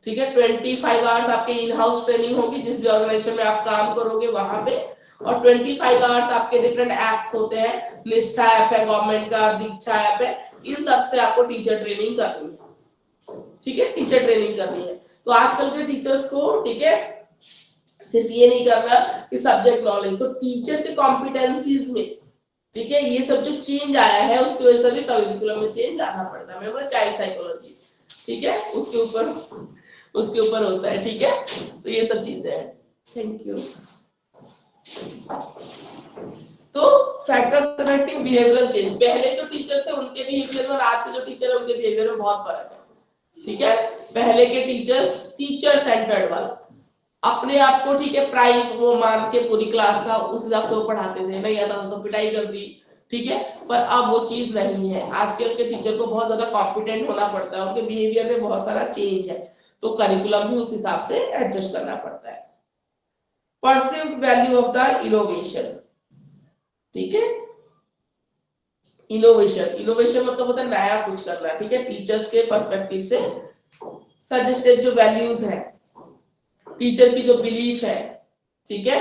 ठीक है। 25 आवर्स आपके इन हाउस ट्रेनिंग होगी जिस भी ऑर्गेनाइजेशन में आप काम करोगे वहां पे, और 25 आवर्स आपके डिफरेंट एप्स होते हैं, निष्ठा ऐप है गवर्नमेंट का, दीक्षा ऐप है, इन सब से आपको टीचर ट्रेनिंग करनी है, ठीक है, टीचर ट्रेनिंग करनी है। तो आजकल के टीचर्स को, ठीक है, सिर्फ ये नहीं करना कि सब्जेक्ट नॉलेज, तो टीचर के कॉम्पिटेंसीज में, ठीक है, ये सब जो चेंज आया है उसकी वजह से भी करिकुलम में चेंज लाना पड़ता है। मैं बोला चाइल्ड साइकोलॉजी, ठीक है, उसके ऊपर होता है, ठीक है, तो ये सब चीजें हैं। Thank you. तो फैक्टर्स अफेक्टिंग बिहेवियरल चेंज, पहले जो टीचर थे उनके बिहेवियर में और आज के जो टीचर है उनके बिहेवियर में बहुत फर्क है, ठीक है। पहले के टीचर्स टीचर सेंटर्ड वाला, अपने आप को, ठीक है, प्राइम वो मान के पूरी क्लास का उस हिसाब से वो पढ़ाते थे, नहीं आता तो पिटाई कर दी, ठीक है, पर अब वो चीज नहीं है। आजकल के टीचर को बहुत ज्यादा कॉम्पिटेंट होना पड़ता है, उनके बिहेवियर में बहुत सारा चेंज है, तो करिकुलम भी उस हिसाब से एडजस्ट करना पड़ता है। Perceived value of the innovation, ठीक है, इनोवेशन मतलब होता है नया कुछ करना, ठीक है, टीचर्स के पर्सपेक्टिव से सजेस्टेड जो वैल्यूज है, टीचर की जो बिलीफ है, ठीक है,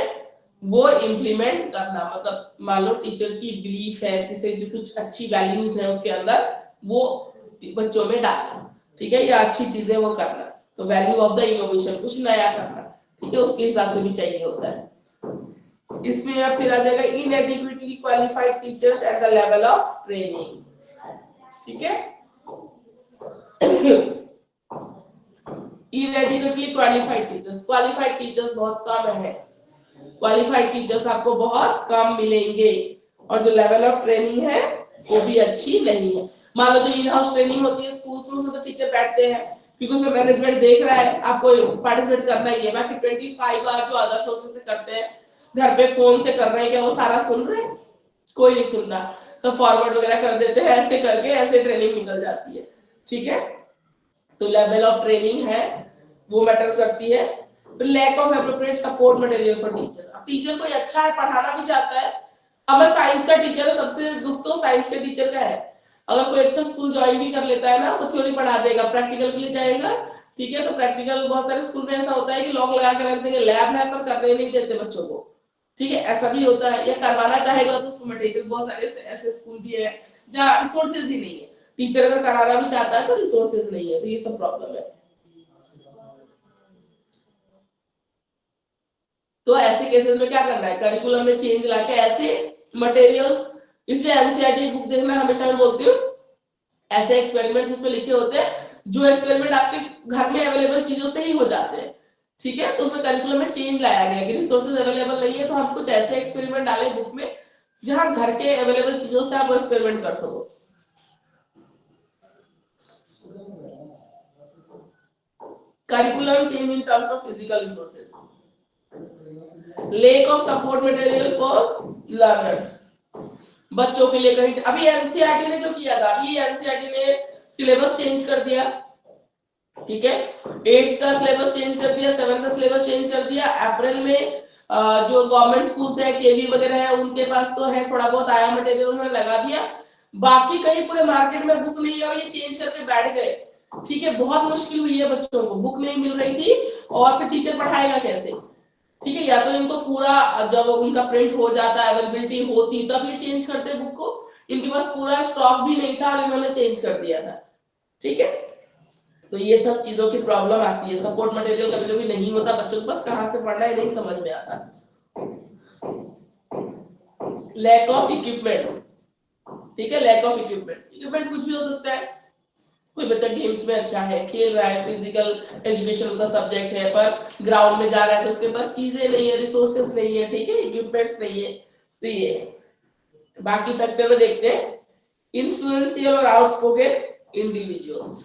वो इम्प्लीमेंट करना, मतलब मान लो टीचर की बिलीफ है, जिसे जो कुछ अच्छी वैल्यूज है उसके अंदर वो बच्चों में डालना, ठीक है, या अच्छी चीजें वो करना, तो वैल्यू ऑफ द इनोवेशन, कुछ नया करना, ठीक है, उसके हिसाब से भी चाहिए होता है। इसमें अब फिर आ जाएगा inadequately qualified teachers at the level of training, ठीक है, इनएडिक्वेटली क्वालिफाइड टीचर्स बहुत कम है, क्वालिफाइड टीचर्स आपको बहुत कम मिलेंगे, और जो लेवल ऑफ ट्रेनिंग है वो भी अच्छी नहीं है। मान लो जो इन हाउस ट्रेनिंग होती है स्कूल्स में, उसमें तो टीचर बैठते हैं क्योंकि उसमें मैनेजमेंट देख रहा है आपको पार्टिसिपेट करना ही है, बाकी 25 बार जो अदर सोर्सेस से करते हैं, घर पे फोन से कर रहे हैं, क्या वो सारा सुन रहे हैं? कोई नहीं सुनता, सब फॉरवर्ड वगैरह कर देते हैं, ऐसे करके ऐसे ट्रेनिंग निकल जाती है। ठीक है, तो लेवल ऑफ ट्रेनिंग है वो मैटर करती है। फिर lack of appropriate support material for teacher. अब टीचर कोई अच्छा है, पढ़ाना भी चाहता है, अब साइंस का टीचर है, सबसे दुख तो साइंस के टीचर का है। अगर कोई अच्छा स्कूल ज्वाइन भी कर लेता है ना, तो थ्योरी पढ़ा देगा, प्रैक्टिकल के लिए जाएगा। ठीक है, तो प्रैक्टिकल बहुत सारे स्कूल में ऐसा होता है कि लॉक लगा के रख देंगे, लैब है पर करने नहीं देते बच्चों को। ठीक है, ऐसा भी होता है, या करवाना चाहेगा तो उसको मटेरियल, बहुत सारे ऐसे स्कूल भी है जहाँ रिसोर्सेज ही नहीं है। टीचर अगर कराना भी चाहता है तो रिसोर्सेज नहीं है, तो ये सब प्रॉब्लम है। तो ऐसे केसेस में क्या करना है, करिकुलम में चेंज लाके ऐसे मटेरियल्स, इसलिए एनसीईआरटी बुक देखना हमेशा मैं बोलती हूँ, ऐसे एक्सपेरिमेंट्स उसमें लिखे होते हैं जो एक्सपेरिमेंट आपके घर में अवेलेबल चीजों से ही हो जाते हैं। ठीक है, तो उसमें करिकुलम में चेंज लाया गया कि रिसोर्सेज अवेलेबल नहीं है, तो हम कुछ ऐसे एक्सपेरिमेंट डाले बुक में जहां घर के अवेलेबल चीजों से आप एक्सपेरिमेंट कर सको। Curriculum change in terms of physical resources, lake of support material for learners, बच्चों के लिए कहीं। अभी एनसीईआरटी ने जो किया था, अभी एनसीईआरटी ने सिलेबस चेंज कर दिया। ठीक है, 8th का सिलेबस चेंज कर दिया, 7th का सिलेबस चेंज कर दिया अप्रैल में। जो गवर्नमेंट स्कूल्स है, केवी वगैरह है, उनके पास तो है थोड़ा बहुत आया मटेरियल, उन्होंने लगा दिया, बाकी कहीं पूरे मार्केट में बुक नहीं है और ये चेंज करके बैठ गए। ठीक है, बहुत मुश्किल हुई है बच्चों को, बुक नहीं मिल रही थी और फिर टीचर पढ़ाएगा कैसे। ठीक है, या तो इनको पूरा, जब उनका प्रिंट हो जाता, अवेलेबिलिटी होती तब ये चेंज करते बुक को, इनके पास पूरा स्टॉक भी नहीं था और इन्होंने चेंज कर दिया था। ठीक है, तो ये सब चीजों की प्रॉब्लम आती है, सपोर्ट मटेरियल कभी कभी नहीं होता, बच्चों को बस कहां से पढ़ना है नहीं समझ में आता। Lack of equipment. ठीक है, लैक ऑफ इक्विपमेंट, इक्विपमेंट कुछ भी हो सकता है, कोई बच्चा गेम्स में अच्छा है, खेल रहा है, फिजिकल एजुकेशन का सब्जेक्ट है, पर ग्राउंड में जा रहा है तो उसके पास चीजें नहीं है, रिसोर्सेज नहीं है, ठीक है, इक्विपमेंट्स नहीं है, तो ये बाकी फैक्टर में देखते हैं। इन्फ्लुएंशियल और आउटस्पोकन इंडिविजुअल्स,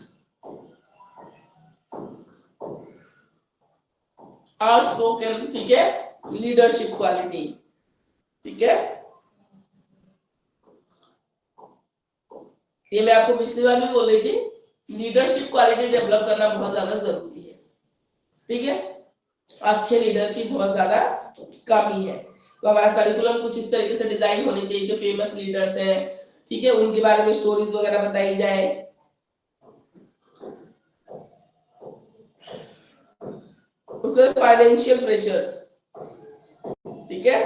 आउटस्पोकन, ठीक है, लीडरशिप क्वालिटी। ठीक है, ये मैं आपको पिछली बार भी बोल रही थी, लीडरशिप क्वालिटी डेवलप करना बहुत ज्यादा जरूरी है। ठीक है, अच्छे लीडर की बहुत ज्यादा कमी है, तो हमारा करिकुलम कुछ इस तरीके से डिजाइन होनी चाहिए, जो फेमस लीडर्स हैं, ठीक है, उनके बारे में स्टोरीज वगैरह बताई जाए। उसमें फाइनेंशियल प्रेशर्स, ठीक है,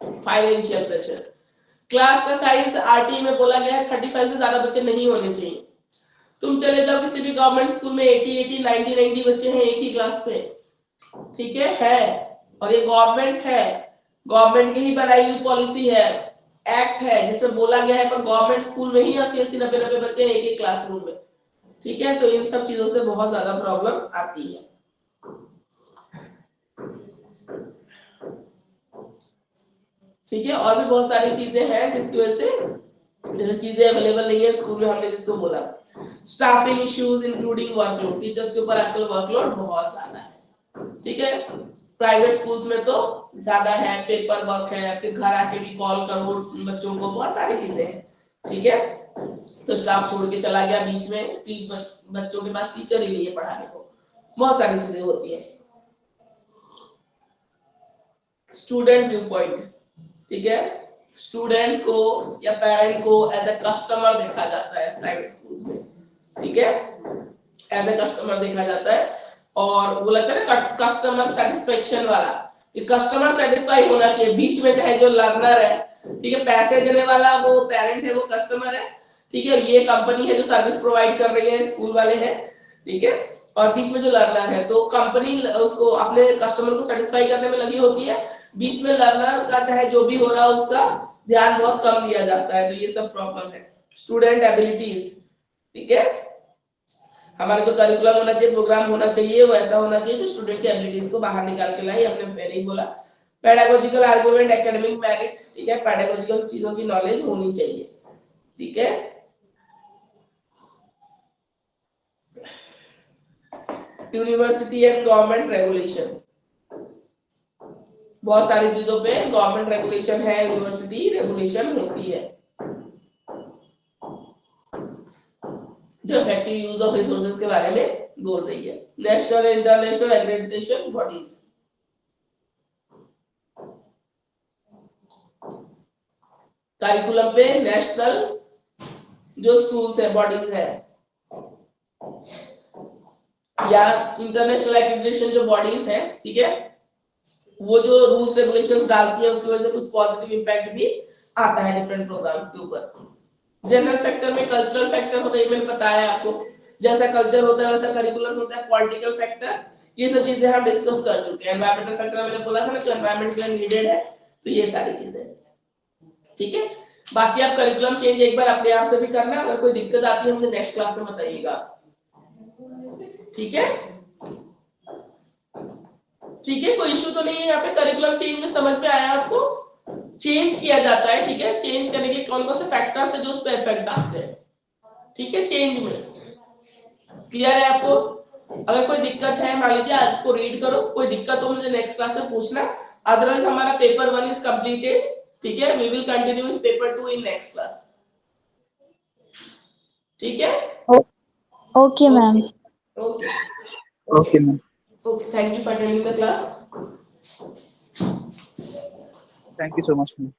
फाइनेंशियल प्रेशर, क्लास का साइज आरटी में बोला गया है 35 से ज्यादा बच्चे नहीं होने चाहिए। तुम चले जाओ किसी भी गवर्नमेंट स्कूल में 80 90 बच्चे हैं एक ही क्लास में। ठीक है, और ये गवर्नमेंट है, गवर्नमेंट की ही बनाई हुई पॉलिसी है, एक्ट है जिसमें बोला गया है, पर गवर्नमेंट स्कूल में ही 80 90 बच्चे हैं एक ही क्लासरूम में। ठीक है, तो इन सब चीजों से बहुत ज्यादा प्रॉब्लम आती है। ठीक है, और भी बहुत सारी चीजें हैं जिसकी वजह से, जैसे चीजें अवेलेबल नहीं है स्कूल में, हमने जिसको बोला staffing issues including workload, teachers के ऊपर आजकल वर्कलोड बहुत ज्यादा है। ठीक है, प्राइवेट स्कूल्स में तो ज्यादा है, पेपर वर्क है, फिर घर आके भी कॉल करो बच्चों को, बहुत सारी चीजें हैं। ठीक है, तो स्टाफ छोड़ के चला गया बीच में, बच्चों के पास टीचर ही नहीं है पढ़ाने को, बहुत सारी चीजें होती है। स्टूडेंट व्यू पॉइंट, ठीक है, स्टूडेंट को या पेरेंट को एज ए कस्टमर देखा जाता है प्राइवेट स्कूल्स में। ठीक है, एज ए कस्टमर देखा जाता है, और वो लगता है ना कस्टमर सेटिस्फेक्शन वाला, कि कस्टमर सेटिस्फाई होना चाहिए, बीच में चाहे जो लर्नर है, ठीक है, पैसे देने वाला वो पेरेंट है, वो कस्टमर है। ठीक है, ये कंपनी है जो सर्विस प्रोवाइड कर रही है, स्कूल वाले हैं। ठीक है, और बीच में जो लर्नर है, तो कंपनी उसको अपने कस्टमर को सेटिस्फाई करने में लगी होती है, बीच में लर्नर का चाहे जो भी हो रहा है उसका ध्यान बहुत कम दिया जाता है, तो ये सब प्रॉब्लम है। स्टूडेंट एबिलिटीज, ठीक है, हमारा जो करिकुलम होना चाहिए, प्रोग्राम होना चाहिए, वो ऐसा होना चाहिए जो स्टूडेंट की एबिलिटीज को बाहर निकाल के लाए, हमने पहले ही बोला। पेडागोजिकल आर्गुमेंट, एकेडमिक मेरिट, ठीक है, पेडागोजिकल चीजों की नॉलेज होनी चाहिए। ठीक है, यूनिवर्सिटी एंड गवर्नमेंट रेगुलेशन, बहुत सारी चीजों पे गवर्नमेंट रेगुलेशन है, यूनिवर्सिटी रेगुलेशन होती है जो इफेक्टिव यूज ऑफ रिसोर्सेज के बारे में बोल रही है। National international accreditation bodies, curriculum पे नेशनल जो स्कूल्स है, बॉडीज है, या इंटरनेशनल एक्रेडिटेशन जो बॉडीज है, ठीक है, वो जो रूल्स रेगुलेशंस डालती है उसकी वजह से कुछ पॉजिटिव इंपैक्ट भी आता है डिफरेंट प्रोग्राम्स के ऊपर। जनरल फैक्टर में कल्चरल फैक्टर होता है, मैंने बताया आपको, जैसा कल्चर होता है वैसा करिकुलम होता है। पॉलिटिकल फैक्टर, ये सब चीजें हम डिस्कस कर चुके हैं। एनवायरमेंटल फैक्टर मैंने बोला था ना कि एनवायरमेंट में नीडेड है, तो ये सारी चीजें, ठीक है। बाकी आप करिकुलम चेंज एक बार अपने आप से भी करना, अगर कोई दिक्कत आती है मुझे नेक्स्ट क्लास में बताइएगा, ठीक है। ठीक है, कोई इशू तो नहीं है यहाँ पे। करिकुलम चेंज में समझ में आया आपको? चेंज किया जाता है, ठीक है। चेंज करने के कौन कौन से फैक्टर्स है जो उस पर इफेक्ट डालते हैं, ठीक है, चेंज में। क्लियर है आपको? अगर कोई दिक्कत है मान लीजिए आज इसको रीड करो, कोई दिक्कत हो मुझे नेक्स्ट क्लास में पूछना, अदरवाइज हमारा पेपर 1 इज कंप्लीटेड, ठीक है। We will continue with paper 2 in next class, ठीक है। Okay, ma'am. Okay okay ma'am, okay, thank you for attending the class. Thank you so much ma'am.